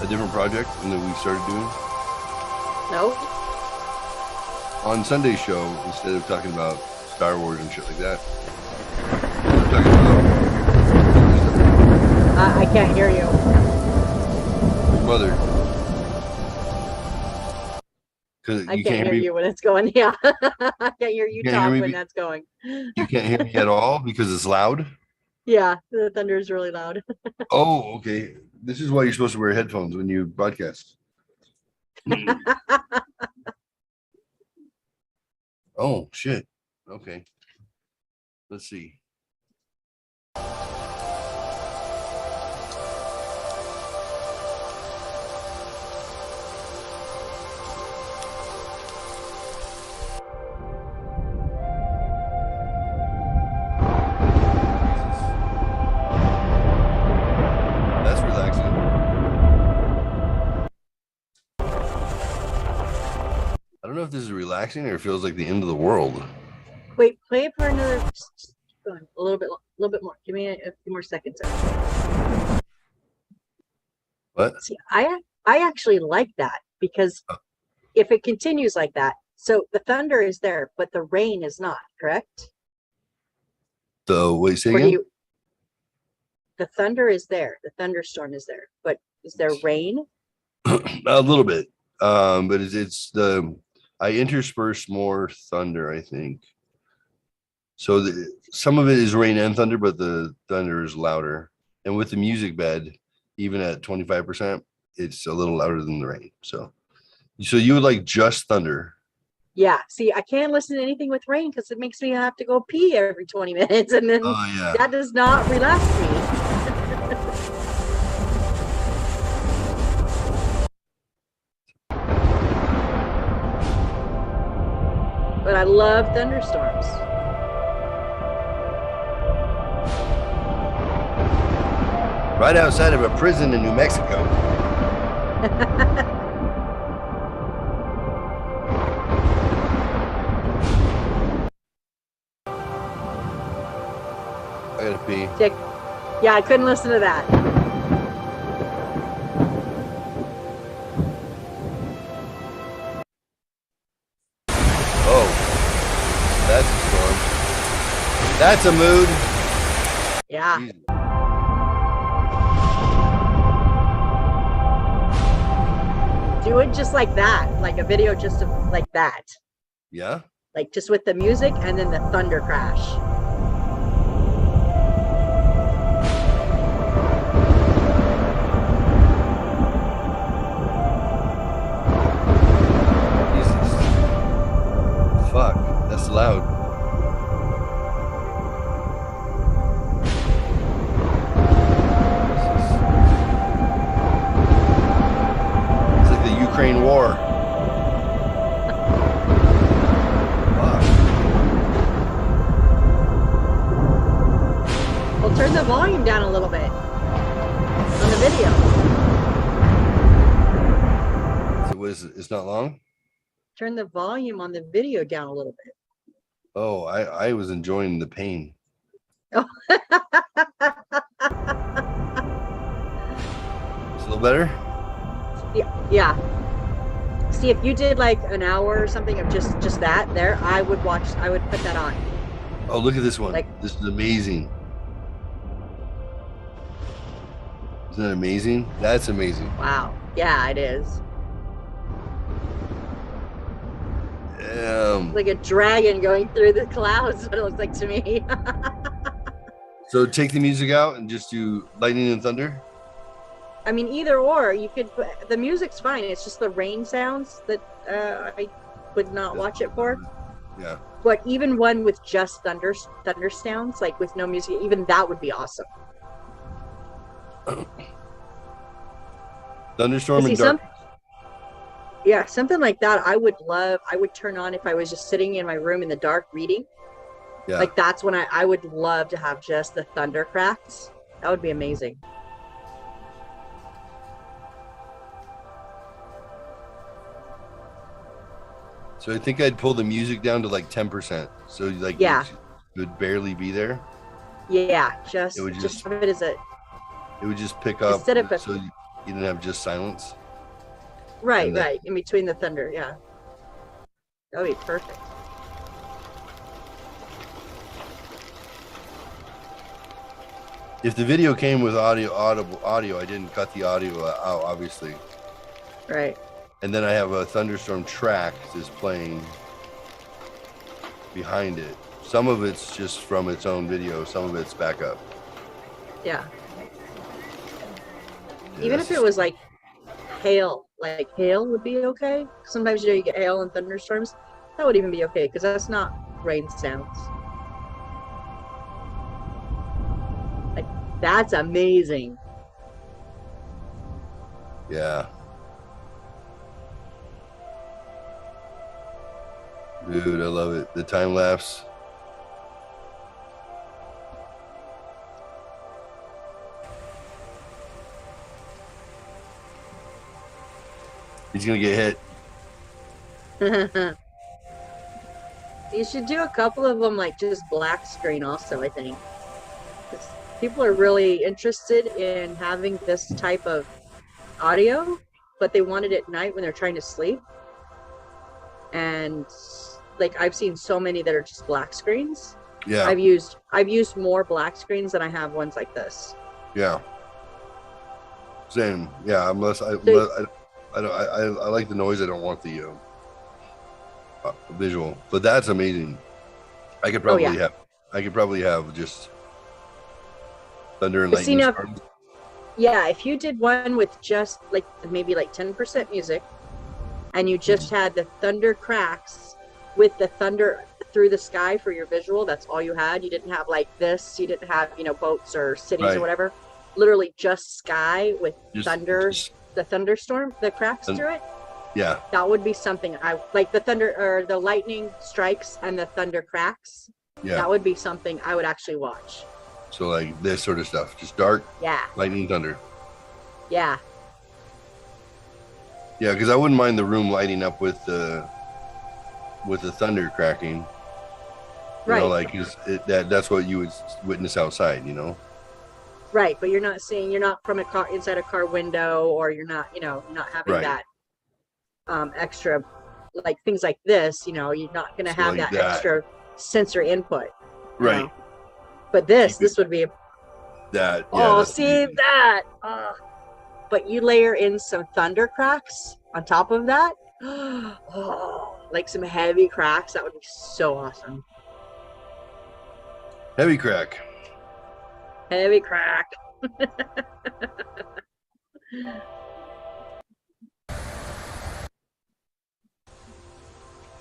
S1: different project and that we started doing
S2: No.
S1: on Sunday's show. Instead of talking about Star Wars and shit like that, we're talking about
S2: I can't hear you.
S1: your mother. Because
S2: I can't hear you when it's going. Yeah. I can't hear you
S1: Can't hear
S2: talk
S1: me
S2: when
S1: be-
S2: that's going.
S1: You can't hear me at all because it's loud.
S2: Yeah. The thunder is really loud.
S1: Oh, okay. This is why you're supposed to wear headphones when you broadcast. Oh, shit. Okay. Let's see. That's relaxing. I don't know if this is relaxing or it feels like the end of the world.
S2: Wait, play it for another. Go on, a little bit more. Give me a few more seconds.
S1: What?
S2: See, I actually like that because if it continues like that, so the thunder is there, but the rain is not, correct?
S1: So wait, say
S2: Or do
S1: again?
S2: you, the thunder is there, the thunderstorm is there, but is there rain?
S1: A little bit. But it's the I intersperse more thunder, I think. So some of it is rain and thunder, but the thunder is louder. And with the music bed, even at 25%, it's a little louder than the rain. So you would like just thunder.
S2: Yeah. See, I can't listen to anything with rain because it makes me have to go pee every 20 minutes, and then
S1: Oh yeah.
S2: that does not relax me. But I love thunderstorms.
S1: Right outside of a prison in New Mexico. I gotta pee.
S2: Dick. Yeah, I couldn't listen to that.
S1: Oh, that's a storm. That's a mood.
S2: Yeah.
S1: Jesus.
S2: Do it just like that, like a video just of, like that,
S1: Yeah.
S2: like just with the music and then the thunder crash.
S1: Jesus. Fuck. That's loud. It's like the Ukraine war. Fuck.
S2: down a little bit on the video.
S1: So what is it? It's not long?
S2: Turn the volume on the video down a little bit.
S1: Oh, I was enjoying the pain.
S2: Oh.
S1: It's a little better?
S2: Yeah. See, if you did like an hour or something of just that there, I would put that on.
S1: Oh, look at this one.
S2: Like,
S1: this is amazing. Isn't that amazing? That's amazing.
S2: wow. Yeah, it is. Like a dragon going through the clouds, what it looks like to me.
S1: So take the music out and just do lightning and thunder?
S2: I mean, either or. You could. The music's fine. It's just the rain sounds that I would not watch it for.
S1: Yeah.
S2: But even one with just thunder sounds, like with no music, even that would be awesome.
S1: Thunderstorm and dark.
S2: Yeah, something like that. I would turn on if I was just sitting in my room in the dark reading.
S1: Yeah.
S2: Like that's when I would love to have just the thunder cracks. That would be amazing.
S1: So I think I'd pull the music down to like 10%. So like
S2: yeah,
S1: it would barely be there.
S2: Yeah, just
S1: have
S2: it as a.
S1: It would just pick up
S2: instead of
S1: so you didn't have just silence.
S2: Right, right, in between the thunder, yeah. That would be perfect.
S1: If the video came with audible audio, I didn't cut the audio out, obviously.
S2: Right.
S1: And then I have a thunderstorm track that's playing behind it. Some of it's just from its own video, some of it's backup.
S2: Yeah.
S1: Yeah,
S2: even if it was like hail would be okay. Sometimes you get hail and thunderstorms. That would even be okay because that's not rain sounds. Like that's amazing.
S1: Yeah. Dude, I love it. The time lapse. He's gonna get hit.
S2: You should do a couple of them like just black screen also, I think. People are really interested in having this type of audio, but they want it at night when they're trying to sleep. And like I've seen so many that are just black screens.
S1: Yeah.
S2: I've used more black screens than I have ones like this.
S1: Yeah. Same. Yeah. I like the noise. I don't want the visual, but that's amazing. I could probably have just thunder and lightning storms.
S2: Yeah, if you did one with just like maybe like 10% music, and you just had the thunder cracks with the thunder through the sky for your visual, that's all you had. You didn't have like this. You didn't have boats or cities or whatever. Literally just sky with thunder. The thunderstorm, the cracks through it.
S1: Yeah,
S2: that would be something I like. The thunder or the lightning strikes and the thunder cracks. Yeah, that would be something I would actually watch.
S1: So like this sort of stuff, just dark.
S2: Yeah.
S1: Lightning, thunder.
S2: Yeah.
S1: Yeah, because I wouldn't mind the room lighting up with the thunder cracking.
S2: Right.
S1: Like that's what you would witness outside.
S2: Right, but you're not from a car inside a car window, or you're not having that extra, like things like this. You're not going to have that extra sensory input.
S1: Right.
S2: But this would be
S1: that.
S2: Yeah, that. But you layer in some thunder cracks on top of that. Like some heavy cracks. That would be so awesome.
S1: Heavy crack.
S2: Heavy crack.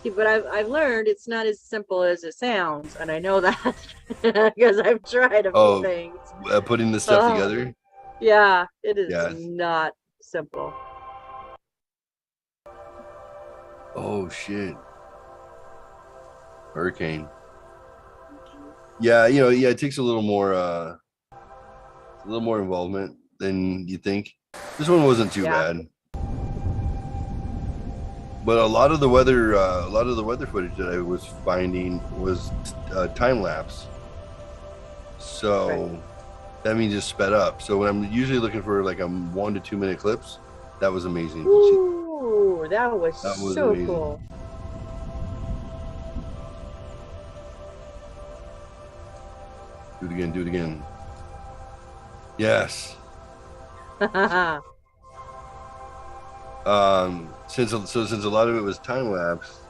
S2: See, but I've learned it's not as simple as it sounds, and I know that because I've tried a few things.
S1: Putting this stuff together.
S2: Yeah, it is not simple.
S1: Oh shit. Hurricane. Yeah, it takes a little more little more involvement than you think. This one wasn't too bad. But a lot of the weather footage that I was finding was time lapse. So that means it's sped up. So when I'm usually looking for like 1 to 2 minute clips, that was amazing.
S2: Ooh, that was so
S1: amazing.
S2: cool.
S1: Do it again. Do it again. Yes. Since a lot of it was time lapse,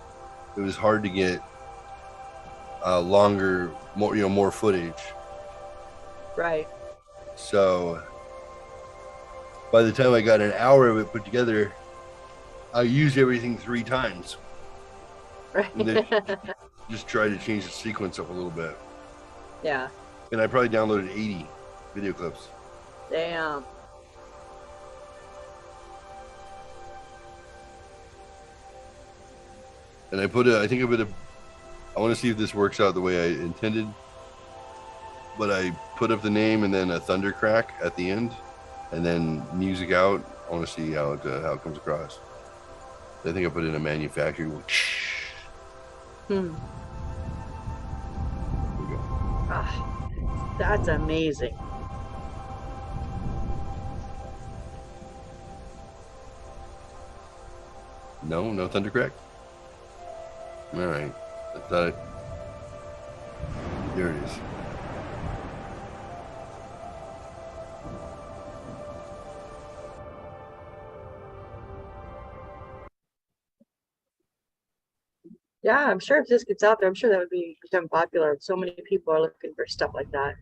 S1: it was hard to get longer, more footage.
S2: Right.
S1: So by the time I got an hour of it put together, I used everything 3 times.
S2: Right.
S1: And then just try to change the sequence up a little bit.
S2: Yeah.
S1: And I probably downloaded 80 video clips.
S2: Damn.
S1: And I put I want to see if this works out the way I intended. But I put up the name and then a thunder crack at the end, and then music out. I want to see how it comes across. I think I put in a manufacturing.
S2: Hmm.
S1: There we go.
S2: Ah, that's amazing.
S1: No thunder crack. All right, I thought there it is.
S2: Yeah, I'm sure if this gets out there, I'm sure that would become popular. So many people are looking for stuff like that.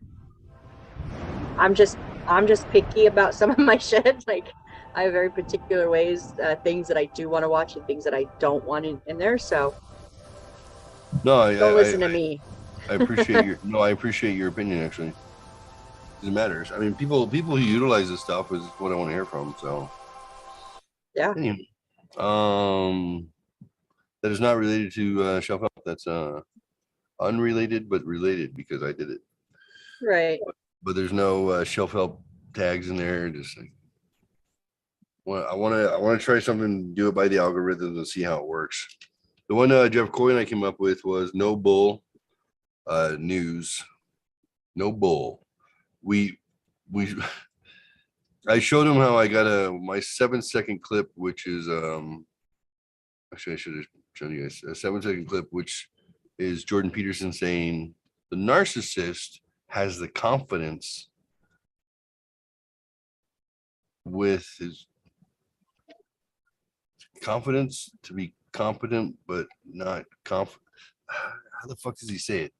S2: I'm just picky about some of my shit. Like, I have very particular ways, things that I do want to watch and things that I don't want in there. So
S1: No,
S2: don't listen to me.
S1: I appreciate I appreciate your opinion. Actually, it matters. I mean, people who utilize this stuff is what I want to hear from. So
S2: yeah.
S1: Anyway, that is not related to shelf help. That's unrelated but related because I did it.
S2: Right.
S1: But there's no shelf help tags in there. Just like, I want to try something, do it by the algorithms and see how it works. The one Jeff Coy and I came up with was no bull news. No bull. I showed him how I got my 7-second clip, which is actually I should have shown you guys a 7-second clip, which is Jordan Peterson saying the narcissist has the confidence with his confidence to be competent, but not confident. How the fuck does he say it?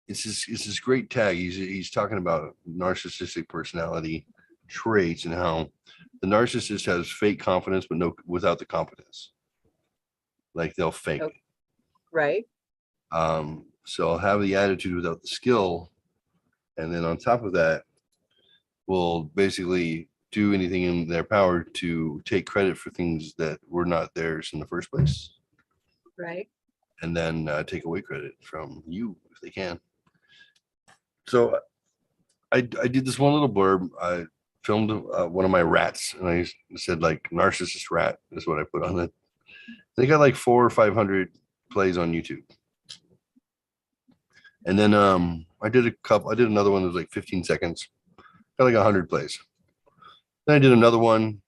S1: It's this great tag. He's talking about narcissistic personality traits and how the narcissist has fake confidence, but without the competence. Like they'll fake.
S2: Okay. Right.
S1: So I'll have the attitude without the skill, and then on top of that, will basically do anything in their power to take credit for things that were not theirs in the first place.
S2: Right.
S1: And then take away credit from you if they can. So I did this one little blurb. I filmed one of my rats, and I said like narcissist rat is what I put on it. They got like 400 or 500 plays on YouTube. And then I did another one that was like 15 seconds. Got like 100 plays. Then I did another one,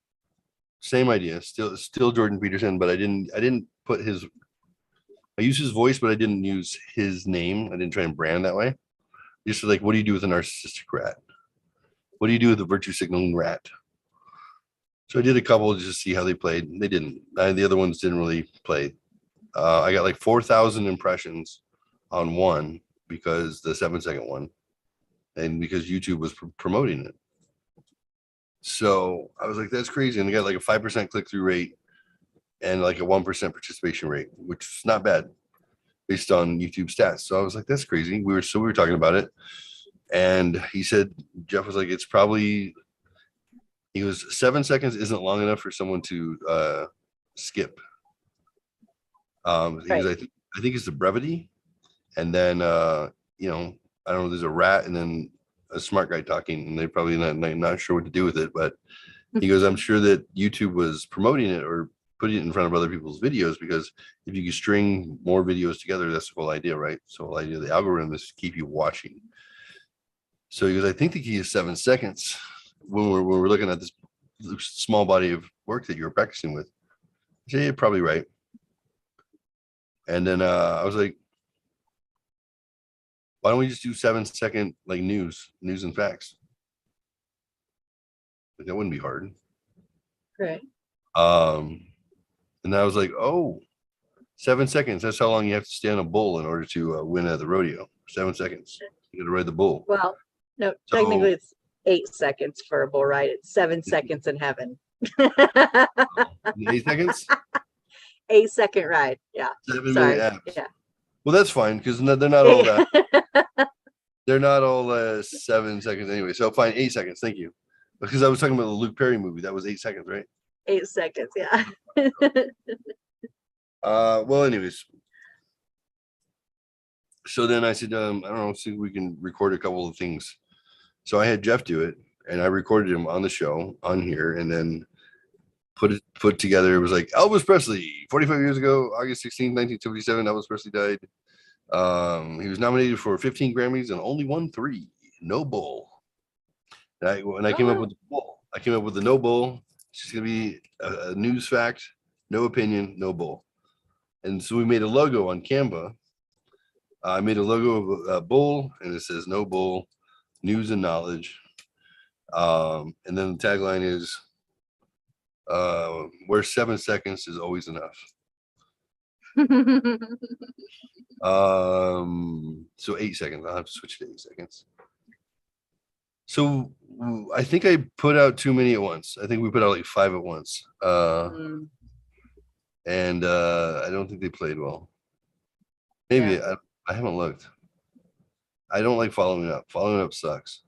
S1: same idea, still Jordan Peterson, but I didn't put his, I used his voice, but I didn't use his name. I didn't try and brand that way. Just like, what do you do with a narcissistic rat? What do you do with a virtue signaling rat? So I did a couple just to see how they played. They didn't. The other ones didn't really play. I got like 4,000 impressions on one because the 7-second one, and because YouTube was promoting it. So I was like, that's crazy. And they got like a 5% click-through rate and like a 1% participation rate, which is not bad based on YouTube stats. So I was like, that's crazy. We were talking about it. And he said, Jeff was like, it's probably, he goes, 7 seconds isn't long enough for someone to skip. Because I think it's the brevity. And then, I don't know, there's a rat and then a smart guy talking, and they're probably not sure what to do with it. But he goes, I'm sure that YouTube was promoting it or putting it in front of other people's videos, because if you can string more videos together, that's the whole idea, right? So the whole idea of the algorithm is to keep you watching. So he goes, I think the key is 7 seconds when we're looking at this small body of work that you're practicing with. I say, you're probably right. And then I was like, why don't we just do 7 second like news and facts? Like, that wouldn't be hard.
S2: Right.
S1: And I was like, oh, 7 seconds. That's how long you have to stand a bull in order to win at the rodeo. 7 seconds. You got to ride the bull.
S2: Well, no,
S1: So-
S2: technically it's 8 seconds for a bull ride. It's 7 seconds in heaven.
S1: 8 seconds?
S2: 8-second ride. Yeah.
S1: 7
S2: Sorry.
S1: minute abs.
S2: Yeah.
S1: Well, that's fine, because they're not all that. They're not all 7 seconds anyway. So fine, 8 seconds. Thank you. Because I was talking about the Luke Perry movie. That was 8 seconds, right?
S2: 8 seconds. Yeah.
S1: Well, anyways. So then I said, I don't know, see if we can record a couple of things. So I had Jeff do it, and I recorded him on the show on here, and then put together. It was like Elvis Presley, 45 years ago, August 16, 1977. Elvis Presley died. He was nominated for 15 Grammys and only won 3. No bull. And I came up with the bull. I came up with the no bull. It's just gonna be a news fact, no opinion, no bull. And so we made a logo on Canva. I made a logo of a bull, and it says no bull, news and knowledge. And then the tagline is, where 7 seconds is always enough. So 8 seconds. I'll have to switch to 8 seconds. So I think I put out too many at once. I think we put out like 5 at once. And I don't think they played well. Maybe.
S2: Yeah.
S1: I haven't looked. I don't like following up. Following up sucks.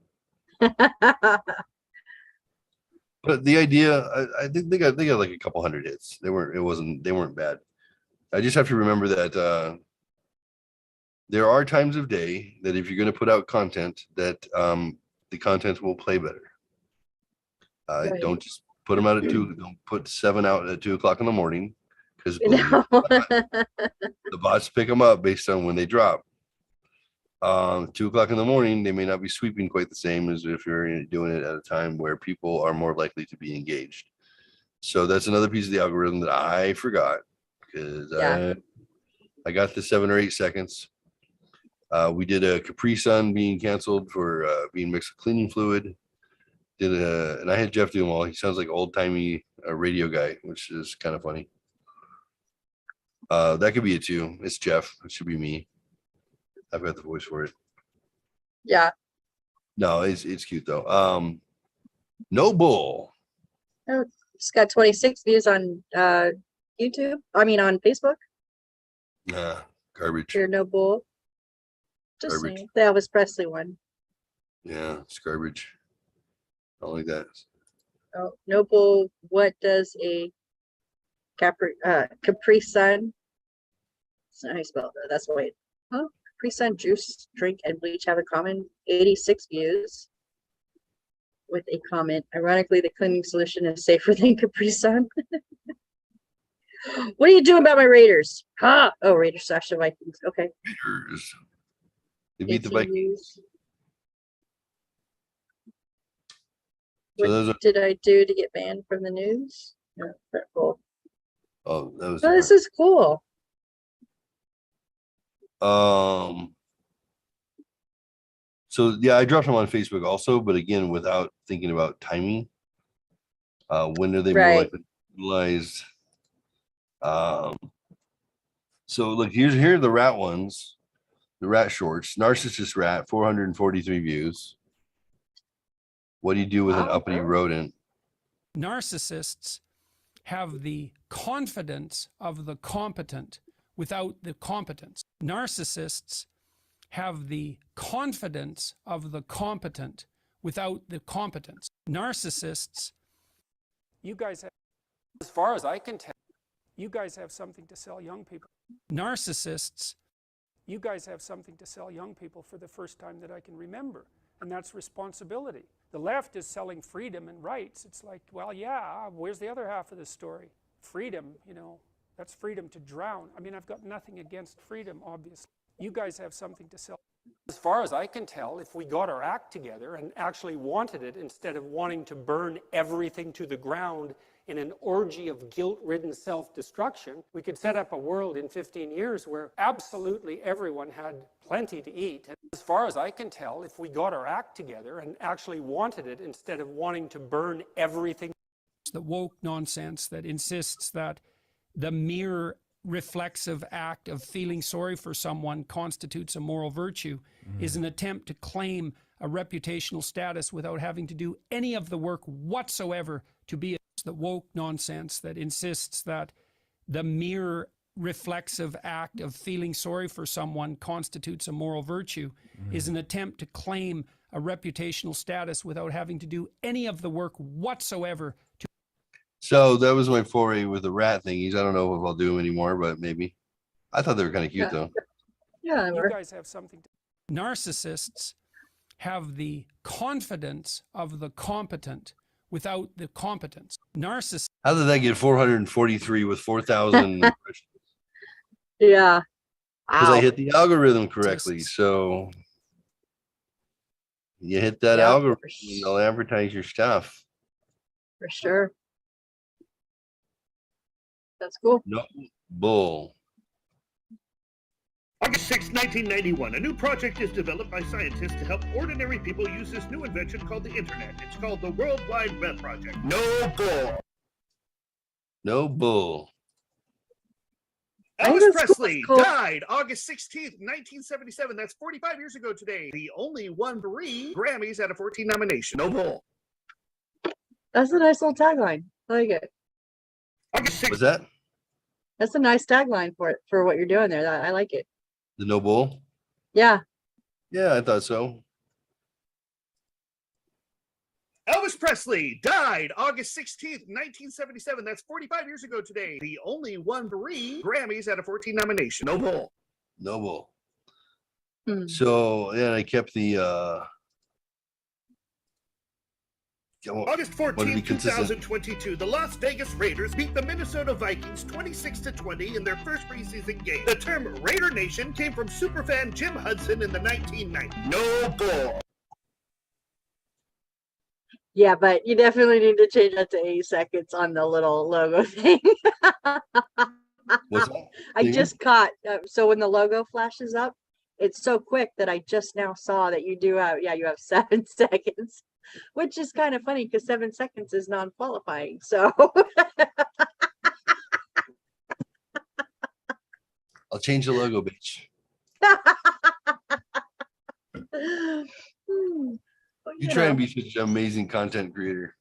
S1: But the idea, I think they got like a couple hundred hits. They weren't bad. I just have to remember that there are times of day that if you're going to put out content, that the content will play better.
S2: Right.
S1: Don't just put them out at 2. Don't put 7 out at 2 o'clock in the morning, because
S2: No.
S1: the bots pick them up based on when they drop. 2 o'clock in the morning, they may not be sweeping quite the same as if you're doing it at a time where people are more likely to be engaged. So that's another piece of the algorithm that I forgot, because I got the 7 or 8 seconds. We did a Capri Sun being canceled for being mixed with cleaning fluid. And I had Jeff do them all. He sounds like old timey radio guy, which is kind of funny. That could be it too. It's Jeff. It should be me. I've got the voice for it.
S2: Yeah.
S1: No, it's cute though. No bull.
S2: Oh, it's got 26 views on YouTube. I mean on Facebook.
S1: Nah, garbage.
S2: You're no bull. Just
S1: Garbage.
S2: saying. The Elvis Presley one.
S1: Yeah, it's garbage. I don't like that.
S2: Oh, no bull. What does a Capri Sun? That's not how you spell it. That's the way. Huh? Capri Sun juice, drink, and bleach have in common. 86 views. With a comment. Ironically, the cleaning solution is safer than Capri Sun. What are you doing about my Raiders? Huh? Oh, Raiders / the Vikings. Okay.
S1: Raiders. They beat the
S2: 18
S1: Vikings.
S2: views.
S1: So
S2: What
S1: those are,
S2: did I do to get banned from the news? No, cool.
S1: oh, that was
S2: Oh, this is cool.
S1: So yeah, I dropped them on Facebook also, but again, without thinking about timing. When are they more
S2: Right.
S1: likely to be utilized? So look, here are the rat ones, the rat shorts. Narcissist rat, 443 views. What do you do with an uppity rodent?
S8: Narcissists have the confidence of the competent without the competence. Narcissists have the confidence of the competent without the competence. Narcissists, you guys have, as far as I can tell, you guys have something to sell young people. Narcissists, you guys have something to sell young people for the first time that I can remember. and that's responsibility. The left is selling freedom and rights. It's like, well, yeah, where's the other half of the story? Freedom, you know, that's freedom to drown. I mean, I've got nothing against freedom, obviously. You guys have something to sell. As far as I can tell, if we got our act together and actually wanted it, instead of wanting to burn everything to the ground in an orgy of guilt-ridden self-destruction, we could set up a world in 15 years where absolutely everyone had plenty to eat. And as far as I can tell, if we got our act together and actually wanted it, instead of wanting to burn everything. The woke nonsense that insists that the mere reflexive act of feeling sorry for someone constitutes a moral virtue is an attempt to claim a reputational status without having to do any of the work whatsoever to be the woke nonsense that insists that the mere reflexive act of feeling sorry for someone constitutes a moral virtue is an attempt to claim a reputational status without having to do any of the work whatsoever to.
S1: So that was my foray with the rat thingies. I don't know if I'll do them anymore, but maybe. I thought they were kind of cute though.
S2: Yeah,
S8: You guys have something to. Narcissists have the confidence of the competent without the competence. Narcissists.
S1: How did that get 443 with 4,000?
S2: yeah.
S1: Because I
S2: Wow.
S1: hit the algorithm correctly. So you hit that
S2: Yeah,
S1: algorithm,
S2: for
S1: and they'll advertise your stuff.
S2: For sure. That's cool.
S1: No bull.
S10: August 6, 1991, a new project is developed by scientists to help ordinary people use this new invention called the Internet. It's called the World Wide Web Project. No bull.
S1: No bull.
S10: Elvis
S2: that's
S10: Presley
S2: cool.
S10: died August 16th, 1977. That's 45 years ago today. He only won 3 Grammys out of 14 nominations. No bull.
S2: That's a nice little tagline. I like it.
S10: August 6th.
S1: Was that
S2: That's a nice tagline for it, for what you're doing there. I like it.
S1: the no bull?
S2: Yeah.
S1: Yeah, I thought so.
S10: Elvis Presley died August 16th, 1977. That's 45 years ago today. He only won 3 Grammys out of 14 nominations. No bull.
S1: No bull.
S2: Hmm.
S1: So yeah, I kept the
S10: August
S1: wanted to be
S10: 14,
S1: consistent.
S10: 2022, the Las Vegas Raiders beat the Minnesota Vikings 26-20 in their first preseason game. The term Raider Nation came from superfan Jim Hudson in the 1990s. No bull.
S2: Yeah, but you definitely need to change that to 8 seconds on the little logo thing.
S1: What's that?
S2: I just caught, so when the logo flashes up, it's so quick that I just now saw that you do have, you have 7 seconds, which is kind of funny because 7 seconds is non-qualifying. So
S1: I'll change the logo, bitch. You try and be such an amazing content creator.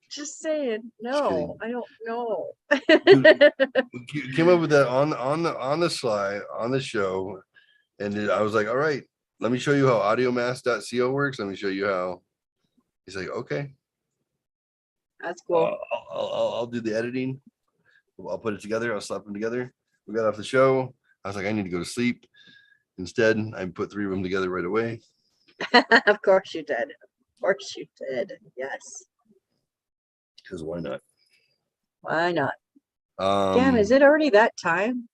S2: Just saying. No, I don't know.
S1: We came up with that on the slide on the show, and I was like, all right, let me show you how audiomass.co works. Let me show you how. He's like, okay.
S2: That's cool.
S1: I'll do the editing. I'll put it together. I'll slap them together. We got off the show. I was like, I need to go to sleep. Instead, I put 3 of them together right away.
S2: Of course you did. Of course you did. Yes.
S1: Because why not?
S2: Why not? Damn, is it already that time?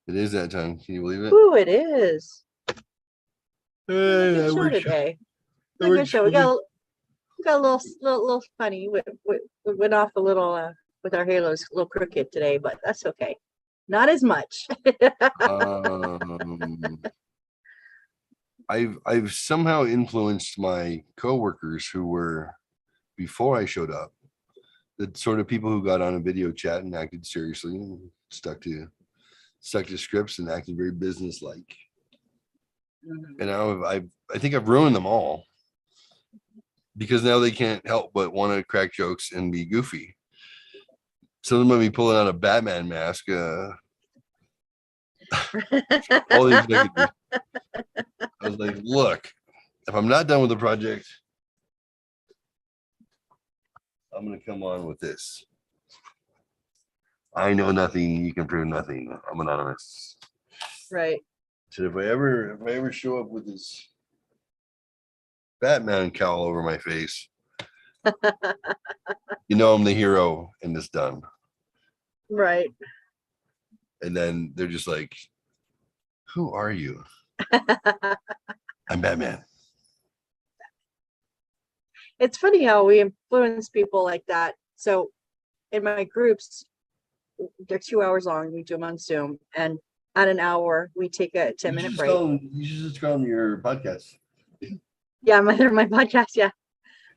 S1: It is that time. Can you believe it?
S2: Ooh, it is.
S1: Hey,
S2: Good show today. A good show. We got a little funny. We went off a little with our halos, a little crooked today, but that's okay. Not as much.
S1: I've somehow influenced my coworkers who were before I showed up, the sort of people who got on a video chat and acted seriously and stuck to scripts and acted very businesslike. And now I think I've ruined them all because now they can't help but want to crack jokes and be goofy. Some of them might be pulling out a Batman mask. All these executives. I was like, look, if I'm not done with the project, I'm going to come on with this. I know nothing. You can prove nothing. I'm anonymous.
S2: Right.
S1: So if I ever show up with this Batman cowl over my face. You know I'm the hero and it's done.
S2: Right.
S1: And then they're just like, who are you? I'm Batman.
S2: It's funny how we influence people like that. So in my groups, they're 2 hours long. We do them on Zoom. And at an hour, we take a 10-minute break.
S1: You should just call them your podcast.
S2: Yeah, my podcast. Yeah.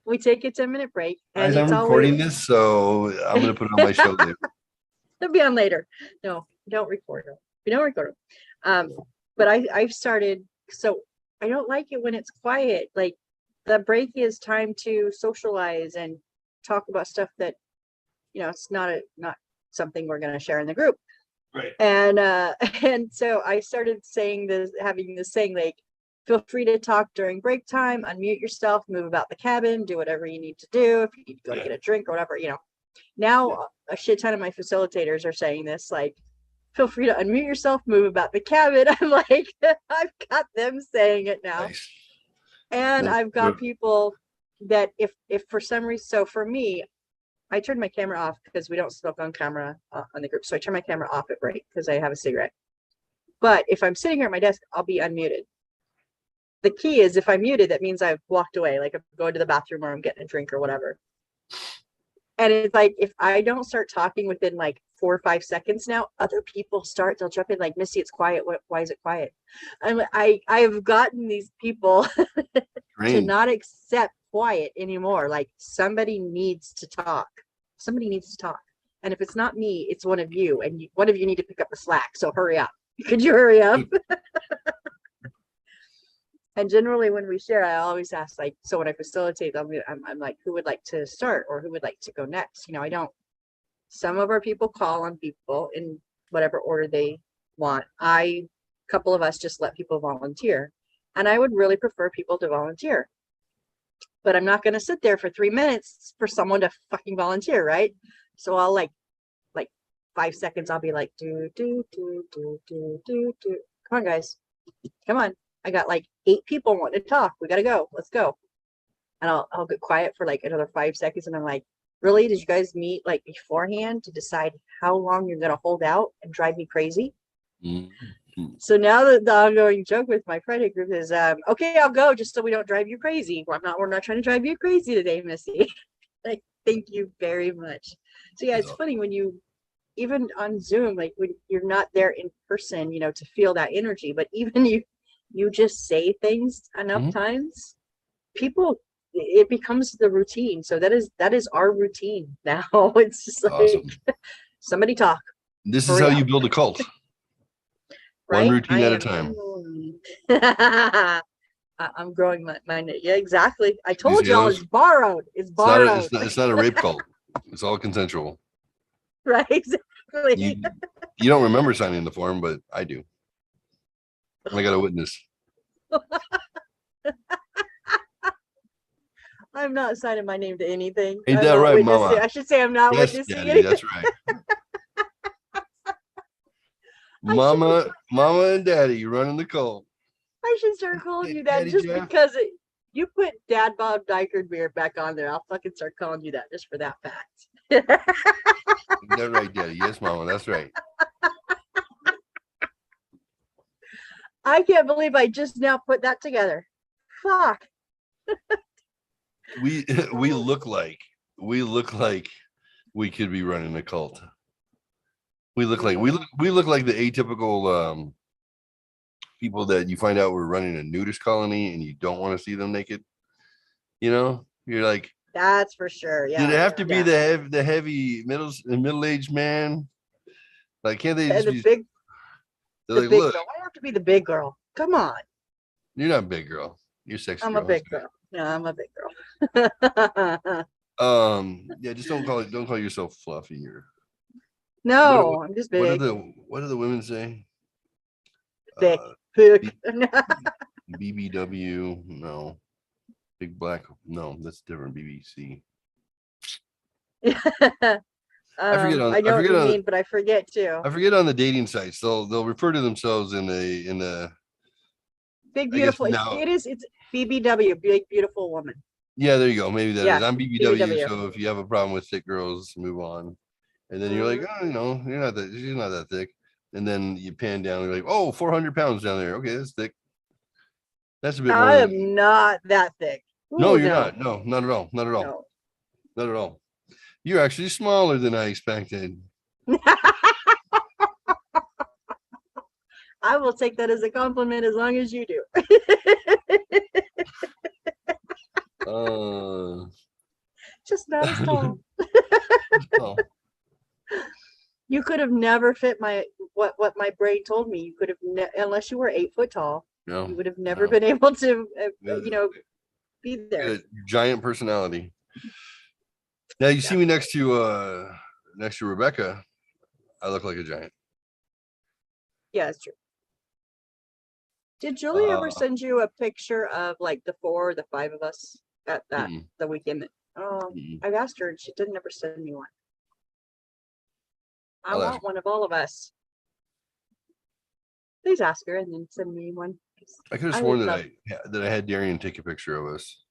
S2: We take a 10-minute break. And
S1: Guys, I'm recording this, so I'm going to put it on my show later.
S2: It'll be on later. No, don't record them. We don't record them. But I've started, so I don't like it when it's quiet. Like the break is time to socialize and talk about stuff that, it's not something we're going to share in the group.
S1: Right.
S2: And so I started having this saying, like, feel free to talk during break time, unmute yourself, move about the cabin, do whatever you need to do. If you need to go get a drink or whatever, Now a shit ton of my facilitators are saying this, like, feel free to unmute yourself, move about the cabin. I'm like, I've got them saying it now.
S1: Nice.
S2: And I've got people that if for some reason, so for me, I turned my camera off because we don't smoke on camera on the group. So I turn my camera off at break because I have a cigarette. But if I'm sitting here at my desk, I'll be unmuted. The key is if I'm muted, that means I've walked away, like I'm going to the bathroom or I'm getting a drink or whatever. And it's like, if I don't start talking within like 4 or 5 seconds now, other people they'll jump in like, Missy, it's quiet. Why is it quiet? I've gotten these people to not accept quiet anymore. Like somebody needs to talk. Somebody needs to talk. And if it's not me, it's one of you. And one of you need to pick up the slack. So hurry up. Could you hurry up? And generally when we share, I always ask, like, so when I facilitate, I'm like, who would like to start or who would like to go next? Some of our people call on people in whatever order they want. A couple of us just let people volunteer. And I would really prefer people to volunteer. But I'm not going to sit there for 3 minutes for someone to fucking volunteer, right? So I'll like 5 seconds, I'll be like, do. Come on, guys. Come on. I got like 8 people wanting to talk. We got to go. Let's go. And I'll get quiet for like another 5 seconds. And I'm like, really? Did you guys meet like beforehand to decide how long you're going to hold out and drive me crazy? Mm-hmm. So now the ongoing joke with my Friday group is, okay, I'll go just so we don't drive you crazy. We're not trying to drive you crazy today, Missy. Like, thank you very much. So yeah, it's funny when even on Zoom, like when you're not there in person, to feel that energy, but even you just say things enough times, it becomes the routine. So that is our routine now. It's just like, awesome. Somebody talk.
S1: This is how you build a cult. Right? One routine at a time.
S2: I'm growing my yeah, exactly. I told y'all it's borrowed. It's borrowed.
S1: It's not a rape cult. It's all consensual.
S2: Right, exactly.
S1: You don't remember signing the form, but I do. I got a witness.
S2: I'm not signing my name to anything.
S1: Ain't that right, Mama?
S2: I should say I'm not witnessing
S1: Daddy, that's right. Mama and Daddy, you're running the cult.
S2: I should start calling you that Daddy just Jeff. Because you put Dad Bob Dykert beard back on there. I'll fucking start calling you that just for that fact.
S1: Is that right, Daddy? Yes, Mama, that's right.
S2: I can't believe I just now put that together. Fuck.
S1: we look like we could be running a cult. We look like the atypical people that you find out we're running a nudist colony and you don't want to see them naked. You're like,
S2: that's for sure. Yeah.
S1: Did it have to be the heavy middle-aged man? Like, can't they just be
S2: big?
S1: They're like,
S2: big
S1: look,
S2: girl. I have to be the big girl. Come on.
S1: You're not a big girl. You're sexy.
S2: I'm a big girl. No, I'm a big girl.
S1: Yeah, just don't call yourself fluffy or.
S2: No, I'm just big.
S1: What do the women say?
S2: Thick.
S1: BBW, no. Big black, no, that's different. BBC.
S2: I know what you mean, but I forget too.
S1: I forget on the dating sites. They'll refer to themselves in
S2: Big
S1: I guess
S2: beautiful.
S1: now,
S2: It's BBW, big beautiful woman.
S1: yeah, there you go. Maybe that
S2: Yeah,
S1: is. I'm BBW,
S2: BBW.
S1: so if you have a problem with thick girls, move on. And then you're like, oh, you're not that. She's not that thick. And then you pan down, and you're like, oh, 400 pounds down there. Okay, that's thick. That's a bit more.
S2: I am not that thick.
S1: No,
S2: Ooh,
S1: you're not. No, not at all. Not at all.
S2: No.
S1: Not at all. You're actually smaller than I expected.
S2: I will take that as a compliment as long as you do. Just not as tall.
S1: Oh.
S2: You could have never fit what my brain told me. You could have unless you were 8 foot tall.
S1: No,
S2: you would have never been able to, be there.
S1: A giant personality. Now you see me next to Rebecca. I look like a giant.
S2: Yeah, it's true. Did Julie ever send you a picture of like the 4 or the 5 of us at that the weekend? I've asked her and she didn't ever send me one. I want one of all of us. Please ask her and then send me one.
S1: I could have sworn that I had Darian take a picture of us.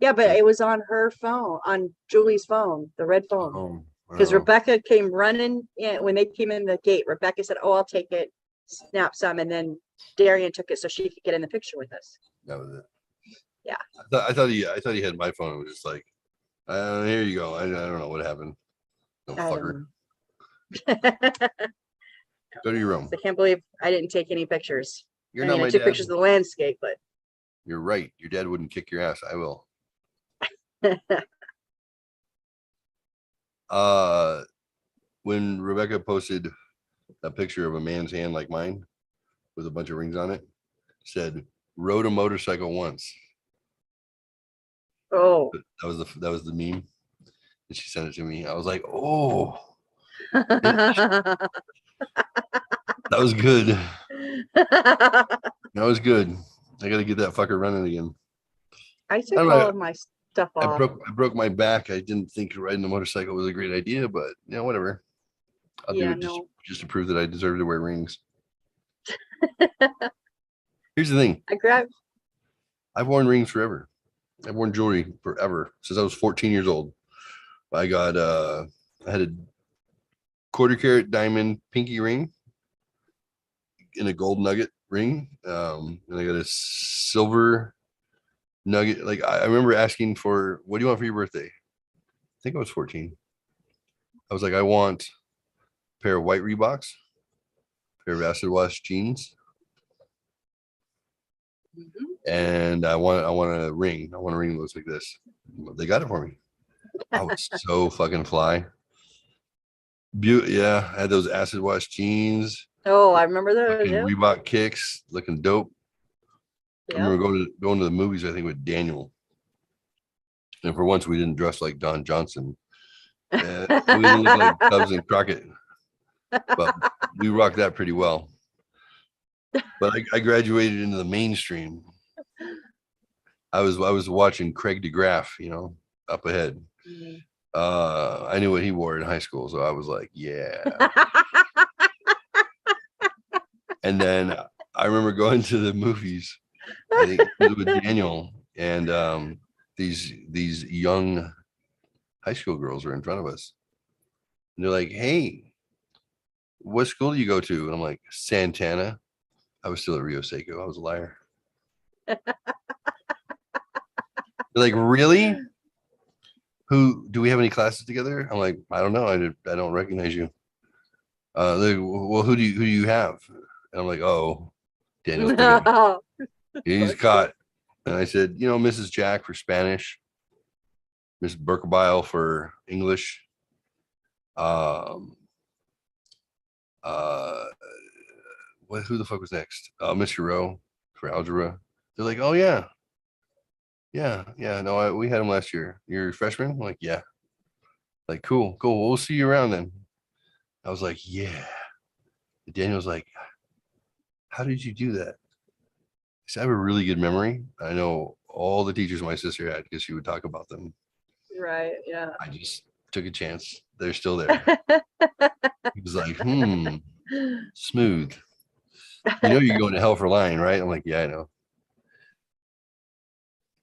S2: Yeah, but it was on her phone, on Julie's phone, the red phone. Because Rebecca came running in when they came in the gate. Rebecca said, "Oh, I'll take it, snap some," and then Darian took it so she could get in the picture with us.
S1: That was it.
S2: Yeah.
S1: I thought he had my phone. It was just like, here you go. I don't know what happened. No fucker. Go to your room.
S2: I can't believe I didn't take any pictures.
S1: You're not my
S2: I took
S1: dad.
S2: pictures of the landscape, but
S1: You're right. Your dad wouldn't kick your ass. I will. When Rebecca posted a picture of a man's hand like mine with a bunch of rings on it, said rode a motorcycle once.
S2: Oh,
S1: that was the meme. And she sent it to me. I was like, oh, that was good. That was good. I got to get that fucker running again.
S2: I took all of my stuff off.
S1: I broke my back. I didn't think riding a motorcycle was a great idea, but whatever. I'll do it just to prove that I deserve to wear rings. Here's the thing. I've worn rings forever. I've worn jewelry forever since I was 14 years old. I got I had a 1/4 carat diamond pinky ring in a gold nugget ring. And I got a silver nugget. Like I remember asking for, what do you want for your birthday? I think I was 14. I was like, I want a pair of white Reeboks, a pair of acid wash jeans, and I want a ring. I want a ring that looks like this. They got it for me. I was so fucking fly. Yeah, I had those acid wash jeans.
S2: Oh, I remember those.
S1: Yeah. Reebok kicks, looking dope. Yeah. I remember going to the movies, I think, with Daniel. And for once, we didn't dress like Don Johnson. We didn't look like Tubbs and Crockett. But we rocked that pretty well. But I graduated into the mainstream. I was watching Craig DeGraff, up ahead. I knew what he wore in high school, so I was like, yeah. And then I remember going to the movies, I think with Daniel, and these young high school girls were in front of us. And they're like, hey, what school do you go to? And I'm like, Santana. I was still at Rio Seco. I was a liar. They're like, really? Do we have any classes together? I'm like, I don't know. I don't recognize you. Like, well, who do you have? And I'm like, oh, Daniel's he's caught. And I said, Mrs. Jack for Spanish, Miss Burkebile for English. Who the fuck was next? Mr. Rowe for algebra. They're like, oh yeah. No, we had him last year. You're a freshman? I'm like, yeah. Like, cool. We'll see you around then. I was like, yeah. And Daniel's like, how did you do that? I have a really good memory. I know all the teachers my sister had because she would talk about them.
S2: Right. Yeah.
S1: I just took a chance. They're still there. He was like, smooth. You're going to hell for lying, right? I'm like, yeah, I know.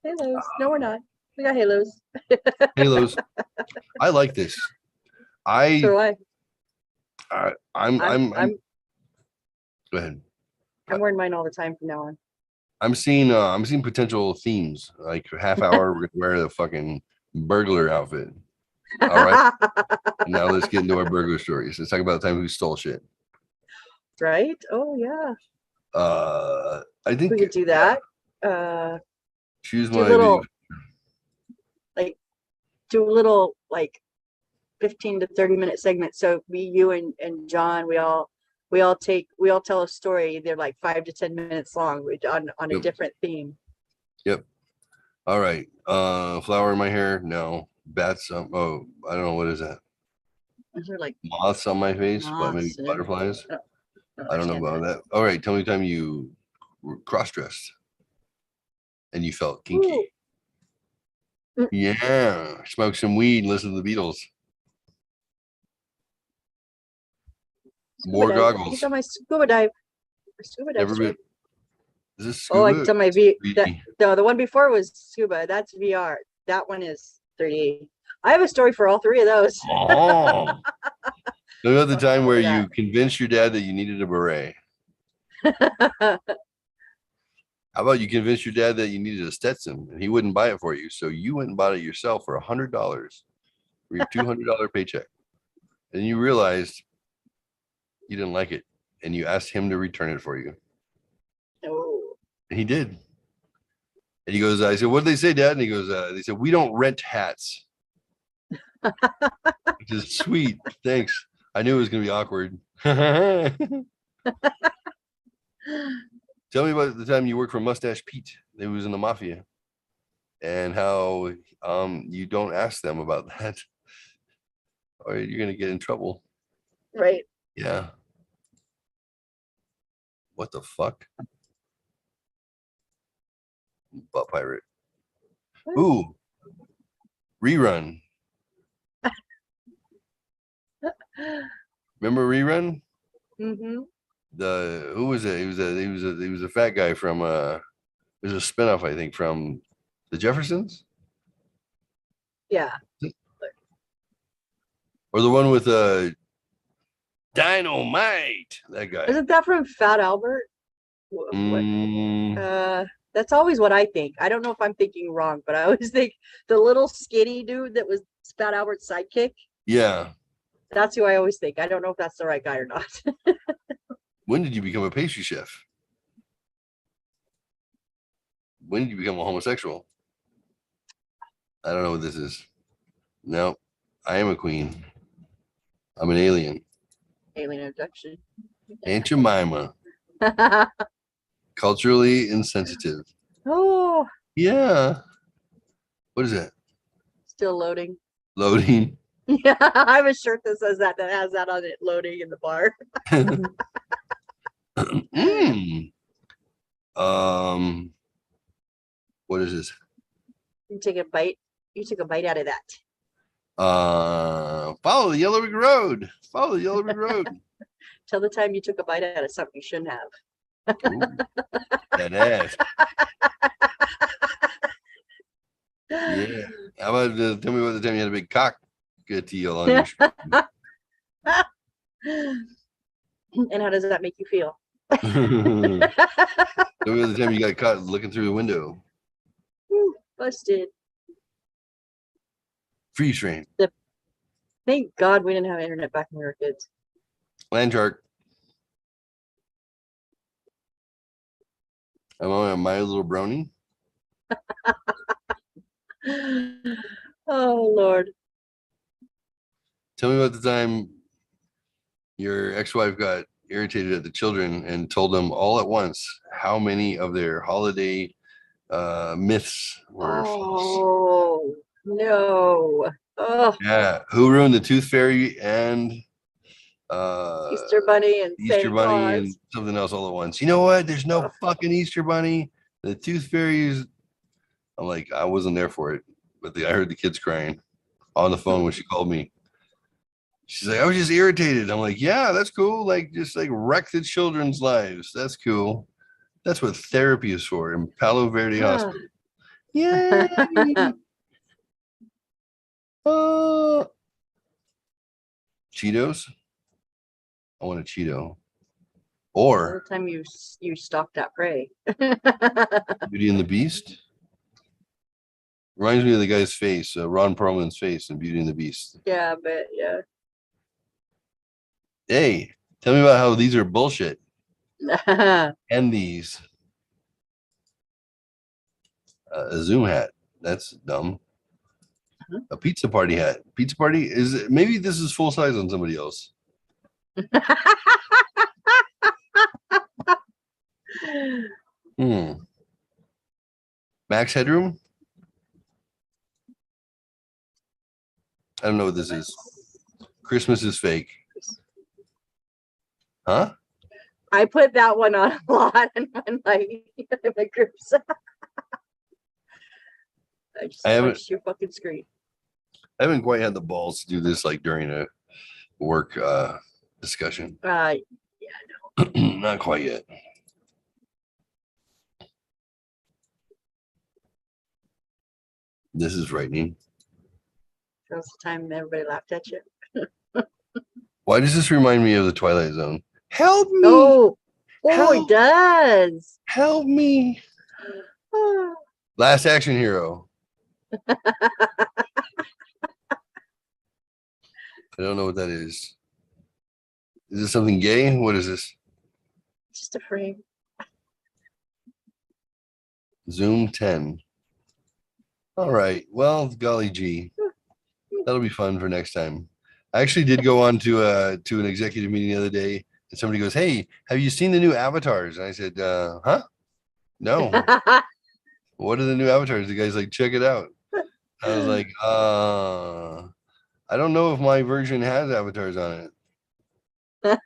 S2: Halos. No, we're not. We got halos.
S1: Halos. I like this.
S2: So do I.
S1: I'm
S2: I'm
S1: go ahead.
S2: wearing mine all the time from now on.
S1: I'm seeing potential themes. Like half hour, we're gonna wear the fucking burglar outfit. All right. Now let's get into our burglar stories. Let's talk about the time who stole shit.
S2: Right? Oh yeah.
S1: I think
S2: We could do that.
S1: Choose
S2: Do
S1: my
S2: little, like, do a little like 15 to 30-minute segment. So me, you, and John, we all tell a story. They're like 5 to 10 minutes long on a different theme.
S1: Yep. All right. Flower in my hair. No. Bats. Oh, I don't know. What is that?
S2: Those are like
S1: Moths on my face, but maybe
S2: moths.
S1: butterflies. I don't know about that. All right. Tell me the time you were cross-dressed and you felt kinky.
S2: Ooh.
S1: Yeah. Smoke some weed and listen to the Beatles. More goggles.
S2: You can tell my scuba dive.
S1: Never been.
S2: Trip.
S1: Is this
S2: Oh, I
S1: scuba?
S2: can tell my no, the one before was scuba. That's VR. That one is 3D. I have a story for all three of those.
S1: Oh. Tell me about the time where you convinced your dad that you needed a beret. How about you convinced your dad that you needed a Stetson and he wouldn't buy it for you, so you went and bought it yourself for $100 for your $200 paycheck, and you realized you didn't like it, and you asked him to return it for you.
S2: Oh.
S1: And he did. And he goes, I said, what did they say, Dad? And he goes, they said, we don't rent hats. Which is sweet. Thanks. I knew it was going to be awkward. Tell me about the time you worked for Mustache Pete. He was in the mafia, and how you don't ask them about that, or you're going to get in trouble.
S2: Right.
S1: Yeah. What the fuck? Butt pirate. Ooh. Rerun. Remember Rerun?
S2: Mm-hmm.
S1: Who was it? He was a fat guy from it was a spinoff, I think, from the Jeffersons.
S2: Yeah.
S1: Or the one with Dynamite. That guy.
S2: Isn't that from Fat Albert? That's always what I think. I don't know if I'm thinking wrong, but I always think the little skinny dude that was Fat Albert's sidekick.
S1: Yeah.
S2: That's who I always think. I don't know if that's the right guy or not.
S1: When did you become a pastry chef? When did you become a homosexual? I don't know what this is. No, I am a queen. I'm an alien.
S2: Alien abduction.
S1: Aunt Jemima. Culturally insensitive.
S2: Oh.
S1: Yeah. What is that?
S2: Still loading.
S1: Loading.
S2: Yeah, I have a shirt that says that has that on it, loading in the bar.
S1: What is this?
S2: You take a bite. You took a bite out of that.
S1: Follow the Yellow Brick Road. Follow the Yellow Brick Road.
S2: Till the time you took a bite out of something you shouldn't have.
S1: Ooh, that ass. Yeah. How about tell me about the time you had a big cock get to you on your shirt?
S2: And how does that make you feel?
S1: Tell me about the time you got caught looking through the window.
S2: Whew, busted.
S1: Freeze frame.
S2: Thank God we didn't have internet back when we were kids.
S1: Land shark. I'm on My Little Brony.
S2: Oh Lord.
S1: Tell me about the time your ex-wife got irritated at the children and told them all at once how many of their holiday myths were false.
S2: Oh no. Oh.
S1: Yeah. Who ruined the Tooth Fairy and
S2: Easter Bunny and
S1: Easter
S2: Saint
S1: Bunny
S2: Claus.
S1: and something else all at once? You know what? There's no fucking Easter Bunny. The Tooth Fairy is. I'm like, I wasn't there for it, but I heard the kids crying on the phone when she called me. She's like, I was just irritated. I'm like, yeah, that's cool. Like, just like wreck the children's lives. That's cool. That's what therapy is for in Palo Verde Hospital. Yay! Cheetos. I want a Cheeto. Or
S2: Every time you stalk that prey.
S1: Beauty and the Beast. Reminds me of the guy's face, Ron Perlman's face in Beauty and the Beast.
S2: Yeah, but yeah.
S1: Hey, tell me about how these are bullshit. And these. A Zoom hat. That's dumb. A pizza party hat. Pizza party is maybe this is full size on somebody else. Max Headroom. I don't know what this is. Christmas is fake. Huh?
S2: I put that one on a lot in my groups. I haven't your fucking screen.
S1: I haven't quite had the balls to do this like during a work discussion.
S2: Yeah,
S1: I know. Not quite yet. This is frightening.
S2: That was the time everybody laughed at you.
S1: Why does this remind me of the Twilight Zone? Help me!
S2: Oh, it does.
S1: Help me! Last Action Hero. I don't know what that is. Is this something gay? What is this?
S2: Just a frame.
S1: Zoom 10. All right. Well, golly gee. That'll be fun for next time. I actually did go on to an executive meeting the other day, and somebody goes, "Hey, have you seen the new avatars?" And I said, "Huh? No." What are the new avatars? The guy's like, "Check it out." I was like, I don't know if my version has avatars on it.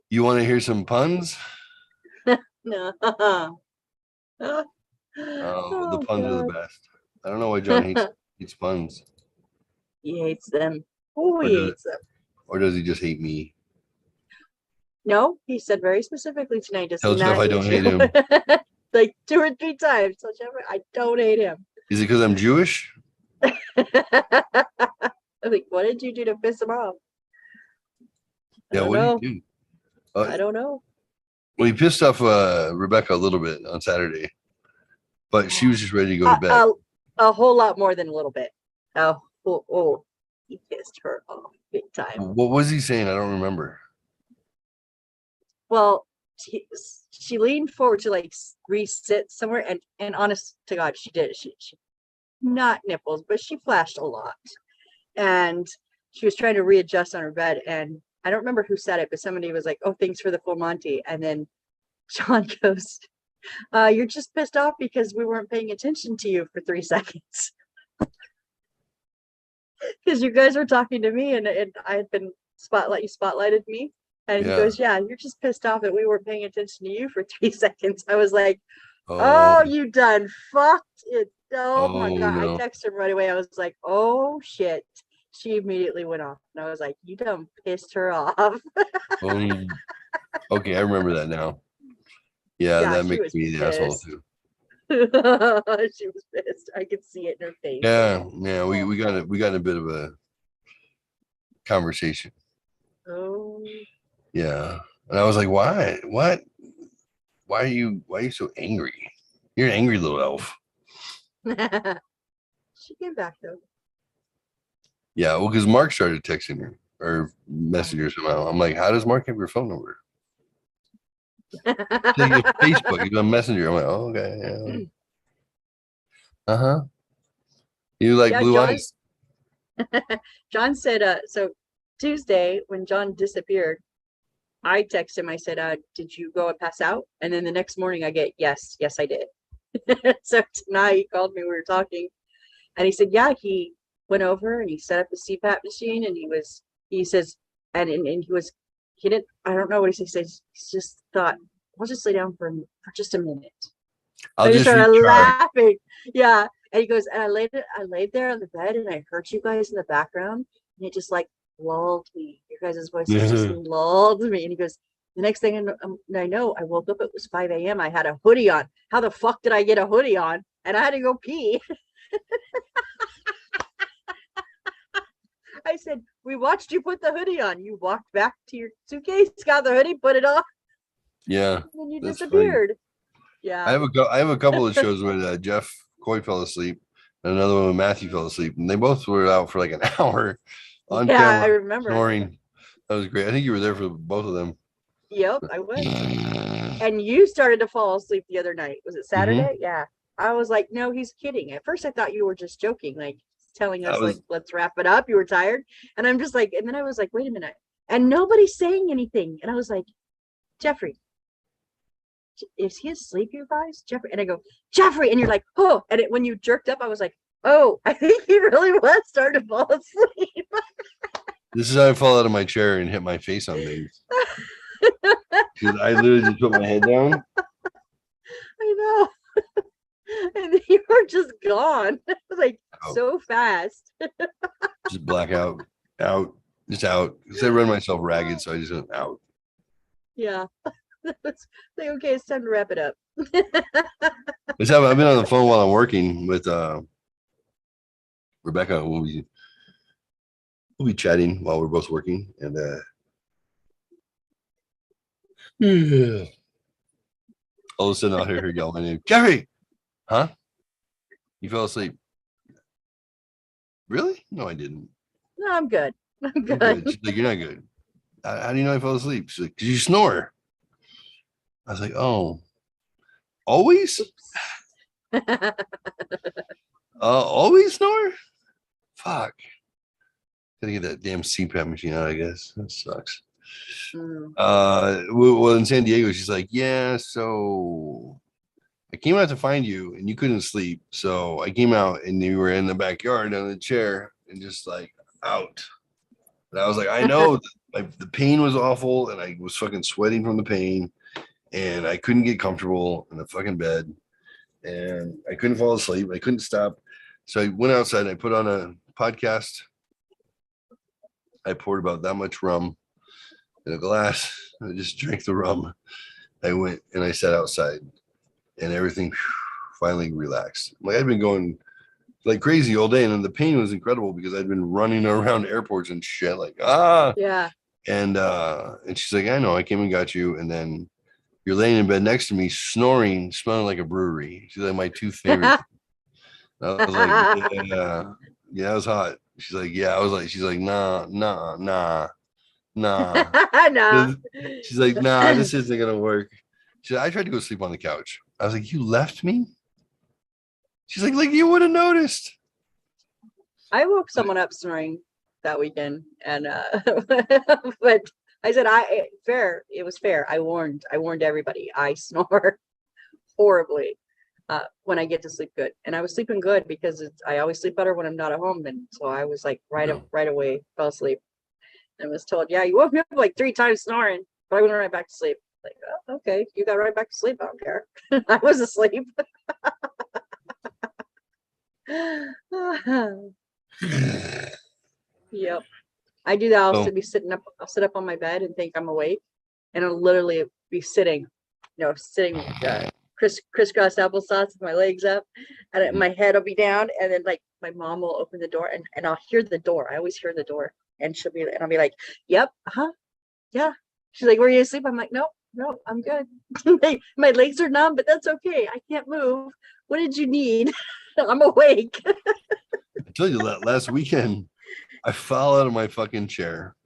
S1: You want to hear some puns?
S2: No.
S1: Oh, the puns are the best. I don't know why John hates puns.
S2: He hates them. Oh, he hates them.
S1: Or does he just hate me?
S2: No, he said very specifically tonight.
S1: Tell Jeff I don't hate him.
S2: Like 2 or 3 times. Tell Jeff I don't hate him.
S1: Is it because I'm Jewish?
S2: I'm like, what did you do to piss him off?
S1: Yeah, what did you do?
S2: I don't know.
S1: Well, he pissed off Rebecca a little bit on Saturday, but she was just ready to go to bed.
S2: A whole lot more than a little bit. Oh, he pissed her off big time.
S1: What was he saying? I don't remember.
S2: Well, she leaned forward to like resit somewhere, and honest to God, she did. She not nipples, but she flashed a lot, and she was trying to readjust on her bed, and I don't remember who said it, but somebody was like, "Oh, thanks for the full Monty," and then John goes, "You're just pissed off because we weren't paying attention to you for 3 seconds." Because you guys were talking to me, and I had been spotlighted me, and he goes, "Yeah, you're just pissed off that we weren't paying attention to you for 3 seconds." I was like, "Oh, you done fucked it." Oh my God. No. I texted him right away. I was like, "Oh shit." She immediately went off, and I was like, "You done pissed her off."
S1: Okay, I remember that now. Yeah, that makes me the asshole too.
S2: She was pissed. I could see it in her face.
S1: Yeah, we got in a bit of a conversation.
S2: Oh.
S1: Yeah, and I was like, "Why? What? Why are you so angry? You're an angry little elf."
S2: She came back though.
S1: Yeah, well, because Mark started texting her or messaging her somehow. I'm like, "How does Mark have your phone number?" Like Facebook, he's on Messenger. I'm like, "Oh, okay, yeah." You like blue eyes.
S2: John said, so Tuesday when John disappeared, I texted him. I said, "Did you go and pass out?" And then the next morning I get, yes, I did. So tonight he called me. We were talking, and he said, "Yeah, he went over and he set up the CPAP machine, and he says, and he didn't. I don't know what he says. He just thought, I'll just lay down for just a minute." I just started laughing. Yeah. And he goes, and I laid there on the bed, and I heard you guys in the background, and it just like lulled me. Your guys' voices just lulled me. And he goes, The next thing I know, I woke up, it was 5 a.m. I had a hoodie on. How the fuck did I get a hoodie on? And I had to go pee. I said, we watched you put the hoodie on. You walked back to your suitcase, got the hoodie, put it on.
S1: Yeah.
S2: And then you disappeared. Funny. Yeah.
S1: I have a couple of shows where Jeff Coy fell asleep and another one where Matthew fell asleep. And they both were out for like an hour on camera.
S2: I remember.
S1: Snoring. That was great. I think you were there for both of them.
S2: Yep, I was. And you started to fall asleep the other night. Was it Saturday? Mm-hmm. Yeah. I was like, no, he's kidding. At first I thought you were just joking, like telling us like, let's wrap it up. You were tired. And I'm just like, and then I was like, wait a minute. And nobody's saying anything. And I was like, Jeffrey, is he asleep, you guys? Jeffrey. And I go, Jeffrey. And you're like, oh. And when you jerked up, I was like, oh, I think he really was starting to fall asleep.
S1: This is how I fall out of my chair and hit my face on things. Because I literally just put my head down.
S2: I know. And you were just gone. Like so fast.
S1: Just black out. Just out. Because I run myself ragged, so I just went out.
S2: Yeah. It's like, okay, it's time to wrap it up.
S1: I've been on the phone while I'm working with Rebecca. We'll be chatting while we're both working, and all of a sudden I'll hear her yell my name, Jeffrey. Huh? You fell asleep? Really? No, I didn't.
S2: No, I'm good. I'm good.
S1: She's like, you're not good. How do you know I fell asleep? She's like, because you snore. I was like, oh, always? Always snore? Fuck. Gotta get that damn CPAP machine out, I guess. That sucks. Well, in San Diego, she's like, yeah, so I came out to find you and you couldn't sleep. So I came out and you were in the backyard on the chair and just like out. And I was like, I know the pain was awful and I was fucking sweating from the pain and I couldn't get comfortable in the fucking bed and I couldn't fall asleep. I couldn't stop. So I went outside and I put on a podcast. I poured about that much rum in a glass. I just drank the rum. I went and I sat outside and everything finally relaxed. Like I'd been going like crazy all day and then the pain was incredible because I'd been running around airports and shit like,
S2: yeah.
S1: And she's like, I know, I came and got you. And then you're laying in bed next to me, snoring, smelling like a brewery. She's like my two favorite. I was like, yeah, it was hot. She's like, yeah. I was like, she's like, nah.
S2: Nah.
S1: She's like, nah, this isn't gonna work. She's like, I tried to go sleep on the couch. I was like, you left me? She's like you would have noticed.
S2: I woke someone up snoring that weekend, and but I said, it was fair. I warned everybody. I snore horribly when I get to sleep good, and I was sleeping good because I always sleep better when I'm not at home, and so I was like right away fell asleep, and was told, yeah, you woke me up like 3 times snoring, but I went right back to sleep. Like, oh, okay, you got right back to sleep. I don't care. I was asleep. Yep. I do that. I'll sit up on my bed and think I'm awake, and I'll literally be sitting crisscross applesauce with my legs up, and my head will be down, and then like my mom will open the door, and I'll hear the door. I always hear the door, and I'll be like, yep, yeah. She's like, were you asleep? I'm like, no, I'm good. My legs are numb, but that's okay. I can't move. What did you need? I'm awake.
S1: I told you that last weekend, I fell out of my fucking chair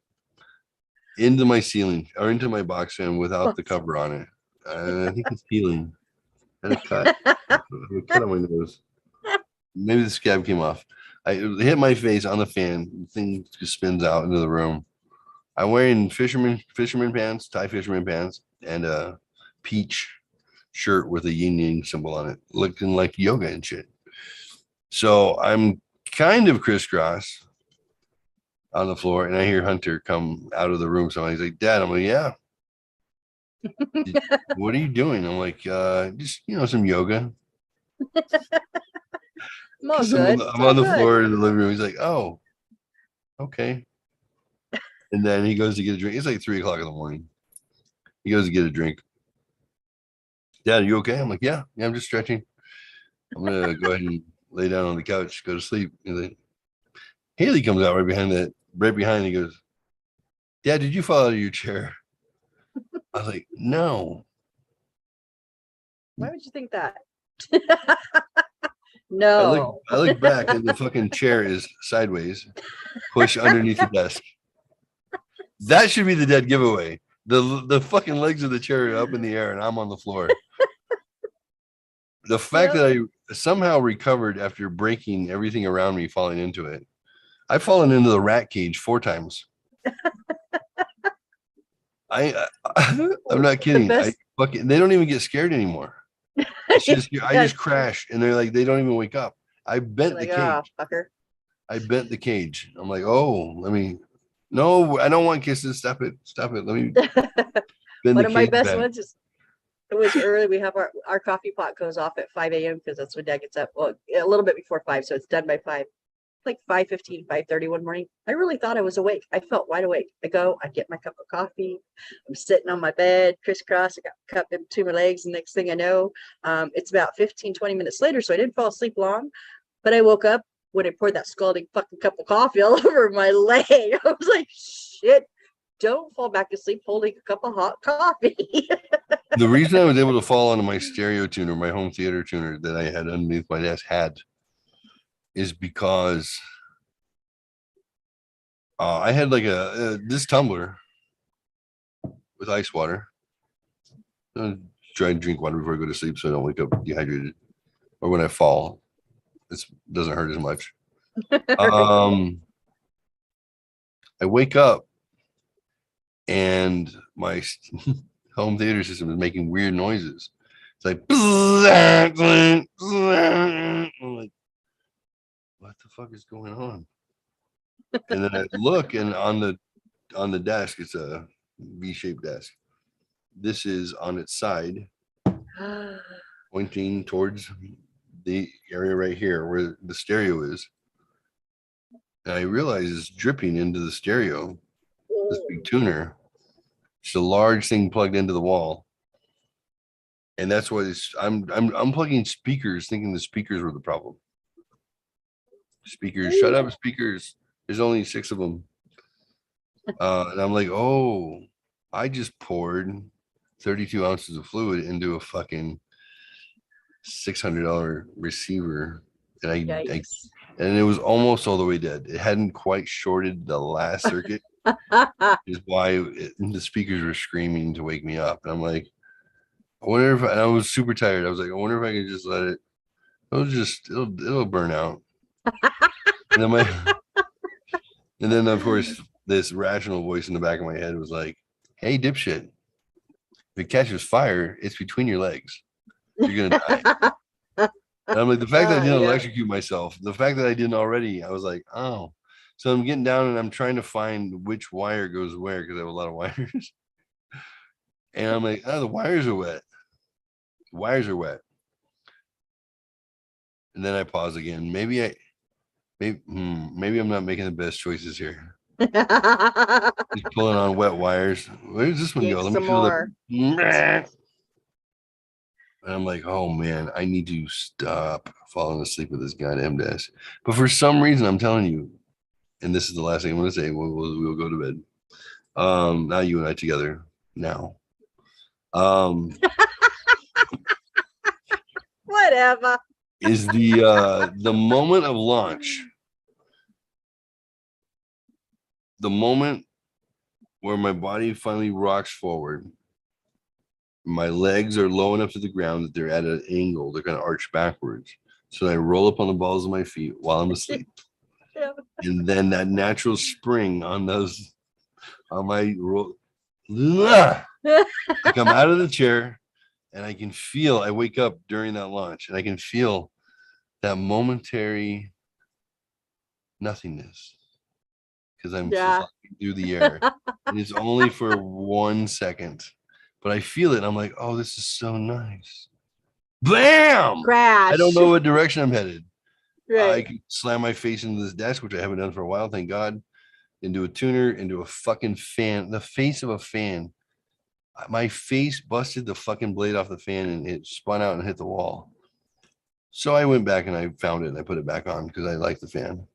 S1: into my ceiling or into my box fan without the cover on it. I think it's healing. I had a cut. A cut on my nose. Maybe the scab came off. I hit my face on the fan. The thing just spins out into the room. I'm wearing fisherman pants, Thai fisherman pants, and a peach shirt with a yin yang symbol on it, looking like yoga and shit. So I'm kind of crisscross on the floor, and I hear Hunter come out of the room. So he's like, Dad. I'm like, yeah. What are you doing? I'm like, just some yoga. I'm on the floor in the living room. He's like, oh, okay. And then he goes to get a drink. It's like 3:00 in the morning. He goes to get a drink. Dad, are you okay? I'm like, yeah, I'm just stretching. I'm gonna go ahead and lay down on the couch, go to sleep. And then Haley comes out right behind. He goes, Dad, did you fall out of your chair? I was like, no.
S2: Why would you think that?
S1: I
S2: No.
S1: look back and the fucking chair is sideways, pushed underneath the desk. That should be the dead giveaway. The fucking legs of the chair are up in the air and I'm on the floor. The fact that I somehow recovered after breaking everything around me, falling into it. I've fallen into the rat cage 4 times. I'm not kidding. They don't even get scared anymore. It's just I just crash and they're like, they don't even wake up. I bent the cage.
S2: Oh, fucker.
S1: I bent the cage. I'm like, oh, no, I don't want kisses. Stop it. Let me bend
S2: One of my best
S1: back.
S2: ones is, it was early. We have our coffee pot goes off at 5 a.m. because that's when Dad gets up. Well, a little bit before 5, so it's done by 5. Like 5:15, 5:30 one morning. I really thought I was awake. I felt wide awake. I get my cup of coffee. I'm sitting on my bed, crisscross. I got a cup in between my legs. And next thing I know, it's about 15, 20 minutes later. So I didn't fall asleep long, but I woke up when I poured that scalding fucking cup of coffee all over my leg. I was like, shit, don't fall back asleep holding a cup of hot coffee.
S1: The reason I was able to fall onto my stereo tuner, my home theater tuner that I had underneath my desk is because I had like this tumbler with ice water. I try and drink water before I go to sleep so I don't wake up dehydrated. Or when I fall, it doesn't hurt as much. I wake up and my home theater system is making weird noises. It's like, I'm like, what the fuck is going on? And then I look, and on the desk, it's a V-shaped desk. This is on its side, pointing towards the area right here where the stereo is. And I realize it's dripping into the stereo, this big tuner. It's a large thing plugged into the wall. And that's what I'm unplugging speakers, thinking the speakers were the problem. Speakers, shut up, speakers. There's only 6 of them. And I'm like, oh, I just poured 32 ounces of fluid into a fucking $600 receiver. And and it was almost all the way dead. It hadn't quite shorted the last circuit. Is why the speakers were screaming to wake me up. And I'm like, I wonder if, and I was super tired. I was like, I wonder if I could just let it, it'll burn out. And then of course, this rational voice in the back of my head was like, hey, dipshit, if it catches fire, it's between your legs. You're going to die. And I'm like, the fact that I didn't electrocute myself, the fact that I didn't already, I was like, oh. So I'm getting down and I'm trying to find which wire goes where because I have a lot of wires. And I'm like, oh, the wires are wet. Wires are wet. And then I pause again. Maybe I'm not making the best choices here. Just pulling on wet wires. Where does this one go? Let me feel that. And I'm like, oh man, I need to stop falling asleep with this goddamn desk. But for some reason, I'm telling you, and this is the last thing I'm going to say, we'll go to bed. Now you and I together now.
S2: Whatever.
S1: Is the moment of launch, the moment where my body finally rocks forward, my legs are low enough to the ground that they're at an angle, they're going to arch backwards. So I roll up on the balls of my feet while I'm asleep.
S2: Yeah.
S1: And then that natural spring on my roll, I come out of the chair and I wake up during that launch and I can feel that momentary nothingness because I'm flying through the air. And it's only for 1 second, but I feel it. And I'm like, oh, this is so nice. Bam!
S2: Crash.
S1: I don't know what direction I'm headed.
S2: Right.
S1: I can slam my face into this desk, which I haven't done for a while, thank God, into a tuner, into a fucking fan, the face of a fan My face busted the fucking blade off the fan and it spun out and hit the wall. So I went back and I found it and I put it back on because I like the fan.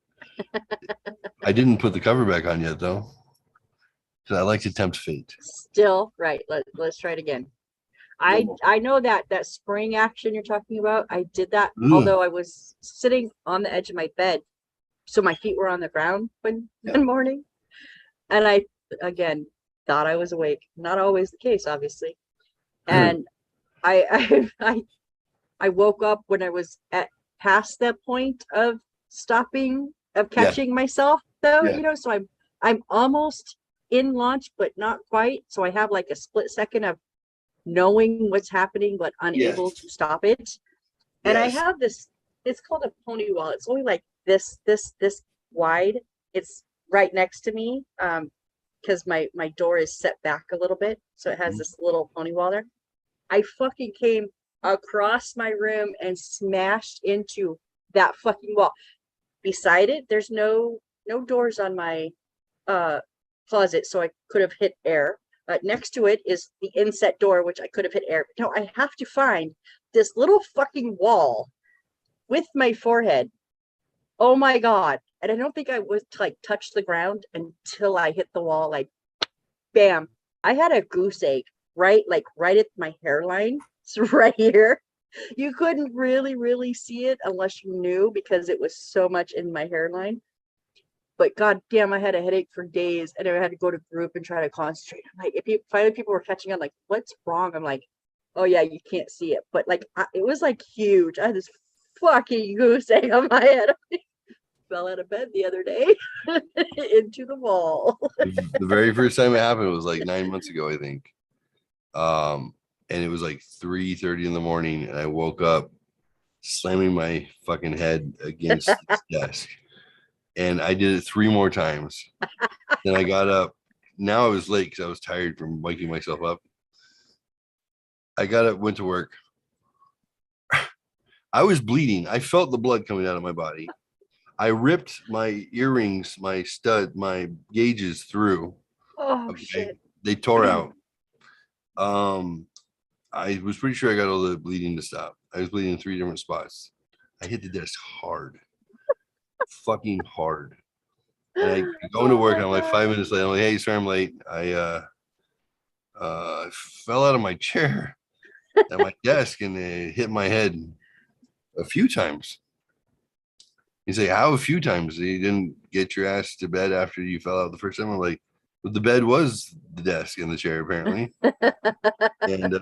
S1: I didn't put the cover back on yet though, because I like to tempt fate.
S2: Still, right. Let's try it again. I know that spring action you're talking about. I did that, although I was sitting on the edge of my bed, so my feet were on the ground one morning, and I again thought I was awake. Not always the case, obviously. And I woke up when I was at past that point of stopping, of catching myself, though. You know, so I'm almost in launch, but not quite. So I have like a split second of knowing what's happening, but unable to stop it. And I have this. It's called a pony wall. It's only like this wide. It's right next to me. Because my door is set back a little bit, so it has this little pony wall there. I fucking came across my room and smashed into that fucking wall. Beside it, there's no doors on my closet, so I could have hit air. Next to it is the inset door, which I could have hit air. No, I have to find this little fucking wall with my forehead. Oh my God. And I don't think I was like touch the ground until I hit the wall. Like, bam. I had a goose egg right at my hairline. It's right here. You couldn't really see it unless you knew, because it was so much in my hairline. But God damn, I had a headache for days, and I had to go to group and try to concentrate. I'm like, finally people were catching on, like, what's wrong? I'm like, oh yeah, you can't see it, but like it was like huge. I had this fucking goose egg on my head. Fell out of bed the other day into the wall.
S1: The very first time it happened was like 9 months ago, I think. And it was like 3:30 in the morning, and I woke up slamming my fucking head against the desk. And I did it 3 more times. Then I got up. Now I was late because I was tired from waking myself up. I got up, went to work. I was bleeding. I felt the blood coming out of my body. I ripped my earrings, my stud, my gauges through.
S2: Oh, shit.
S1: They tore out. I was pretty sure I got all the bleeding to stop. I was bleeding in 3 different spots. I hit the desk hard. Fucking hard. And I go into work and I'm like 5 minutes late. I'm like, hey, sorry I'm late. I fell out of my chair at my desk and it hit my head a few times. You say, how a few times? You didn't get your ass to bed after you fell out the first time? I'm like, but the bed was the desk and the chair, apparently. And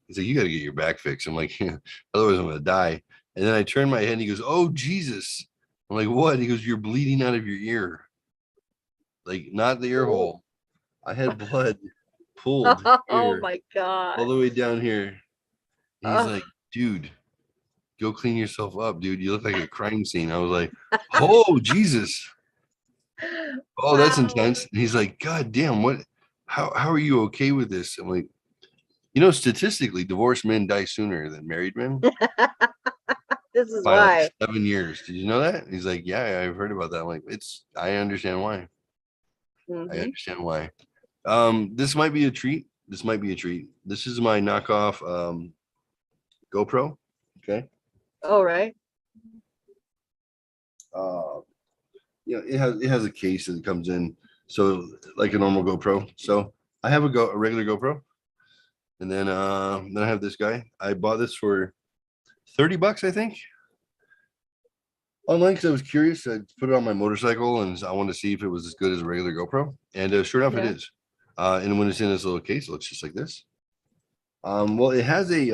S1: he's like, you got to get your back fixed. I'm like, yeah, otherwise I'm going to die. And then I turn my head and he goes, oh, Jesus. I'm like, what? He goes, you're bleeding out of your ear. Like, not the ear hole. I had blood pulled.
S2: Oh, my God.
S1: All the way down here. And he's like, dude, go clean yourself up, dude. You look like a crime scene. I was like, oh, Jesus. Oh, that's intense. And he's like, God damn, what? How are you okay with this? I'm like, you know, statistically, divorced men die sooner than married men.
S2: This is
S1: by
S2: why.
S1: like 7 years. Did you know that? He's like, yeah, I've heard about that. I'm like, I understand why. I understand why. This might be a treat. This is my knockoff GoPro. Okay.
S2: All right.
S1: You know, it has a case that comes in, so like a normal GoPro. So I have a regular GoPro, and then I have this guy. I bought this for $30, I think, online because I was curious. I put it on my motorcycle, and I wanted to see if it was as good as a regular GoPro. And sure enough, it is. And when it's in this little case, it looks just like this. Well, it has a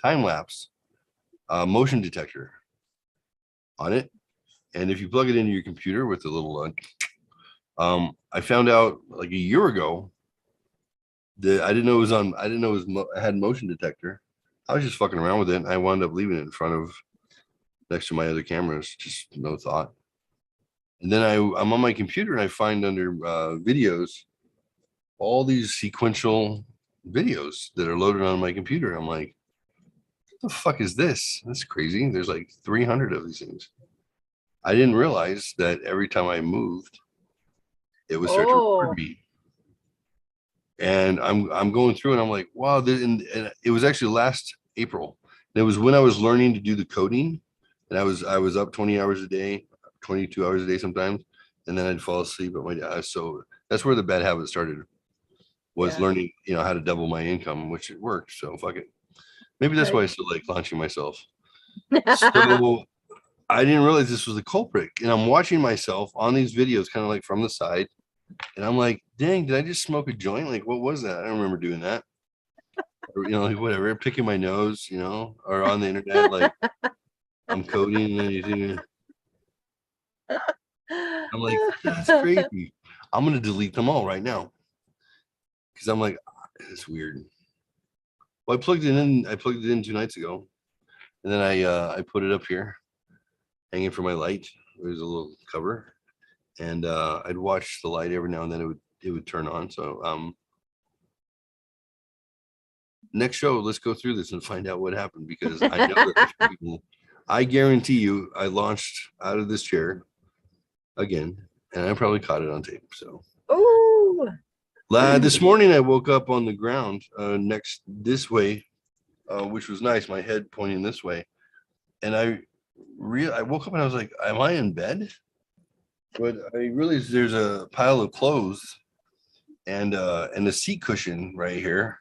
S1: time lapse motion detector on it, and if you plug it into your computer with a little I found out like a year ago that I didn't know it had motion detector. I was just fucking around with it, and I wound up leaving it in front of next to my other cameras, just no thought. And then I'm on my computer and I find under videos all these sequential videos that are loaded on my computer. I'm like, what the fuck is this? That's crazy. There's like 300 of these things. I didn't realize that every time I moved, it would start to record me. And I'm going through and I'm like, wow, and it was actually last April. And it was when I was learning to do the coding, and I was up 20 hours a day, 22 hours a day sometimes, and then I'd fall asleep at my desk. So that's where the bad habit started, was learning, how to double my income, which it worked. So fuck it. Maybe that's why I still like launching myself. So I didn't realize this was the culprit. And I'm watching myself on these videos, kind of like from the side. And I'm like, dang, did I just smoke a joint? Like, what was that? I don't remember doing that. Or, like whatever, picking my nose, or on the internet, like I'm coding and anything. I'm like, that's crazy. I'm going to delete them all right now. Because I'm like, it's weird. Well, I plugged it in 2 nights ago. And then I put it up here, hanging for my light. There's a little cover. And I'd watch the light every now and then. It would turn on. So next show, let's go through this and find out what happened, because I know that people, I guarantee you, I launched out of this chair again, and I probably caught it on tape. So this morning I woke up on the ground next this way, which was nice. My head pointing this way, and I woke up and I was like, "Am I in bed?" But I realized there's a pile of clothes and a seat cushion right here.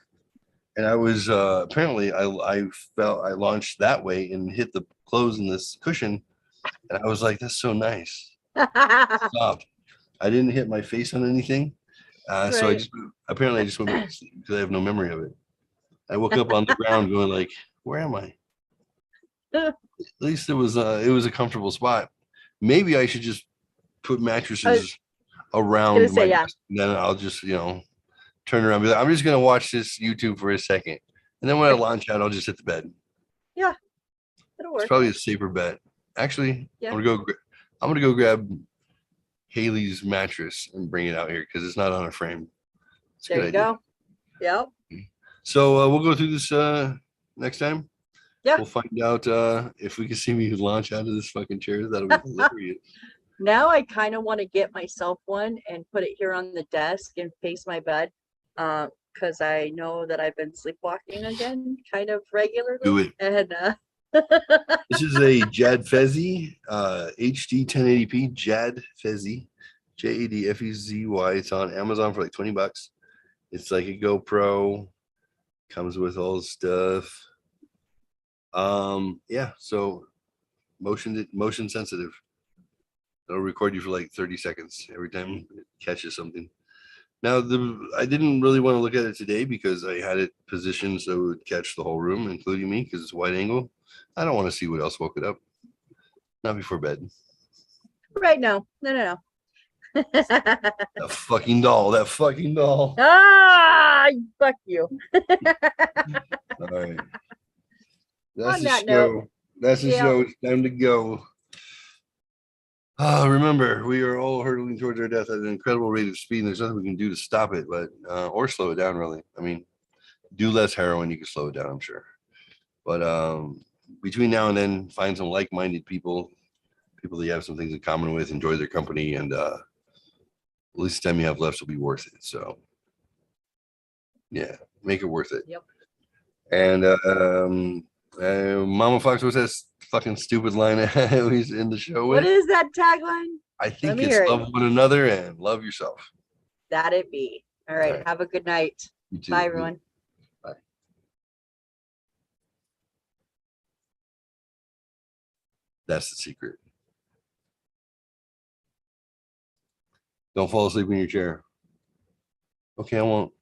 S1: And I was apparently I felt I launched that way and hit the clothes in this cushion, and I was like, "That's so nice." Stop! I didn't hit my face on anything, so I just went back to sleep because I have no memory of it. I woke up on the ground going like, "Where am I?" At least it was a comfortable spot. Maybe I should just put mattresses around my desk, and then I'll just turn around and be like, I'm just gonna watch this YouTube for a second, and then when I launch out, I'll just hit the bed.
S2: Yeah, it'll work.
S1: It's probably a safer bet. Actually, I'm gonna go grab Haley's mattress and bring it out here because it's not on a frame.
S2: There you go. Yep.
S1: So we'll go through this next time.
S2: Yeah.
S1: We'll find out if we can see me launch out of this fucking chair. That'll be hilarious.
S2: Now I kind of want to get myself one and put it here on the desk and face my bed, because I know that I've been sleepwalking again, kind of regularly.
S1: Do it.
S2: And
S1: this is a Jad Fezzy HD 1080p Jad Fezzy, JADFEZY. It's on Amazon for like $20. It's like a GoPro, comes with all the stuff. Yeah, so motion sensitive. It'll record you for like 30 seconds every time it catches something. Now, I didn't really want to look at it today because I had it positioned so it would catch the whole room, including me, because it's wide angle. I don't want to see what else woke it up. Not before bed.
S2: Right now. No.
S1: That fucking doll.
S2: Ah, fuck you.
S1: All right. That's the show. That's the show. It's time to go. Remember, we are all hurtling towards our death at an incredible rate of speed, and there's nothing we can do to stop it, but or slow it down, really. I mean, do less heroin, you can slow it down, I'm sure. But between now and then, find some like-minded people that you have some things in common with, enjoy their company, and at least the time you have left will be worth it. So, yeah, make it worth it.
S2: Yep.
S1: And Mama Fox, what's that fucking stupid line I always end the show with?
S2: What is that tagline?
S1: I think it's love one another and love yourself.
S2: That it be. All right. Have a good night.
S1: You too.
S2: Bye, everyone.
S1: Bye. That's the secret. Don't fall asleep in your chair. Okay, I won't.